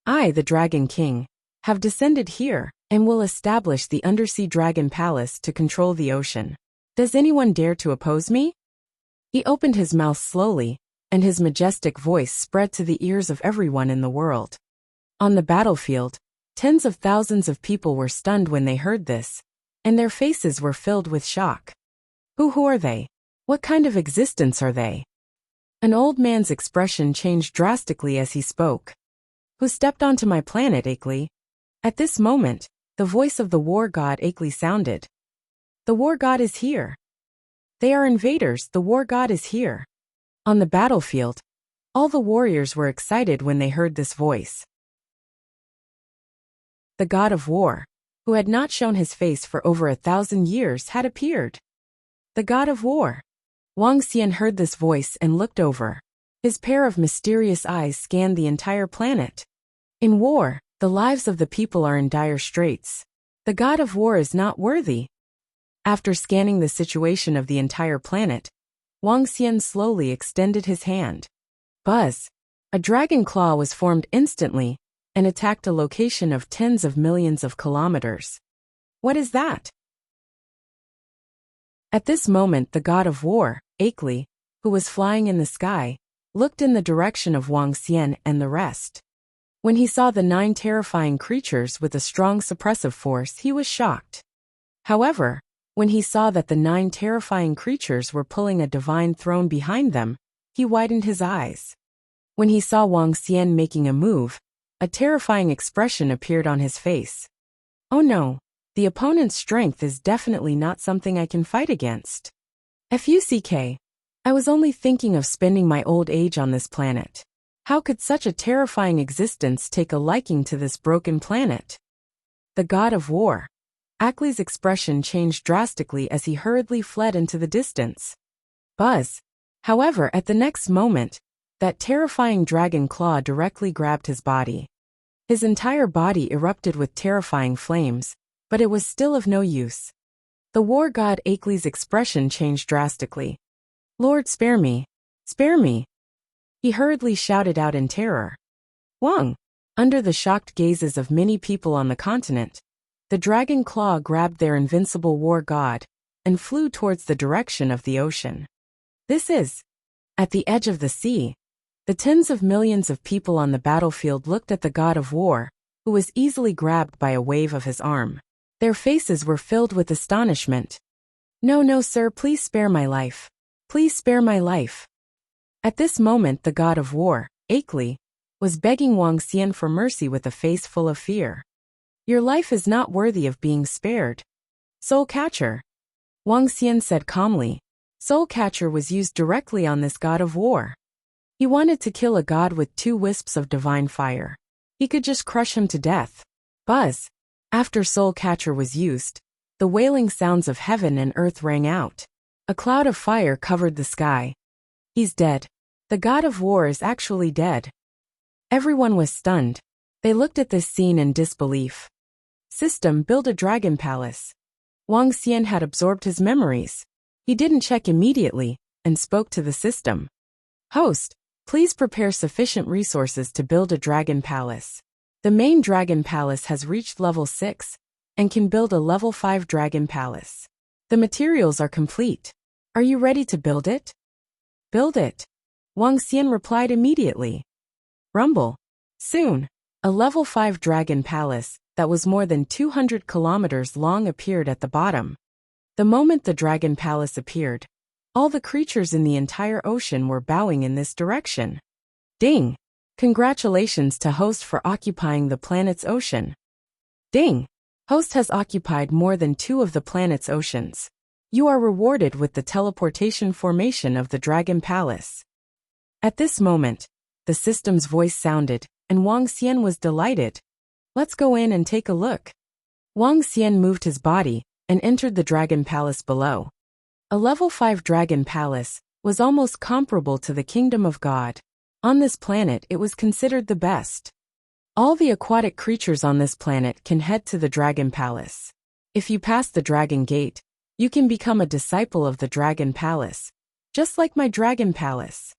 Speaker 1: I, the Dragon King, have descended here and will establish the Undersea Dragon Palace to control the ocean. Does anyone dare to oppose me? He opened his mouth slowly, and his majestic voice spread to the ears of everyone in the world. On the battlefield, tens of thousands of people were stunned when they heard this, and their faces were filled with shock. Who are they? What kind of existence are they? An old man's expression changed drastically as he spoke. Who stepped onto my planet, Akeley? At this moment, the voice of the war god Akeley sounded. The war god is here. They are invaders, the war god is here. On the battlefield, all the warriors were excited when they heard this voice. The god of war, who had not shown his face for over 1,000 years, had appeared. The god of war. Wang Xian heard this voice and looked over. His pair of mysterious eyes scanned the entire planet. In war, the lives of the people are in dire straits. The god of war is not worthy. After scanning the situation of the entire planet, Wang Xian slowly extended his hand. Buzz! A dragon claw was formed instantly and attacked a location of tens of millions of kilometers. What is that? At this moment the god of war, Akli, who was flying in the sky, looked in the direction of Wuxia and the rest. When he saw the 9 terrifying creatures with a strong suppressive force, he was shocked. However, when he saw that the 9 terrifying creatures were pulling a divine throne behind them, he widened his eyes. When he saw Wuxia making a move, a terrifying expression appeared on his face. Oh no, the opponent's strength is definitely not something I can fight against. FUCK. I was only thinking of spending my old age on this planet. How could such a terrifying existence take a liking to this broken planet? The god of war. Akli's expression changed drastically as he hurriedly fled into the distance. Buzz. However, at the next moment, that terrifying dragon claw directly grabbed his body. His entire body erupted with terrifying flames, but it was still of no use. The war god Akli's expression changed drastically. Lord, spare me! Spare me! He hurriedly shouted out in terror. Wang! Under the shocked gazes of many people on the continent, the dragon claw grabbed their invincible war god and flew towards the direction of the ocean. This is. At the edge of the sea, the tens of millions of people on the battlefield looked at the god of war, who was easily grabbed by a wave of his arm. Their faces were filled with astonishment. No, no, sir, please spare my life. Please spare my life. At this moment the god of war, Akli, was begging Wuxia for mercy with a face full of fear. Your life is not worthy of being spared. Soul Catcher. Wuxia said calmly. Soul Catcher was used directly on this god of war. He wanted to kill a god with 2 wisps of divine fire. He could just crush him to death. Buzz. After Soul Catcher was used, the wailing sounds of heaven and earth rang out. A cloud of fire covered the sky. He's dead. The god of war is actually dead. Everyone was stunned. They looked at this scene in disbelief. System, build a dragon palace. Wuxia had absorbed his memories. He didn't check immediately and spoke to the system. Host, please prepare sufficient resources to build a dragon palace. The main dragon palace has reached level 6 and can build a level 5 dragon palace. The materials are complete. Are you ready to build it? Build it. Wuxia replied immediately. Rumble. Soon, a level 5 dragon palace that was more than 200 kilometers long appeared at the bottom. The moment the dragon palace appeared, all the creatures in the entire ocean were bowing in this direction. Ding! Congratulations to Host for occupying the planet's ocean. Ding! Host has occupied more than 2 of the planet's oceans. You are rewarded with the teleportation formation of the Dragon Palace. At this moment, the system's voice sounded, and Wuxia was delighted. Let's go in and take a look. Wuxia moved his body and entered the Dragon Palace below. A level 5 Dragon Palace was almost comparable to the Kingdom of God. On this planet it was considered the best. All the aquatic creatures on this planet can head to the Dragon Palace. If you pass the Dragon Gate, you can become a disciple of the Dragon Palace, just like my Dragon Palace.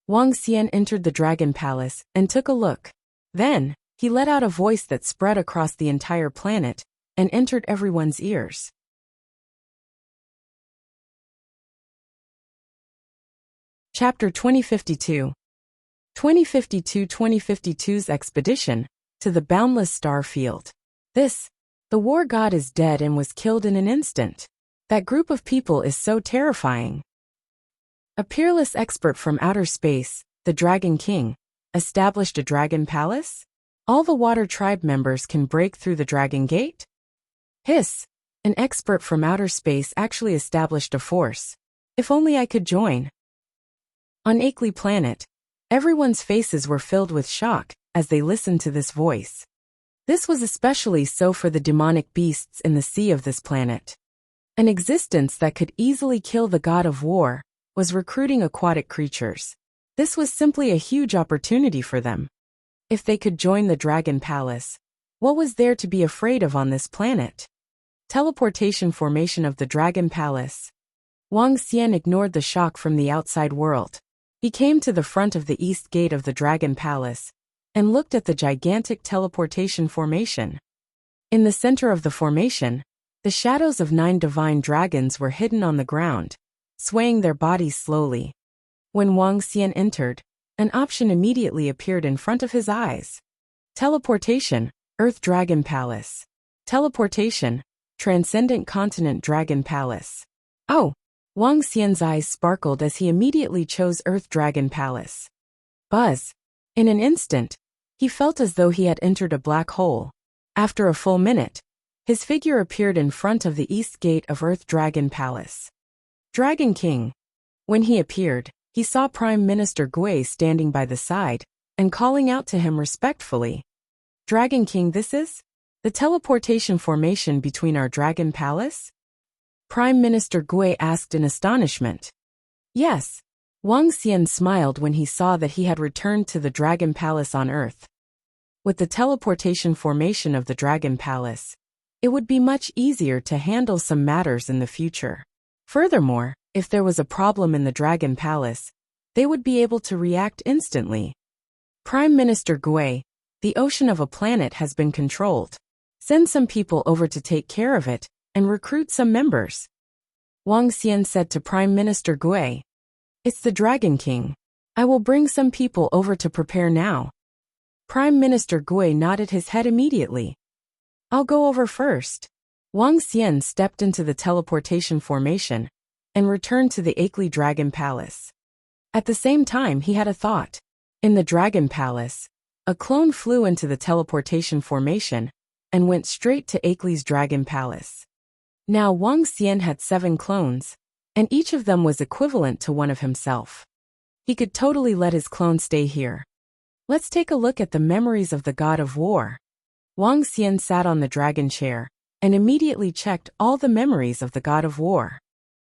Speaker 1: Wuxia entered the Dragon Palace and took a look. Then, he let out a voice that spread across the entire planet and entered everyone's ears. Chapter 2052. 2052's expedition to the boundless star field. The war god is dead and was killed in an instant. That group of people is so terrifying. A peerless expert from outer space, the Dragon King, established a dragon palace? All the water tribe members can break through the Dragon Gate? Hiss! An expert from outer space actually established a force. If only I could join. On Akli Planet, everyone's faces were filled with shock as they listened to this voice. This was especially so for the demonic beasts in the sea of this planet. An existence that could easily kill the god of war was recruiting aquatic creatures. This was simply a huge opportunity for them. If they could join the Dragon Palace, what was there to be afraid of on this planet? Teleportation formation of the Dragon Palace. Wuxia ignored the shock from the outside world. He came to the front of the east gate of the Dragon Palace and looked at the gigantic teleportation formation. In the center of the formation, the shadows of 9 divine dragons were hidden on the ground, swaying their bodies slowly. When Wang Xian entered, an option immediately appeared in front of his eyes. Teleportation, Earth Dragon Palace. Teleportation, Transcendent Continent Dragon Palace. Oh! Wang Xian's eyes sparkled as he immediately chose Earth Dragon Palace. Buzz! In an instant, he felt as though he had entered a black hole. After a full minute, his figure appeared in front of the east gate of Earth Dragon Palace. Dragon King. When he appeared, he saw Prime Minister Gui standing by the side and calling out to him respectfully. Dragon King, this is the teleportation formation between our Dragon Palace? Prime Minister Gui asked in astonishment. Yes. Wang Xian smiled when he saw that he had returned to the Dragon Palace on Earth. With the teleportation formation of the Dragon Palace, it would be much easier to handle some matters in the future. Furthermore, if there was a problem in the Dragon Palace, they would be able to react instantly. Prime Minister Gui, the ocean of a planet has been controlled. Send some people over to take care of it and recruit some members. Wang Xian said to Prime Minister Gui. It's the Dragon King. I will bring some people over to prepare now. Prime Minister Gui nodded his head immediately. I'll go over first. Wang Xian stepped into the teleportation formation and returned to the Akli Dragon Palace. At the same time, he had a thought. In the Dragon Palace, a clone flew into the teleportation formation and went straight to Akli's Dragon Palace. Now Wang Xian had 7 clones, and each of them was equivalent to one of himself. He could totally let his clone stay here. Let's take a look at the memories of the God of War. Wang Xian sat on the dragon chair and immediately checked all the memories of the God of War.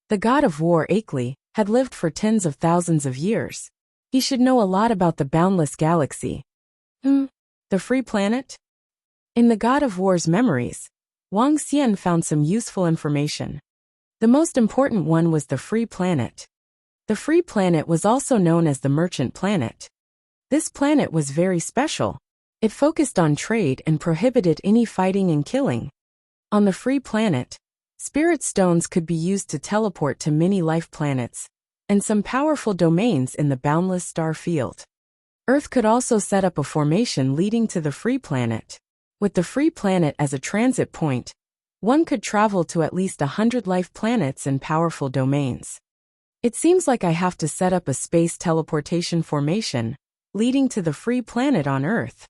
Speaker 1: The God of War, Akli, had lived for tens of thousands of years. He should know a lot about the boundless galaxy. The free planet? In the God of War's memories, Wang Xian found some useful information. The most important one was the free planet. The free planet was also known as the merchant planet. This planet was very special. It focused on trade and prohibited any fighting and killing. On the free planet, spirit stones could be used to teleport to many life planets and some powerful domains in the boundless star field. Earth could also set up a formation leading to the free planet. With the free planet as a transit point, one could travel to at least 100 life planets and powerful domains. It seems like I have to set up a space teleportation formation leading to the free planet on Earth.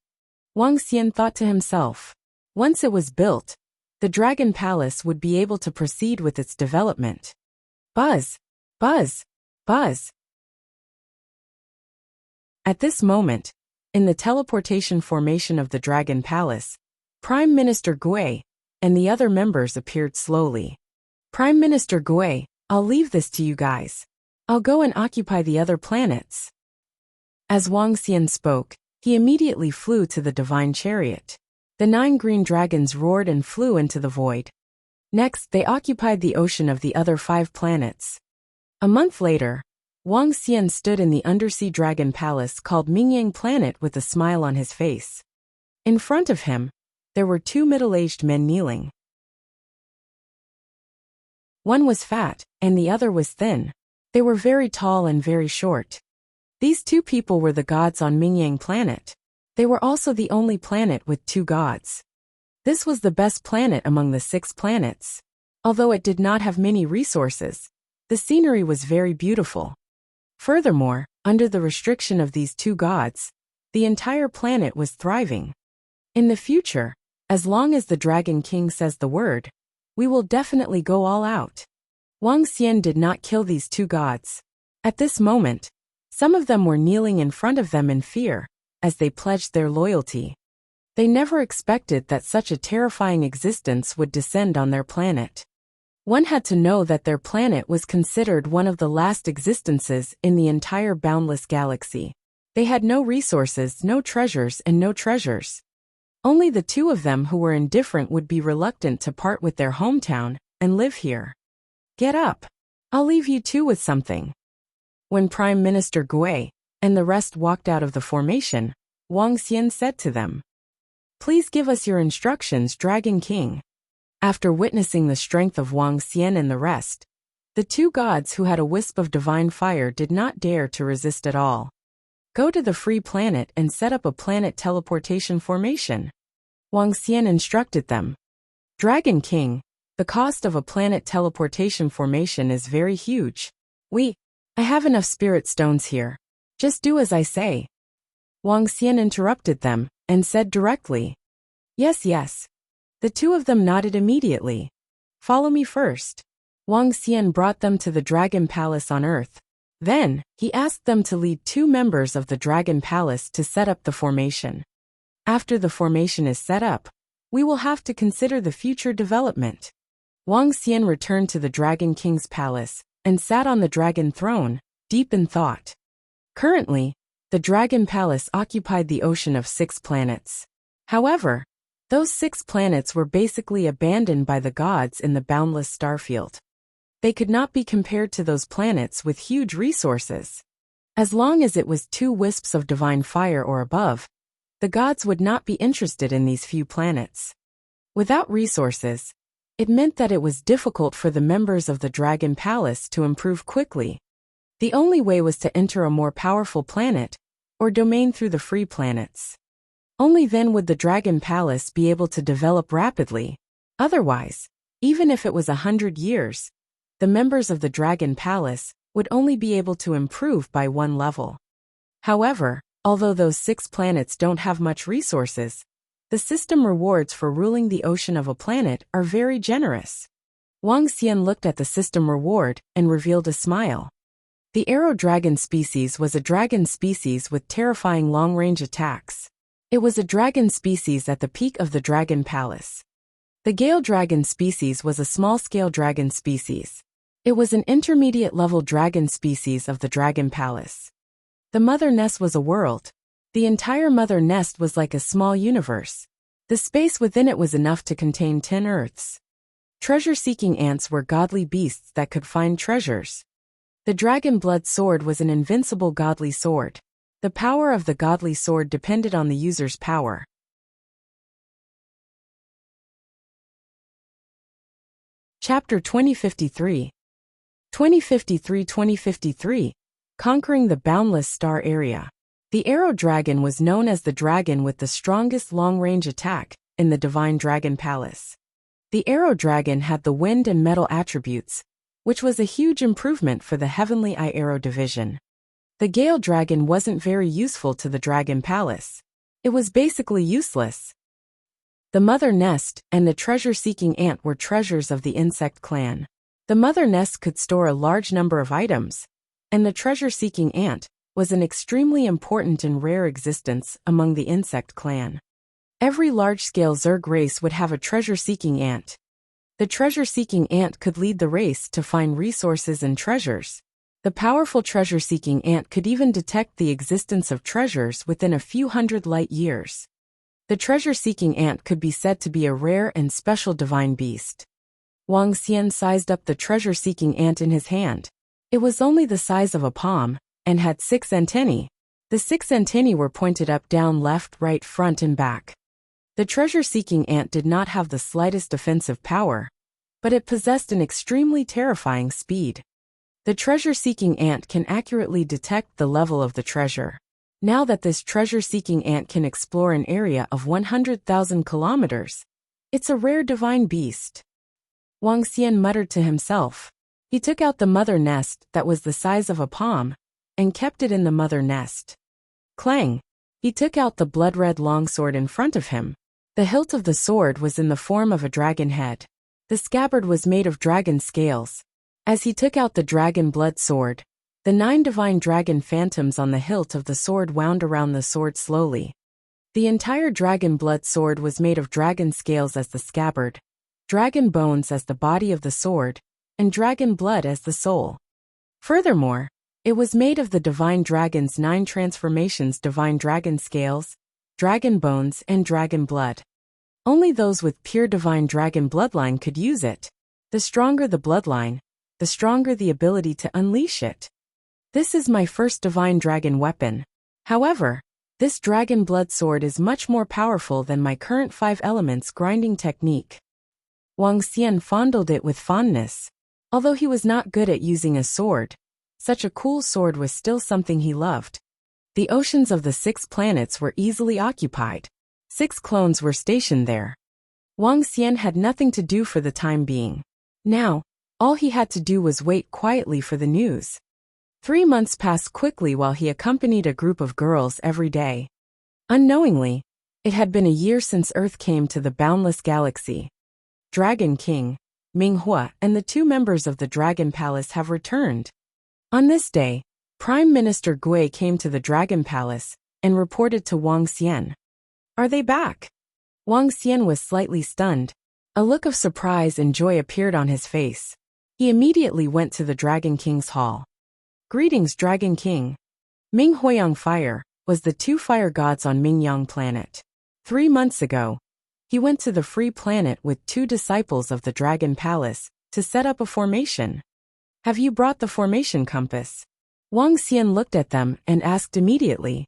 Speaker 1: Wang Xian thought to himself. Once it was built, the Dragon Palace would be able to proceed with its development. Buzz! Buzz! Buzz! At this moment, in the teleportation formation of the Dragon Palace, Prime Minister Gui and the other members appeared slowly. Prime Minister Gui, I'll leave this to you guys. I'll go and occupy the other planets. As Wang Xian spoke, he immediately flew to the divine chariot. The 9 green dragons roared and flew into the void. Next, they occupied the ocean of the other 5 planets. A month later, Wang Xian stood in the undersea dragon palace called Mingyang Planet with a smile on his face. In front of him, there were 2 middle-aged men kneeling. One was fat, and the other was thin. They were very tall and very short. These 2 people were the gods on Mingyang Planet. They were also the only planet with 2 gods. This was the best planet among the 6 planets. Although it did not have many resources, the scenery was very beautiful. Furthermore, under the restriction of these 2 gods, the entire planet was thriving. In the future, as long as the Dragon King says the word, we will definitely go all out. Wang Xian did not kill these 2 gods. At this moment, some of them were kneeling in front of them in fear, as they pledged their loyalty. They never expected that such a terrifying existence would descend on their planet. One had to know that their planet was considered one of the last existences in the entire boundless galaxy. They had no resources, no treasures, and no treasures. Only the 2 of them who were indifferent would be reluctant to part with their hometown and live here. Get up. I'll leave you 2 with something. When Prime Minister Gui and the rest walked out of the formation, Wang Xian said to them, "Please give us your instructions, Dragon King." After witnessing the strength of Wang Xian and the rest, the two gods who had a wisp of divine fire did not dare to resist at all. "Go to the free planet and set up a planet teleportation formation," Wang Xian instructed them. "Dragon King, the cost of a planet teleportation formation is very huge. I have enough spirit stones here. Just do as I say." Wang Xian interrupted them and said directly, "Yes, yes." The two of them nodded immediately. "Follow me first." Wang Xian brought them to the Dragon Palace on Earth. Then, he asked them to lead 2 members of the Dragon Palace to set up the formation. After the formation is set up, we will have to consider the future development. Wang Xian returned to the Dragon King's palace and sat on the dragon throne, deep in thought. Currently, the Dragon Palace occupied the ocean of 6 planets. However, those 6 planets were basically abandoned by the gods in the boundless starfield. They could not be compared to those planets with huge resources. As long as it was 2 wisps of divine fire or above, the gods would not be interested in these few planets. Without resources, it meant that it was difficult for the members of the Dragon Palace to improve quickly. The only way was to enter a more powerful planet or domain through the free planets. Only then would the Dragon Palace be able to develop rapidly. Otherwise, even if it was 100 years, the members of the Dragon Palace would only be able to improve by 1 level. However, although those 6 planets don't have much resources, the system rewards for ruling the ocean of a planet are very generous. Wang Xian looked at the system reward and revealed a smile. The arrow dragon species was a dragon species with terrifying long-range attacks. It was a dragon species at the peak of the Dragon Palace. The Gale dragon species was a small-scale dragon species. It was an intermediate-level dragon species of the Dragon Palace. The Mother Nest was a world. The entire Mother Nest was like a small universe. The space within it was enough to contain 10 Earths. Treasure-seeking ants were godly beasts that could find treasures. The dragon blood sword was an invincible godly sword. The power of the godly sword depended on the user's power. Chapter 2053 2053 Conquering the Boundless Star Area. The arrow dragon was known as the dragon with the strongest long-range attack in the Divine Dragon Palace. The arrow dragon had the wind and metal attributes, which was a huge improvement for the Heavenly Eye Arrow division. The Gale dragon wasn't very useful to the Dragon Palace. It was basically useless. The Mother Nest and the treasure-seeking ant were treasures of the insect clan. The Mother Nest could store a large number of items, and the treasure-seeking ant was an extremely important and rare existence among the insect clan. Every large-scale Zerg race would have a treasure-seeking ant. The treasure-seeking ant could lead the race to find resources and treasures. The powerful treasure-seeking ant could even detect the existence of treasures within a few hundred light years. The treasure-seeking ant could be said to be a rare and special divine beast. Wang Xian sized up the treasure-seeking ant in his hand. It was only the size of a palm, and had 6 antennae. The 6 antennae were pointed up, down, left, right, front, and back. The treasure-seeking ant did not have the slightest defensive power, but it possessed an extremely terrifying speed. The treasure-seeking ant can accurately detect the level of the treasure. Now that this treasure-seeking ant can explore an area of 100,000 kilometers, it's a rare divine beast. Wang Xian muttered to himself. He took out the Mother Nest that was the size of a palm, and kept it in the Mother Nest. Clang! He took out the blood-red longsword in front of him. The hilt of the sword was in the form of a dragon head. The scabbard was made of dragon scales. As he took out the dragon blood sword, the 9 divine dragon phantoms on the hilt of the sword wound around the sword slowly. The entire dragon blood sword was made of dragon scales as the scabbard, dragon bones as the body of the sword, and dragon blood as the soul. Furthermore, it was made of the divine dragon's 9 transformations: divine dragon scales, dragon bones, and dragon blood. Only those with pure divine dragon bloodline could use it. The stronger the bloodline, the stronger the ability to unleash it. This is my first divine dragon weapon. However, this dragon blood sword is much more powerful than my current 5 elements grinding technique. Wang Xian fondled it with fondness. Although he was not good at using a sword, such a cool sword was still something he loved. The oceans of the 6 planets were easily occupied. 6 clones were stationed there. Wang Xian had nothing to do for the time being. Now, all he had to do was wait quietly for the news. 3 months passed quickly while he accompanied a group of girls every day. Unknowingly, it had been a year since Earth came to the boundless galaxy. Dragon King, Minghua, and the 2 members of the Dragon Palace have returned. On this day, Prime Minister Gui came to the Dragon Palace and reported to Wang Xian. Are they back? Wang Xian was slightly stunned. A look of surprise and joy appeared on his face. He immediately went to the Dragon King's hall. Greetings, Dragon King. Ming Huiyang Fire was the 2 fire gods on Mingyang planet. 3 months ago, he went to the free planet with 2 disciples of the Dragon Palace to set up a formation. Have you brought the formation compass? Wang Xian looked at them and asked immediately.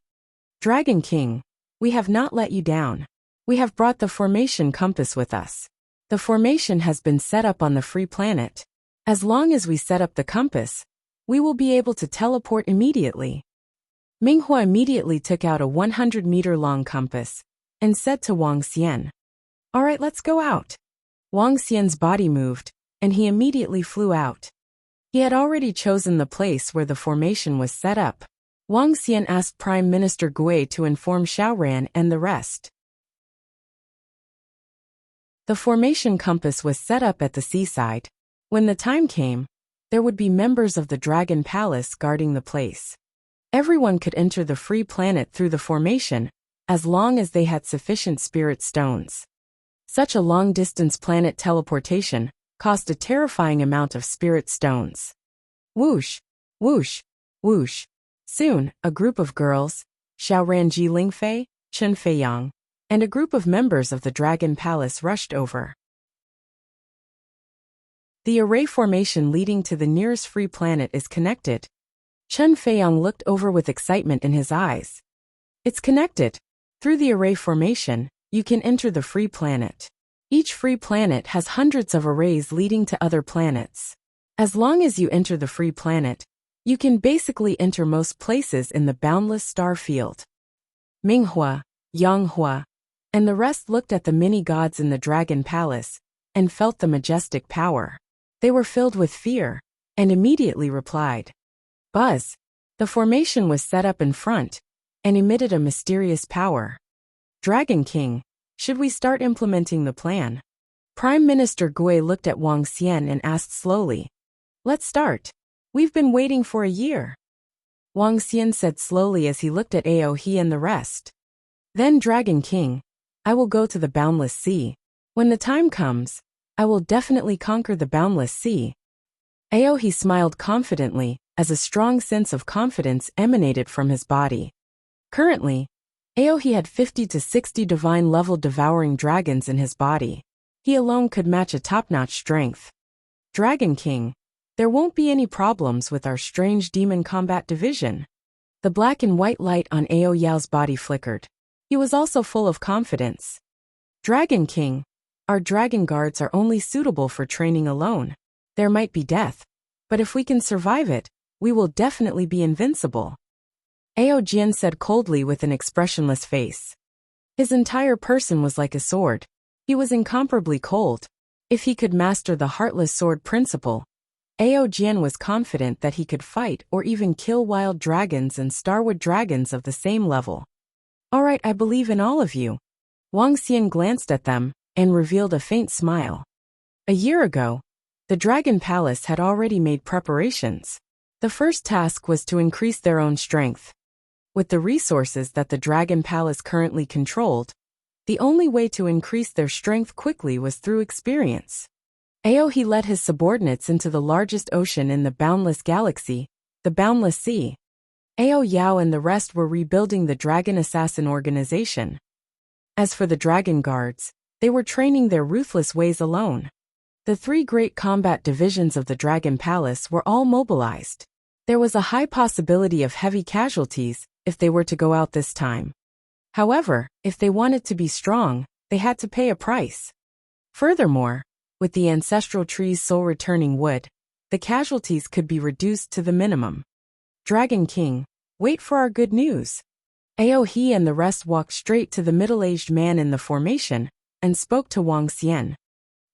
Speaker 1: Dragon King, we have not let you down. We have brought the formation compass with us. The formation has been set up on the free planet. As long as we set up the compass, we will be able to teleport immediately. Minghua immediately took out a 100-meter-long compass and said to Wang Xian, All right, let's go out. Wang Xian's body moved, and he immediately flew out. He had already chosen the place where the formation was set up. Wang Xian asked Prime Minister Gui to inform Xiaoran and the rest. The formation compass was set up at the seaside. When the time came, there would be members of the Dragon Palace guarding the place. Everyone could enter the free planet through the formation, as long as they had sufficient spirit stones. Such a long-distance planet teleportation cost a terrifying amount of spirit stones. Whoosh, whoosh, whoosh. Soon, a group of girls, Xiaoran Ji Lingfei, Chen Feiyang, and a group of members of the Dragon Palace rushed over. The array formation leading to the nearest free planet is connected. Chen Feiyang looked over with excitement in his eyes. It's connected. Through the array formation, you can enter the free planet. Each free planet has hundreds of arrays leading to other planets. As long as you enter the free planet, you can basically enter most places in the boundless star field. Minghua, Yanghua, and the rest looked at the mini-gods in the Dragon Palace and felt the majestic power. They were filled with fear and immediately replied. Buzz! The formation was set up in front and emitted a mysterious power. Dragon King, should we start implementing the plan? Prime Minister Gui looked at Wang Xian and asked slowly. Let's start. We've been waiting for a year. Wang Xian said slowly as he looked at Aohe and the rest. Then Dragon King, I will go to the boundless sea. When the time comes, I will definitely conquer the boundless sea. Aohe smiled confidently as a strong sense of confidence emanated from his body. Currently, Aohe had 50 to 60 divine-level devouring dragons in his body. He alone could match a top-notch strength. Dragon King, there won't be any problems with our strange demon combat division. The black and white light on Ao Yao's body flickered. He was also full of confidence. Dragon King, our dragon guards are only suitable for training alone. There might be death, but if we can survive it, we will definitely be invincible. Ao Jian said coldly with an expressionless face. His entire person was like a sword. He was incomparably cold. If he could master the Heartless Sword principle, Ao Jian was confident that he could fight or even kill wild dragons and starwood dragons of the same level. Alright, I believe in all of you. Wang Xian glanced at them and revealed a faint smile. A year ago, the Dragon Palace had already made preparations. The first task was to increase their own strength. With the resources that the Dragon Palace currently controlled, the only way to increase their strength quickly was through experience. Aohe led his subordinates into the largest ocean in the boundless galaxy, the Boundless Sea. Ao Yao and the rest were rebuilding the Dragon Assassin organization. As for the Dragon Guards, they were training their ruthless ways alone. The 3 great combat divisions of the Dragon Palace were all mobilized. There was a high possibility of heavy casualties if they were to go out this time. However, if they wanted to be strong, they had to pay a price. Furthermore, with the ancestral tree's soul returning wood, the casualties could be reduced to the minimum. Dragon King, wait for our good news. He and the rest walked straight to the middle-aged man in the formation and spoke to Wang Xian.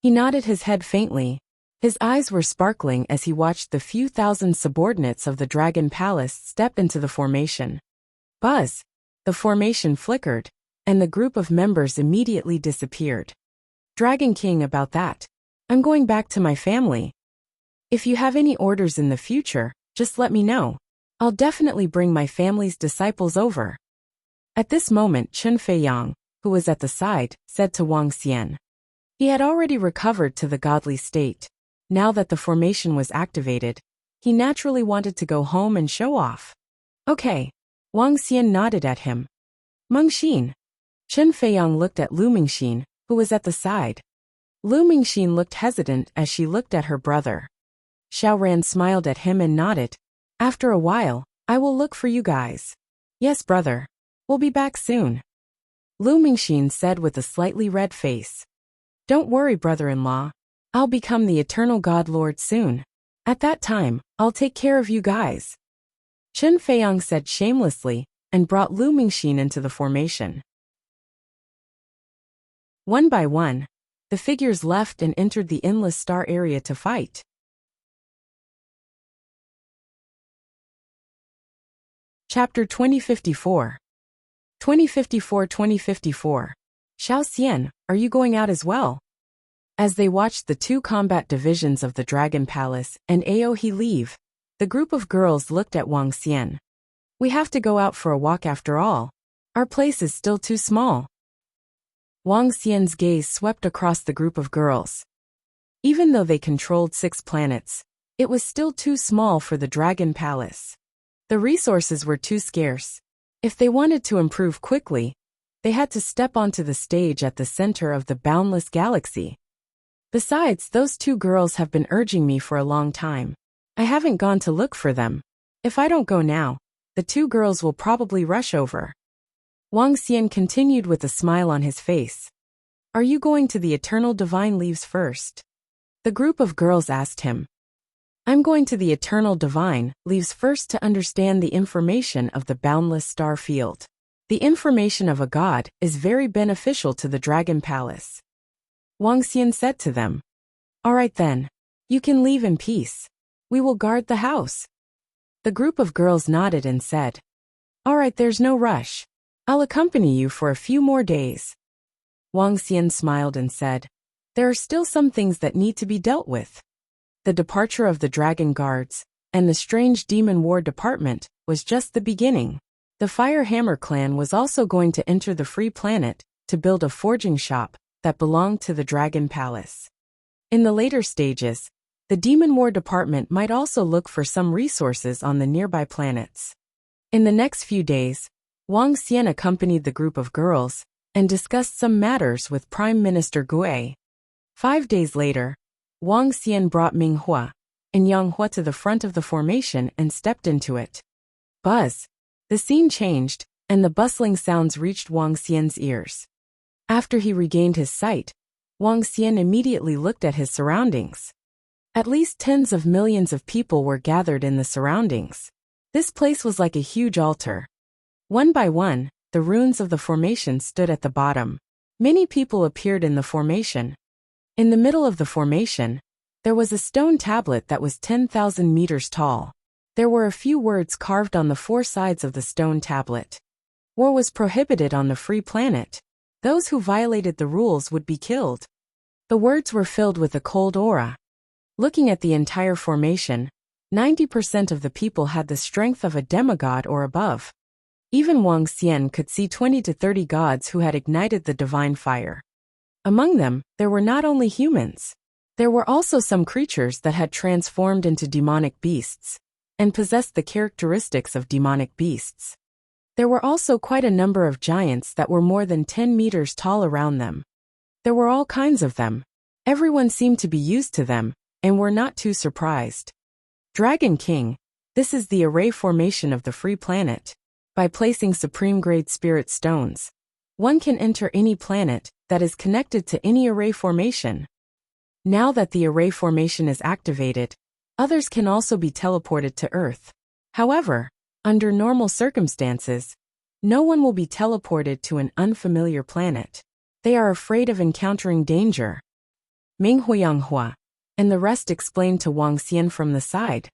Speaker 1: He nodded his head faintly. His eyes were sparkling as he watched the few thousand subordinates of the Dragon Palace step into the formation. Buzz! The formation flickered, and the group of members immediately disappeared. Dragon King, about that. I'm going back to my family. If you have any orders in the future, just let me know. I'll definitely bring my family's disciples over. At this moment, Chen Feiyang, who was at the side, said to Wang Xian. He had already recovered to the godly state. Now that the formation was activated, he naturally wanted to go home and show off. Okay. Wang Xian nodded at him. Mengxin. Chen Feiyang looked at Lu Mengxin, who was at the side. Lu Mengxin looked hesitant as she looked at her brother. Xiaoran smiled at him and nodded. After a while, I will look for you guys. Yes, brother. We'll be back soon. Lu Mengxin said with a slightly red face. Don't worry, brother-in-law. I'll become the eternal God Lord soon. At that time, I'll take care of you guys. Chen Feiyang said shamelessly and brought Lu Mengxin into the formation. One by one, the figures left and entered the endless star area to fight. Chapter 2054. 2054. Xiao Xian, are you going out as well? As they watched the two combat divisions of the Dragon Palace and Aohe leave, the group of girls looked at Wang Xian. We have to go out for a walk after all. Our place is still too small. Wang Xian's gaze swept across the group of girls. Even though they controlled 6 planets, it was still too small for the Dragon Palace. The resources were too scarce. If they wanted to improve quickly, they had to step onto the stage at the center of the boundless galaxy. Besides, those 2 girls have been urging me for a long time. I haven't gone to look for them. If I don't go now, the 2 girls will probably rush over. Wang Xian continued with a smile on his face. Are you going to the Eternal Divine Leaves first? The group of girls asked him. I'm going to the Eternal Divine Leaves first to understand the information of the boundless star field. The information of a god is very beneficial to the Dragon Palace. Wang Xian said to them. All right then. You can leave in peace. We will guard the house. The group of girls nodded and said. All right, there's no rush. I'll accompany you for a few more days. Wang Xian smiled and said. There are still some things that need to be dealt with. The departure of the Dragon Guards and the strange Demon War Department was just the beginning. The Firehammer clan was also going to enter the Free Planet to build a forging shop that belonged to the Dragon Palace. In the later stages, the Demon War Department might also look for some resources on the nearby planets. In the next few days, Wang Xian accompanied the group of girls and discussed some matters with Prime Minister Gue. 5 days later, Wang Xian brought Ming Hua and Yang Hua to the front of the formation and stepped into it. Buzz! The scene changed, and the bustling sounds reached Wang Xian's ears. After he regained his sight, Wang Xian immediately looked at his surroundings. At least tens of millions of people were gathered in the surroundings. This place was like a huge altar. One by one, the runes of the formation stood at the bottom. Many people appeared in the formation. In the middle of the formation, there was a stone tablet that was 10,000 meters tall. There were a few words carved on the 4 sides of the stone tablet. War was prohibited on the Free Planet. Those who violated the rules would be killed. The words were filled with a cold aura. Looking at the entire formation, 90% of the people had the strength of a demigod or above. Even Wang Xian could see 20 to 30 gods who had ignited the divine fire. Among them, there were not only humans. There were also some creatures that had transformed into demonic beasts and possessed the characteristics of demonic beasts. There were also quite a number of giants that were more than 10 meters tall around them. There were all kinds of them. Everyone seemed to be used to them and were not too surprised. Dragon King, This is the array formation of the free planet. By placing supreme-grade spirit stones, one can enter any planet that is connected to any array formation. Now that the array formation is activated, others can also be teleported to Earth. However, under normal circumstances, no one will be teleported to an unfamiliar planet. They are afraid of encountering danger. Ming Huiyanghua and the rest explained to Wang Xian from the side.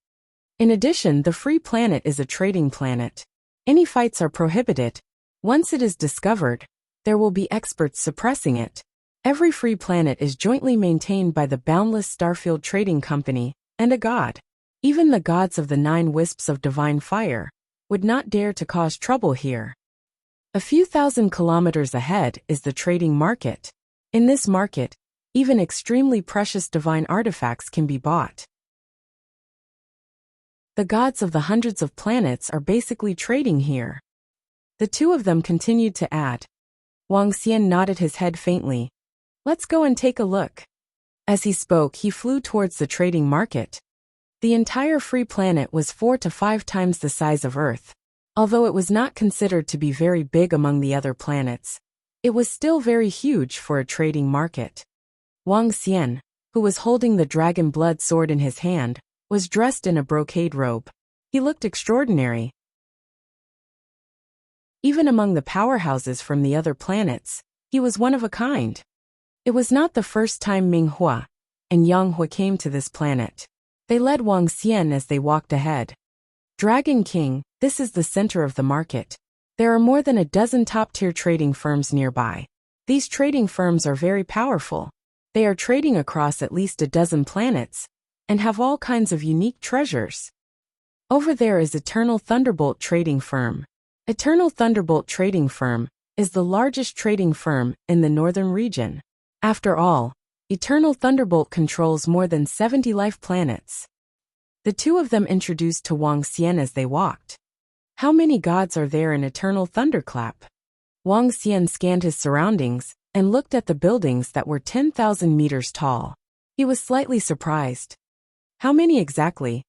Speaker 1: In addition, the free planet is a trading planet. Any fights are prohibited. Once it is discovered, there will be experts suppressing it. Every free planet is jointly maintained by the Boundless Starfield Trading Company and a god. Even the gods of the 9 wisps of divine fire would not dare to cause trouble here. A few thousand kilometers ahead is the trading market. In this market, even extremely precious divine artifacts can be bought. The gods of the hundreds of planets are basically trading here. The two of them continued to add. Wang Xian nodded his head faintly. Let's go and take a look. As he spoke, he flew towards the trading market. The entire free planet was 4 to 5 times the size of Earth. Although it was not considered to be very big among the other planets, it was still very huge for a trading market. Wang Xian, who was holding the dragon blood sword in his hand, was dressed in a brocade robe. He looked extraordinary. Even among the powerhouses from the other planets, he was one of a kind. It was not the first time Ming Hua and Yang Hua came to this planet. They led Wang Xian as they walked ahead. Dragon King, this is the center of the market. There are more than a dozen top-tier trading firms nearby. These trading firms are very powerful. They are trading across at least a dozen planets and have all kinds of unique treasures. Over there is Eternal Thunderbolt Trading Firm. Eternal Thunderbolt Trading Firm is the largest trading firm in the northern region. After all, Eternal Thunderbolt controls more than 70 life planets. The two of them introduced to Wang Xian as they walked. How many gods are there in Eternal Thunderclap? Wang Xian scanned his surroundings and looked at the buildings that were 10,000 meters tall. He was slightly surprised. How many exactly?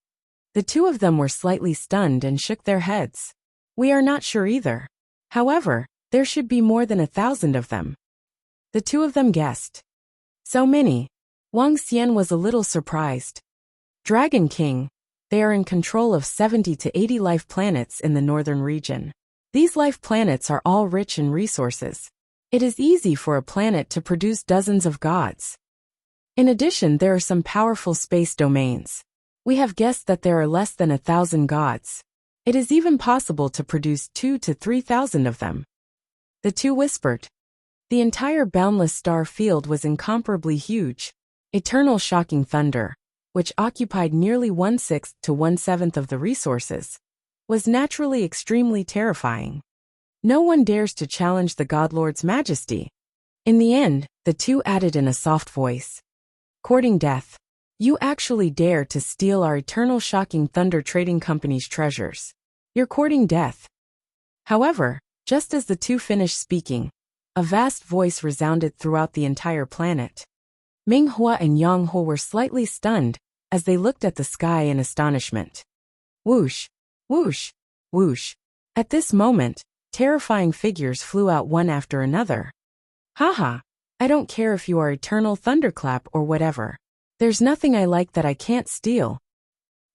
Speaker 1: The two of them were slightly stunned and shook their heads. We are not sure either. However, there should be more than 1,000 of them. The two of them guessed. So many. Wang Xian was a little surprised. Dragon King, they are in control of 70 to 80 life planets in the northern region. These life planets are all rich in resources. It is easy for a planet to produce dozens of gods. In addition, there are some powerful space domains. We have guessed that there are less than 1,000 gods. It is even possible to produce 2 to 3,000 of them. The two whispered. The entire boundless star field was incomparably huge. Eternal shocking thunder, which occupied nearly 1/6 to 1/7 of the resources, was naturally extremely terrifying. No one dares to challenge the Godlord's majesty. In the end, the two added in a soft voice. Courting death. You actually dare to steal our Eternal Shocking Thunder Trading Company's treasures. You're courting death. However, just as the two finished speaking, a vast voice resounded throughout the entire planet. Ming Hua and Yang Hua were slightly stunned as they looked at the sky in astonishment. Whoosh, whoosh, whoosh. At this moment, terrifying figures flew out one after another. Haha, I don't care if you are Eternal Thunderclap or whatever. There's nothing I like that I can't steal.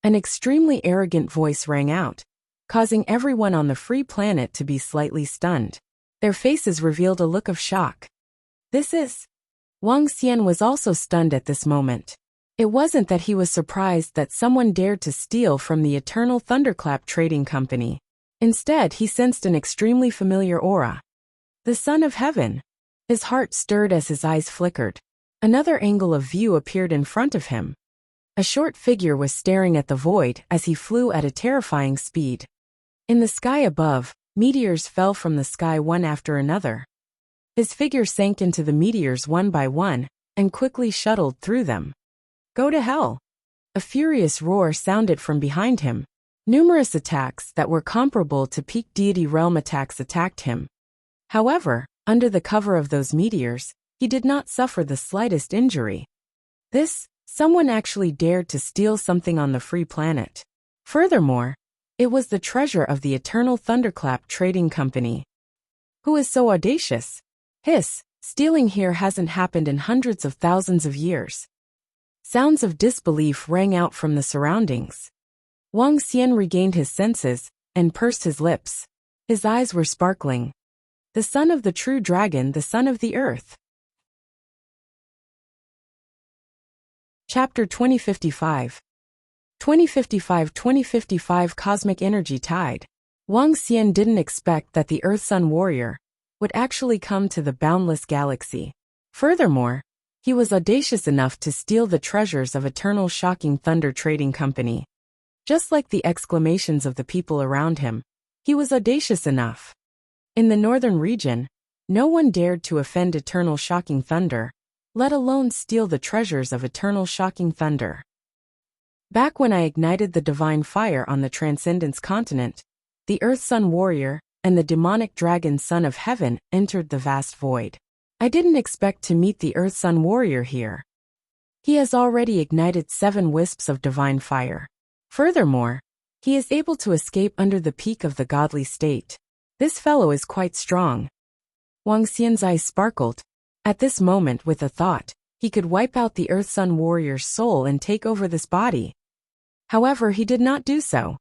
Speaker 1: An extremely arrogant voice rang out, causing everyone on the free planet to be slightly stunned. Their faces revealed a look of shock. This is... Wang Xian was also stunned at this moment. It wasn't that he was surprised that someone dared to steal from the Eternal Thunderclap Trading Company. Instead, he sensed an extremely familiar aura. The Son of Heaven. His heart stirred as his eyes flickered. Another angle of view appeared in front of him. A short figure was staring at the void as he flew at a terrifying speed. In the sky above, meteors fell from the sky one after another. His figure sank into the meteors one by one and quickly shuttled through them. Go to hell! A furious roar sounded from behind him. Numerous attacks that were comparable to peak deity realm attacks attacked him. However, under the cover of those meteors, he did not suffer the slightest injury. Someone actually dared to steal something on the free planet. Furthermore, it was the treasure of the Eternal Thunderclap Trading Company. Who is so audacious? Hiss, stealing here hasn't happened in hundreds of thousands of years. Sounds of disbelief rang out from the surroundings. Wang Xian regained his senses and pursed his lips. His eyes were sparkling. The son of the true dragon, the son of the earth. Chapter 2055. 2055 Cosmic Energy Tide. Wang Xian didn't expect that the Earth-Sun Warrior would actually come to the boundless galaxy. Furthermore, he was audacious enough to steal the treasures of Eternal Shocking Thunder Trading Company. Just like the exclamations of the people around him, he was audacious enough. In the northern region, no one dared to offend Eternal Shocking Thunder, let alone steal the treasures of Eternal Shocking Thunder. Back when I ignited the divine fire on the Transcendence continent, the Earth-Sun Warrior and the demonic dragon Son of Heaven entered the vast void. I didn't expect to meet the Earth-Sun Warrior here. He has already ignited 7 wisps of divine fire. Furthermore, he is able to escape under the peak of the godly state. This fellow is quite strong. Wang Xian's eyes sparkled. At this moment, with a thought, he could wipe out the Earth-Sun Warrior's soul and take over this body. However, he did not do so.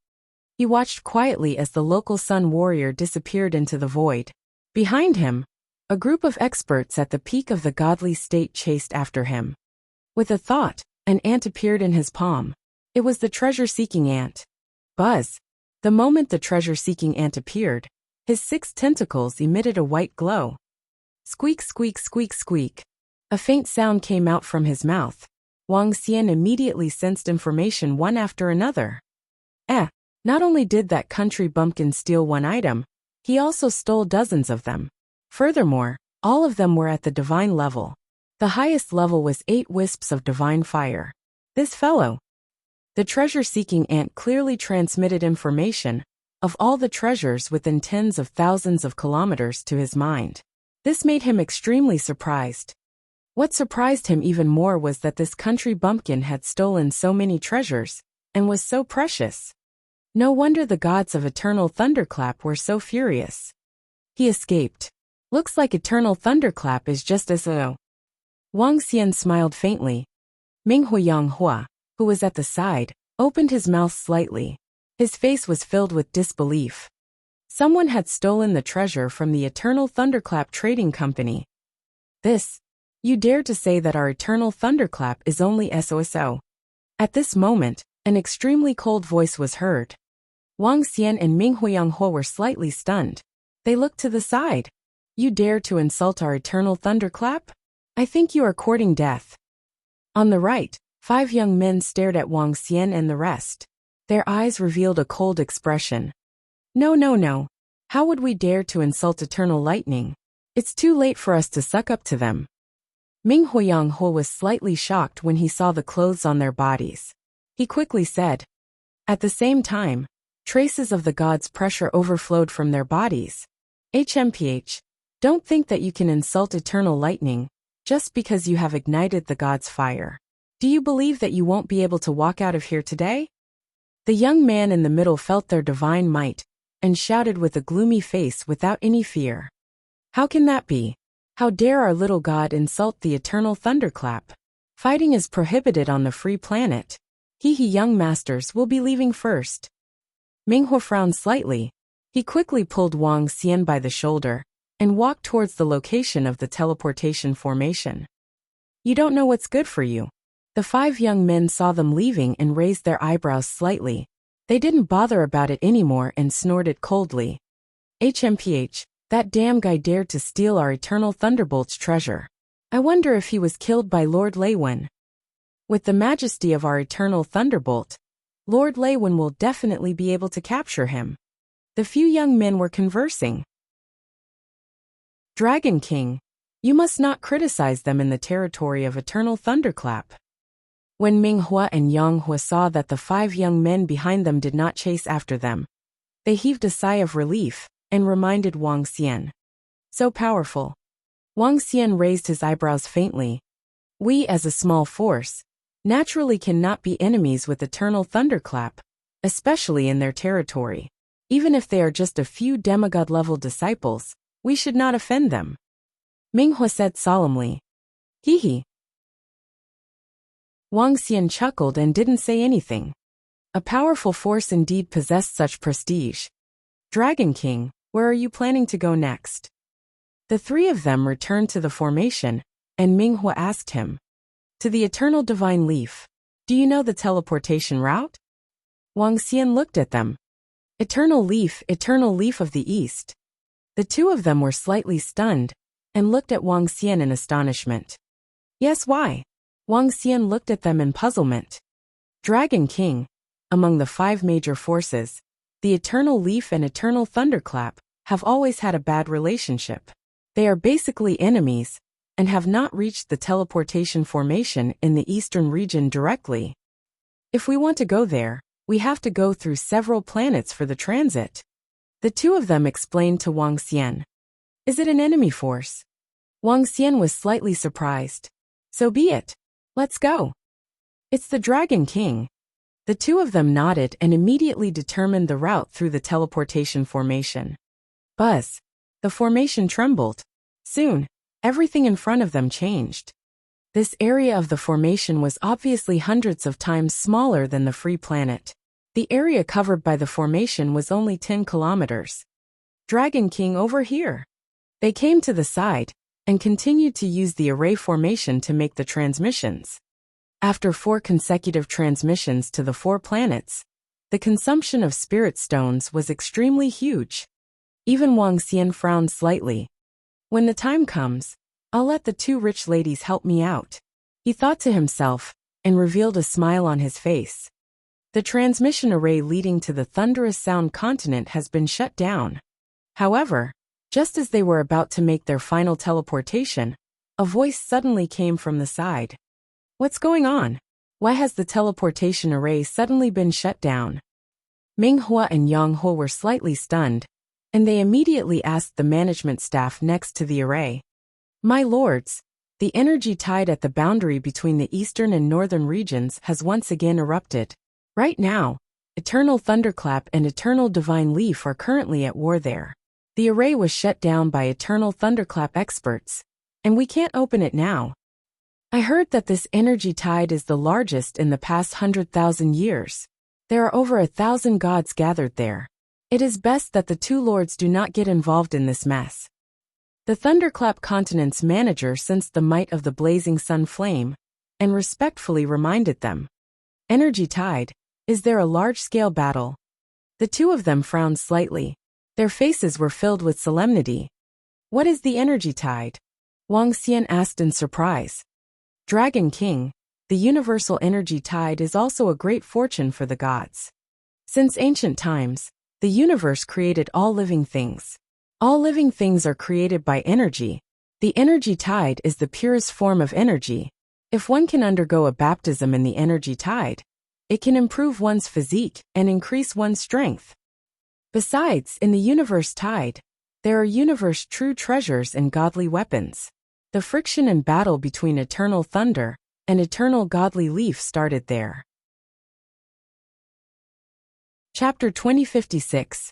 Speaker 1: He watched quietly as the local Sun Warrior disappeared into the void. Behind him, a group of experts at the peak of the godly state chased after him. With a thought, an ant appeared in his palm. It was the treasure-seeking ant. Buzz. The moment the treasure-seeking ant appeared, his 6 tentacles emitted a white glow. Squeak, squeak, squeak, squeak. A faint sound came out from his mouth. Wang Xian immediately sensed information one after another. Not only did that country bumpkin steal 1 item, he also stole dozens of them. Furthermore, all of them were at the divine level. The highest level was 8 wisps of divine fire. This fellow. The treasure-seeking ant clearly transmitted information of all the treasures within tens of thousands of kilometers to his mind. This made him extremely surprised. What surprised him even more was that this country bumpkin had stolen so many treasures and was so precious. No wonder the gods of Eternal Thunderclap were so furious. He escaped. Looks like Eternal Thunderclap is just as low. Wang Xian smiled faintly. Ming Huyanghua, who was at the side, opened his mouth slightly. His face was filled with disbelief. Someone had stolen the treasure from the Eternal Thunderclap Trading Company. This. You dare to say that our Eternal Thunderclap is only SOSO. At this moment, an extremely cold voice was heard. Wang Xian and Ming Huyanghua were slightly stunned. They looked to the side. You dare to insult our Eternal Thunderclap? I think you are courting death. On the right, 5 young men stared at Wang Xian and the rest. Their eyes revealed a cold expression. No. How would we dare to insult Eternal Lightning? It's too late for us to suck up to them. Ming Huyanghua was slightly shocked when he saw the clothes on their bodies. He quickly said. At the same time, traces of the gods' pressure overflowed from their bodies. HMPH, don't think that you can insult Eternal Lightning just because you have ignited the gods' fire. Do you believe that you won't be able to walk out of here today? The young man in the middle felt their divine might and shouted with a gloomy face without any fear. How can that be? How dare our little god insult the Eternal Thunderclap? Fighting is prohibited on the free planet. Young masters will be leaving first. Minghua frowned slightly. He quickly pulled Wang Xian by the shoulder and walked towards the location of the teleportation formation. You don't know what's good for you. The 5 young men saw them leaving and raised their eyebrows slightly. They didn't bother about it anymore and snorted coldly. HMPH, that damn guy dared to steal our Eternal Thunderbolt's treasure. I wonder if he was killed by Lord Leiwen. With the majesty of our Eternal Thunderbolt, Lord Leiwen will definitely be able to capture him. The few young men were conversing. Dragon King, you must not criticize them in the territory of Eternal Thunderclap. When Minghua and Yanghua saw that the 5 young men behind them did not chase after them, they heaved a sigh of relief and reminded Wang Xian. So powerful. Wang Xian raised his eyebrows faintly. We as a small force naturally cannot be enemies with Eternal Thunderclap, especially in their territory. Even if they are just a few demigod-level disciples, we should not offend them. Minghua said solemnly. Hee hee. Wang Xian chuckled and didn't say anything. A powerful force indeed possessed such prestige. Dragon King, where are you planning to go next? The three of them returned to the formation, and Minghua asked him. To the Eternal Divine Leaf. Do you know the teleportation route? Wang Xian looked at them. Eternal Leaf of the East. The two of them were slightly stunned, and looked at Wang Xian in astonishment. Yes, why? Wang Xian looked at them in puzzlement. Dragon King. Among the 5 major forces, the Eternal Leaf and Eternal Thunderclap have always had a bad relationship. They are basically enemies, and have not reached the teleportation formation in the eastern region directly. If we want to go there, we have to go through several planets for the transit. The two of them explained to Wang Xian. Is it an enemy force? Wang Xian was slightly surprised. So be it. Let's go. It's the Dragon King. The two of them nodded and immediately determined the route through the teleportation formation. Buzz. The formation trembled. Soon, everything in front of them changed. This area of the formation was obviously hundreds of times smaller than the free planet. The area covered by the formation was only 10 kilometers. Dragon King over here. They came to the side, and continued to use the array formation to make the transmissions. After 4 consecutive transmissions to the 4 planets, the consumption of spirit stones was extremely huge. Even Wang Xian frowned slightly. When the time comes, I'll let the 2 rich ladies help me out, he thought to himself, and revealed a smile on his face. The transmission array leading to the Thunderous Sound continent has been shut down. However, just as they were about to make their final teleportation, a voice suddenly came from the side. What's going on? Why has the teleportation array suddenly been shut down? Minghua and Yang He were slightly stunned, and they immediately asked the management staff next to the array. My lords, the energy tide at the boundary between the eastern and northern regions has once again erupted. Right now, Eternal Thunderclap and Eternal Divine Leaf are currently at war there. The array was shut down by Eternal Thunderclap experts, and we can't open it now. I heard that this energy tide is the largest in the past 100,000 years. There are over 1,000 gods gathered there. It is best that the 2 lords do not get involved in this mess. The Thunderclap continent's manager sensed the might of the blazing sun flame, and respectfully reminded them. Energy tide, is there a large-scale battle? The two of them frowned slightly. Their faces were filled with solemnity. What is the energy tide? Wang Xian asked in surprise. Dragon King, the universal energy tide is also a great fortune for the gods. Since ancient times, the universe created all living things. All living things are created by energy. The energy tide is the purest form of energy. If one can undergo a baptism in the energy tide, it can improve one's physique and increase one's strength. Besides, in the universe tide, there are universe true treasures and godly weapons. The friction and battle between Eternal Thunder and Eternal Godly Leaf started there. Chapter 2056.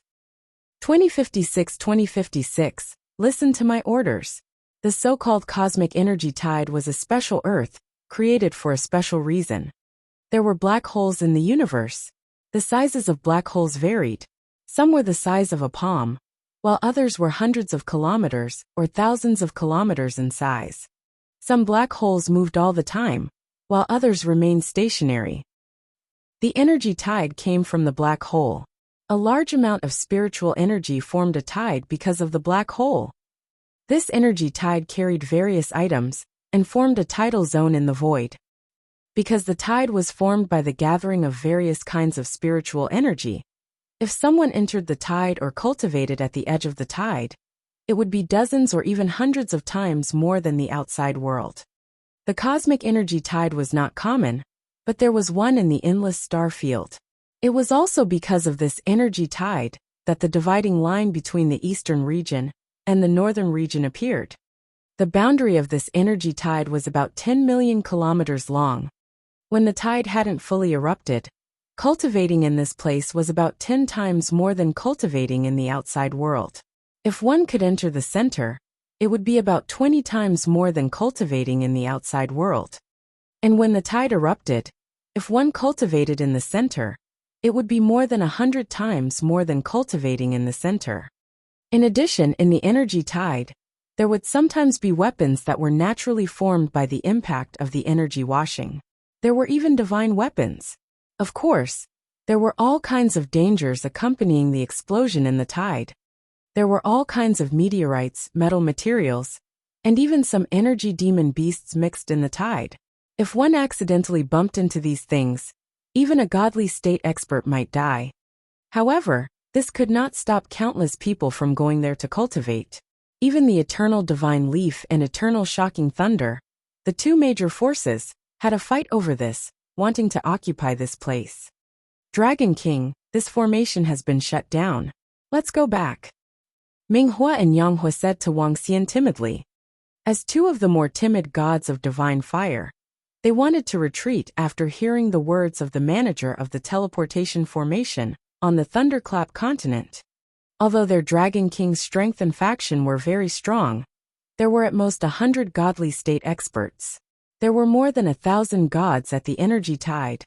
Speaker 1: 2056. Listen to my orders. The so-called cosmic energy tide was a special Earth, created for a special reason. There were black holes in the universe. The sizes of black holes varied. Some were the size of a palm, while others were hundreds of kilometers or thousands of kilometers in size. Some black holes moved all the time, while others remained stationary. The energy tide came from the black hole. A large amount of spiritual energy formed a tide because of the black hole. This energy tide carried various items and formed a tidal zone in the void. Because the tide was formed by the gathering of various kinds of spiritual energy, if someone entered the tide or cultivated at the edge of the tide, it would be dozens or even hundreds of times more than the outside world. The cosmic energy tide was not common, but there was one in the endless star field. It was also because of this energy tide that the dividing line between the eastern region and the northern region appeared. The boundary of this energy tide was about 10 million kilometers long. When the tide hadn't fully erupted, Cultivating in this place was about 10 times more than cultivating in the outside world. If one could enter the center, it would be about 20 times more than cultivating in the outside world. And when the tide erupted, if one cultivated in the center, it would be more than 100 times more than cultivating in the center. In addition, in the energy tide, there would sometimes be weapons that were naturally formed by the impact of the energy washing. There were even divine weapons. Of course, there were all kinds of dangers accompanying the explosion in the tide. There were all kinds of meteorites, metal materials, and even some energy demon beasts mixed in the tide. If one accidentally bumped into these things, even a godly state expert might die. However, this could not stop countless people from going there to cultivate. Even the eternal divine leaf and eternal shocking thunder, the two major forces, had a fight over this, wanting to occupy this place. Dragon King, this formation has been shut down. Let's go back. Minghua and Yanghua said to Wang Xian timidly. As two of the more timid gods of divine fire, they wanted to retreat after hearing the words of the manager of the teleportation formation on the Thunderclap continent. Although their Dragon King's strength and faction were very strong, there were at most 100 godly state experts. There were more than 1,000 gods at the energy tide.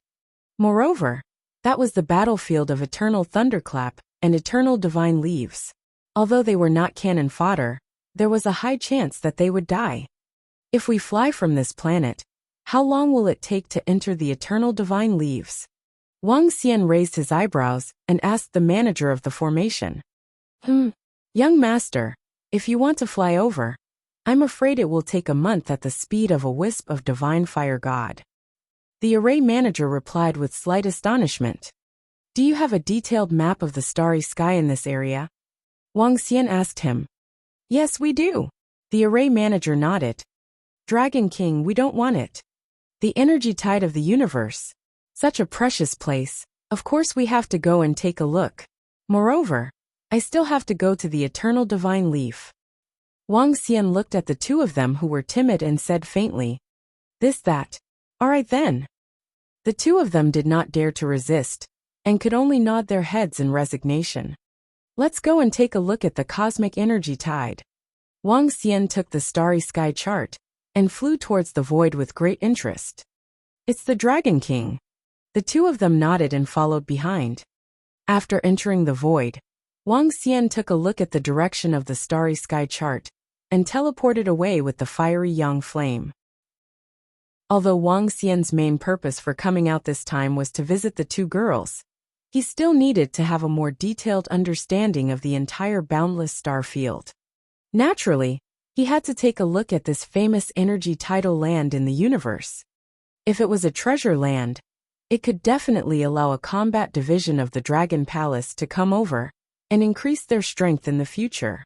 Speaker 1: Moreover, that was the battlefield of eternal Thunderclap and eternal divine leaves. Although they were not cannon fodder, there was a high chance that they would die. If we fly from this planet, how long will it take to enter the eternal divine leaves? Wang Xian raised his eyebrows and asked the manager of the formation. Young master, if you want to fly over, I'm afraid it will take a month at the speed of a wisp of divine fire god. The array manager replied with slight astonishment. Do you have a detailed map of the starry sky in this area? Wang Xian asked him. Yes, we do. The array manager nodded. Dragon King, we don't want it. The energy tide of the universe. Such a precious place. Of course we have to go and take a look. Moreover, I still have to go to the eternal divine leaf. Wang Xian looked at the two of them who were timid and said faintly. That. All right then. The two of them did not dare to resist, and could only nod their heads in resignation. Let's go and take a look at the cosmic energy tide. Wang Xian took the starry sky chart and flew towards the void with great interest. It's the Dragon King. The two of them nodded and followed behind. After entering the void, Wang Xian took a look at the direction of the starry sky chart and teleported away with the fiery young flame. Although Wang Xian's main purpose for coming out this time was to visit the two girls, he still needed to have a more detailed understanding of the entire boundless star field. Naturally, he had to take a look at this famous energy tidal land in the universe. If it was a treasure land, it could definitely allow a combat division of the Dragon Palace to come over and increase their strength in the future.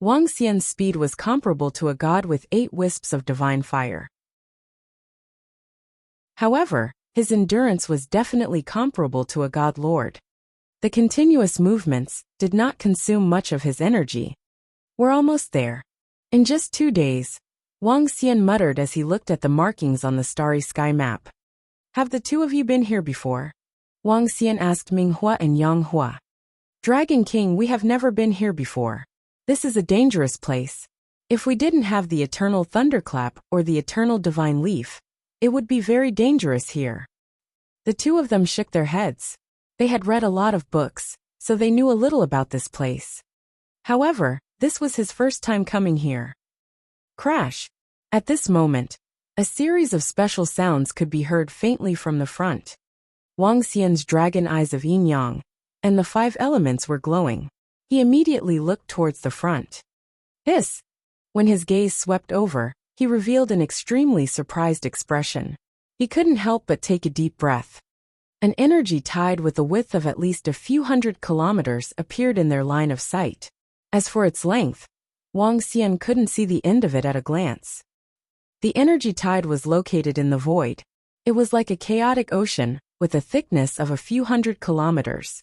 Speaker 1: Wang Xian's speed was comparable to a god with 8 wisps of divine fire. However, his endurance was definitely comparable to a god lord. The continuous movements did not consume much of his energy. We're almost there. In just 2 days, Wang Xian muttered as he looked at the markings on the starry sky map. Have the two of you been here before? Wang Xian asked Minghua and Yanghua. Dragon King, we have never been here before. This is a dangerous place. If we didn't have the eternal thunderclap or the eternal divine leaf, it would be very dangerous here. The two of them shook their heads. They had read a lot of books, so they knew a little about this place. However, this was his first time coming here. Crash! At this moment, a series of special sounds could be heard faintly from the front. Wang Xian's dragon eyes of yin-yang and the 5 elements were glowing. He immediately looked towards the front. Hiss! When his gaze swept over, he revealed an extremely surprised expression. He couldn't help but take a deep breath. An energy tide with a width of at least a few hundred kilometers appeared in their line of sight. As for its length, Wang Xian couldn't see the end of it at a glance. The energy tide was located in the void. It was like a chaotic ocean, with a thickness of a few hundred kilometers.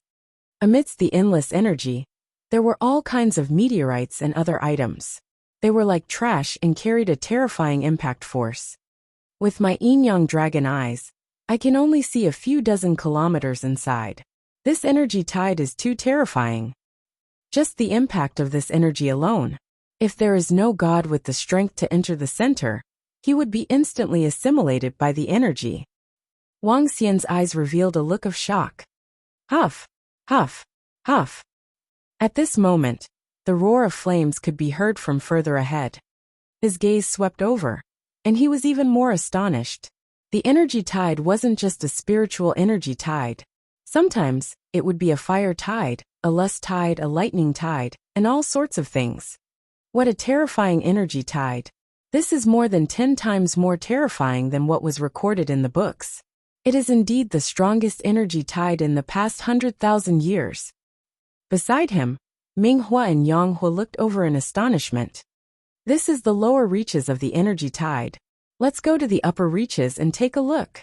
Speaker 1: Amidst the endless energy, there were all kinds of meteorites and other items. They were like trash and carried a terrifying impact force. With my yin-yang dragon eyes, I can only see a few dozen kilometers inside. This energy tide is too terrifying. Just the impact of this energy alone. If there is no God with the strength to enter the center, he would be instantly assimilated by the energy. Wang Xian's eyes revealed a look of shock. Huff, huff, huff. At this moment, the roar of flames could be heard from further ahead. His gaze swept over, and he was even more astonished. The energy tide wasn't just a spiritual energy tide. Sometimes, it would be a fire tide, a lust tide, a lightning tide, and all sorts of things. What a terrifying energy tide. This is more than 10 times more terrifying than what was recorded in the books. It is indeed the strongest energy tide in the past 100,000 years. Beside him, Ming Hua and Yang Hua looked over in astonishment. This is the lower reaches of the energy tide. Let's go to the upper reaches and take a look.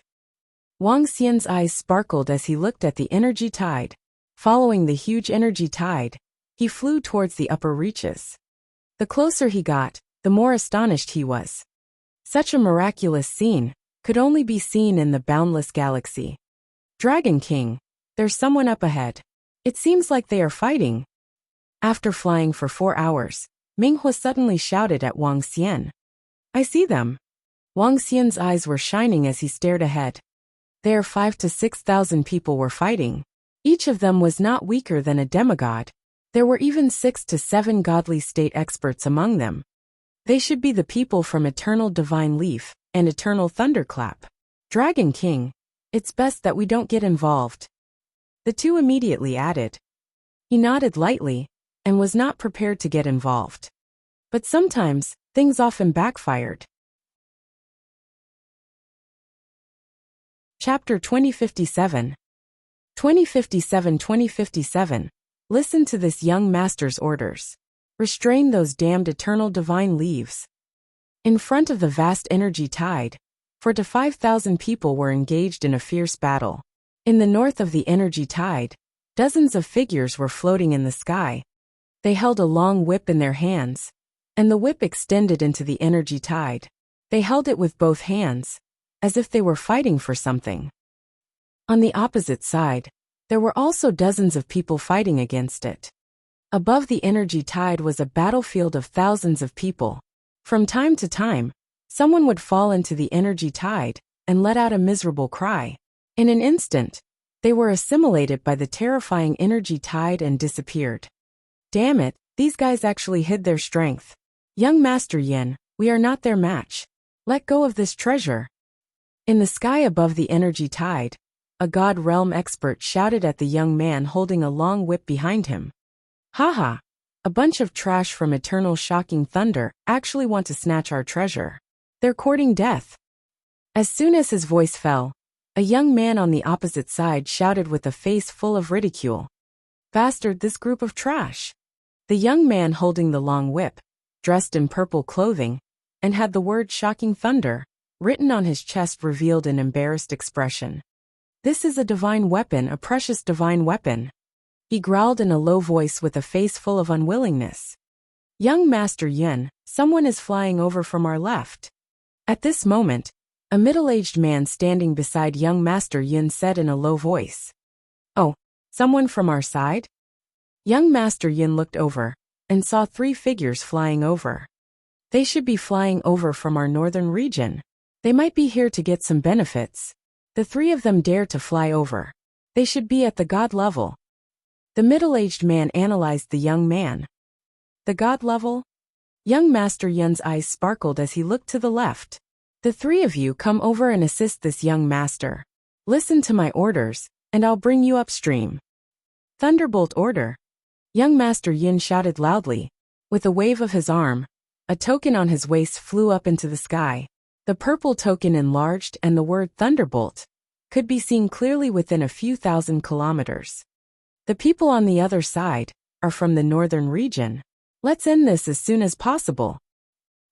Speaker 1: Wang Xian's eyes sparkled as he looked at the energy tide. Following the huge energy tide, he flew towards the upper reaches. The closer he got, the more astonished he was. Such a miraculous scene could only be seen in the boundless galaxy. Dragon King, there's someone up ahead. It seems like they are fighting. After flying for 4 hours, Ming Hua suddenly shouted at Wang Xian. I see them. Wang Xian's eyes were shining as he stared ahead. There 5,000 to 6,000 people were fighting. Each of them was not weaker than a demigod. There were even 6 to 7 godly state experts among them. They should be the people from Eternal Divine Leaf and Eternal Thunderclap. Dragon King, it's best that we don't get involved. The two immediately added. He nodded lightly and was not prepared to get involved. But sometimes, things often backfired. Chapter 2057. 2057. Listen to this young master's orders. Restrain those damned eternal divine leaves. In front of the vast energy tide, 4,000 to 5,000 people were engaged in a fierce battle. In the north of the energy tide, dozens of figures were floating in the sky. They held a long whip in their hands, and the whip extended into the energy tide. They held it with both hands, as if they were fighting for something. On the opposite side, there were also dozens of people fighting against it. Above the energy tide was a battlefield of thousands of people. From time to time, someone would fall into the energy tide and let out a miserable cry. In an instant, they were assimilated by the terrifying energy tide and disappeared. Damn it, these guys actually hid their strength. Young Master Yin, we are not their match. Let go of this treasure. In the sky above the energy tide, a God Realm expert shouted at the young man holding a long whip behind him. Haha, a bunch of trash from Eternal Shocking Thunder actually want to snatch our treasure. They're courting death. As soon as his voice fell, a young man on the opposite side shouted with a face full of ridicule. Bastard, this group of trash. The young man holding the long whip, dressed in purple clothing, and had the word Shocking Thunder written on his chest revealed an embarrassed expression. This is a divine weapon, a precious divine weapon. He growled in a low voice with a face full of unwillingness. Young Master Yin, someone is flying over from our left. At this moment, a middle-aged man standing beside young Master Yin said in a low voice. Oh, someone from our side? Young Master Yin looked over and saw 3 figures flying over. They should be flying over from our northern region. They might be here to get some benefits. The 3 of them dared to fly over. They should be at the God level. The middle-aged man analyzed the young man. The God level? Young Master Yun's eyes sparkled as he looked to the left. The 3 of you come over and assist this young master. Listen to my orders, and I'll bring you upstream. Thunderbolt order. Young Master Yin shouted loudly. With a wave of his arm, a token on his waist flew up into the sky. The purple token enlarged and the word Thunderbolt could be seen clearly within a few thousand kilometers. The people on the other side are from the northern region. Let's end this as soon as possible.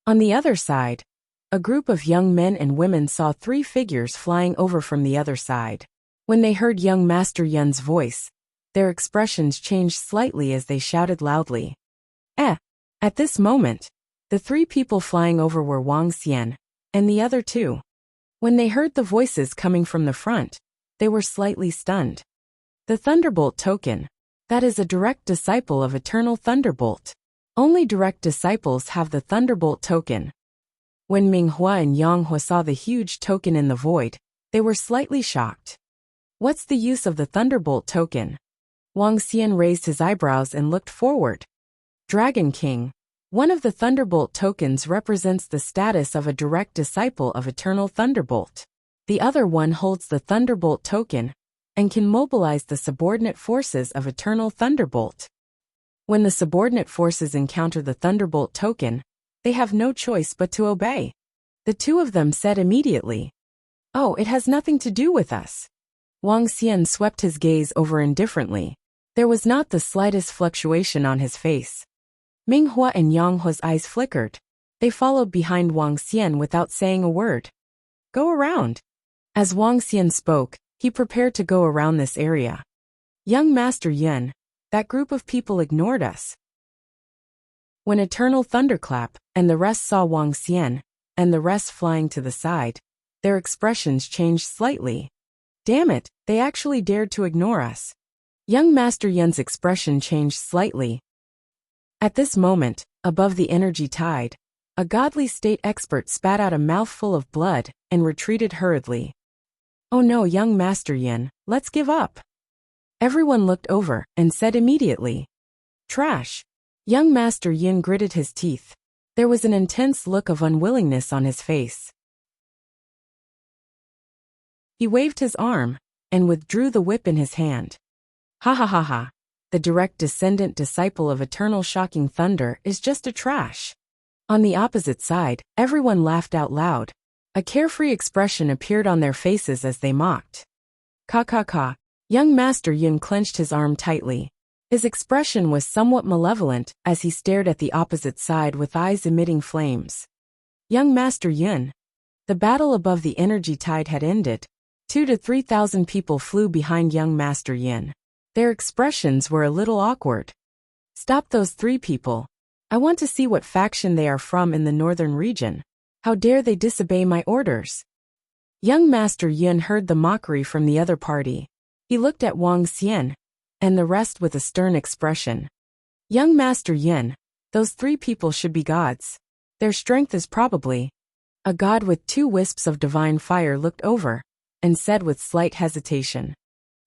Speaker 1: On the other side, a group of young men and women saw 3 figures flying over from the other side. When they heard young Master Yun's voice, their expressions changed slightly as they shouted loudly. At this moment, the 3 people flying over were Wang Xian and the other 2. When they heard the voices coming from the front, they were slightly stunned. The Thunderbolt token. That is a direct disciple of Eternal Thunderbolt. Only direct disciples have the Thunderbolt token. When Minghua and Yanghua saw the huge token in the void, they were slightly shocked. What's the use of the Thunderbolt token? Wang Xian raised his eyebrows and looked forward. Dragon King. One of the Thunderbolt tokens represents the status of a direct disciple of Eternal Thunderbolt. The other one holds the Thunderbolt token and can mobilize the subordinate forces of Eternal Thunderbolt. When the subordinate forces encounter the Thunderbolt token, they have no choice but to obey. The two of them said immediately, "Oh, it has nothing to do with us." Wang Xian swept his gaze over indifferently. There was not the slightest fluctuation on his face. Minghua and Yanghua's eyes flickered. They followed behind Wang Xian without saying a word. Go around. As Wang Xian spoke, he prepared to go around this area. Young Master Yun, that group of people ignored us. When Eternal Thunderclap and the rest saw Wang Xian and the rest flying to the side, their expressions changed slightly. Damn it, they actually dared to ignore us. Young Master Yun's expression changed slightly. At this moment, above the energy tide, a godly state expert spat out a mouthful of blood and retreated hurriedly. Oh no, young Master Yun, let's give up. Everyone looked over and said immediately. Trash. Young Master Yun gritted his teeth. There was an intense look of unwillingness on his face. He waved his arm and withdrew the whip in his hand. Ha ha ha ha. The direct descendant disciple of Eternal Shocking Thunder is just a trash. On the opposite side, everyone laughed out loud. A carefree expression appeared on their faces as they mocked. Ka ka ka. Young Master Yun clenched his arm tightly. His expression was somewhat malevolent as he stared at the opposite side with eyes emitting flames. Young Master Yun. The battle above the energy tide had ended. 2,000 to 3,000 people flew behind young Master Yin. Their expressions were a little awkward. Stop those 3 people. I want to see what faction they are from in the northern region. How dare they disobey my orders? Young Master Yin heard the mockery from the other party. He looked at Wang Xian and the rest with a stern expression. Young Master Yin, those 3 people should be gods. Their strength is probably. A god with 2 wisps of divine fire looked over and said with slight hesitation.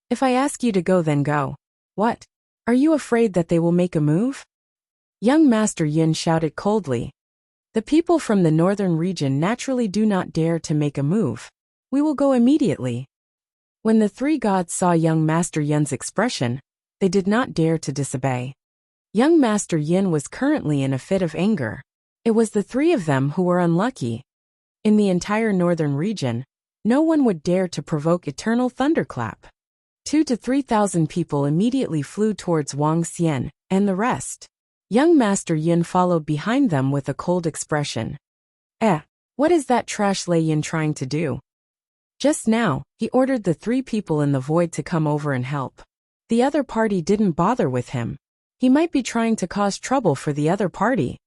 Speaker 1: If I ask you to go, then go. What? Are you afraid that they will make a move? Young Master Yin shouted coldly. The people from the northern region naturally do not dare to make a move. We will go immediately. When the 3 gods saw young Master Yin's expression, they did not dare to disobey. Young Master Yin was currently in a fit of anger. It was the 3 of them who were unlucky. In the entire northern region, no one would dare to provoke Eternal Thunderclap. 2,000 to 3,000 people immediately flew towards Wang Xian and the rest. Young Master Yin followed behind them with a cold expression. What is that trash Lei Yin trying to do? Just now, he ordered the 3 people in the void to come over and help. The other party didn't bother with him. He might be trying to cause trouble for the other party.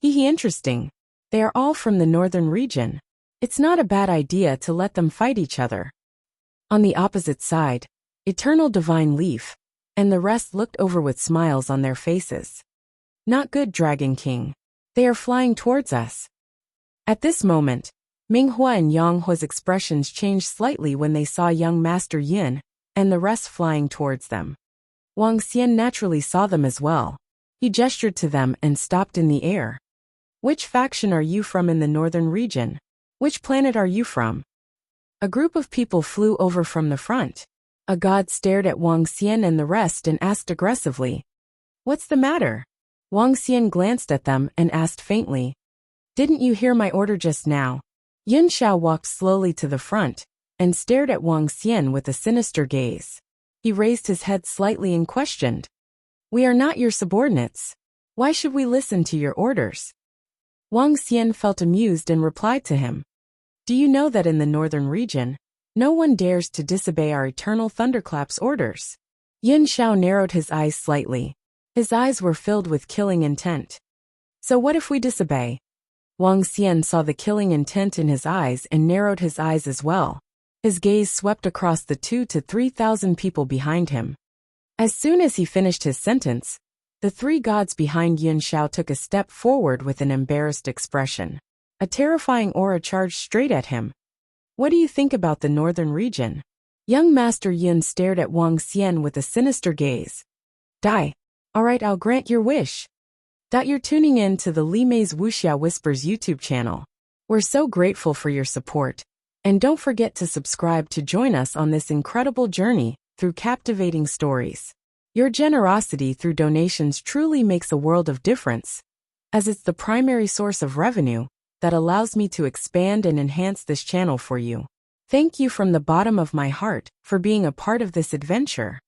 Speaker 1: Interesting. They are all from the northern region. It's not a bad idea to let them fight each other. On the opposite side, Eternal Divine Leaf and the rest looked over with smiles on their faces. Not good, Dragon King. They are flying towards us. At this moment, Minghua and Yanghua's expressions changed slightly when they saw young Master Yin and the rest flying towards them. Wang Xian naturally saw them as well. He gestured to them and stopped in the air. Which faction are you from in the northern region? Which planet are you from? A group of people flew over from the front. A god stared at Wang Xian and the rest and asked aggressively. What's the matter? Wang Xian glanced at them and asked faintly. Didn't you hear my order just now? Yin Xiao walked slowly to the front and stared at Wang Xian with a sinister gaze. He raised his head slightly and questioned. We are not your subordinates. Why should we listen to your orders? Wang Xian felt amused and replied to him. Do you know that in the northern region, no one dares to disobey our Eternal Thunderclap's orders? Yin Xiao narrowed his eyes slightly. His eyes were filled with killing intent. So what if we disobey? Wang Xian saw the killing intent in his eyes and narrowed his eyes as well. His gaze swept across the 2,000 to 3,000 people behind him. As soon as he finished his sentence, the 3 gods behind Yun Shao took a step forward with an embarrassed expression. A terrifying aura charged straight at him. What do you think about the northern region? Young Master Yun stared at Wang Xian with a sinister gaze. Die. Alright, I'll grant your wish. You're tuning in to the Li Mei's Wuxia Whispers YouTube channel. We're so grateful for your support. And don't forget to subscribe to join us on this incredible journey through captivating stories. Your generosity through donations truly makes a world of difference, as it's the primary source of revenue that allows me to expand and enhance this channel for you. Thank you from the bottom of my heart for being a part of this adventure.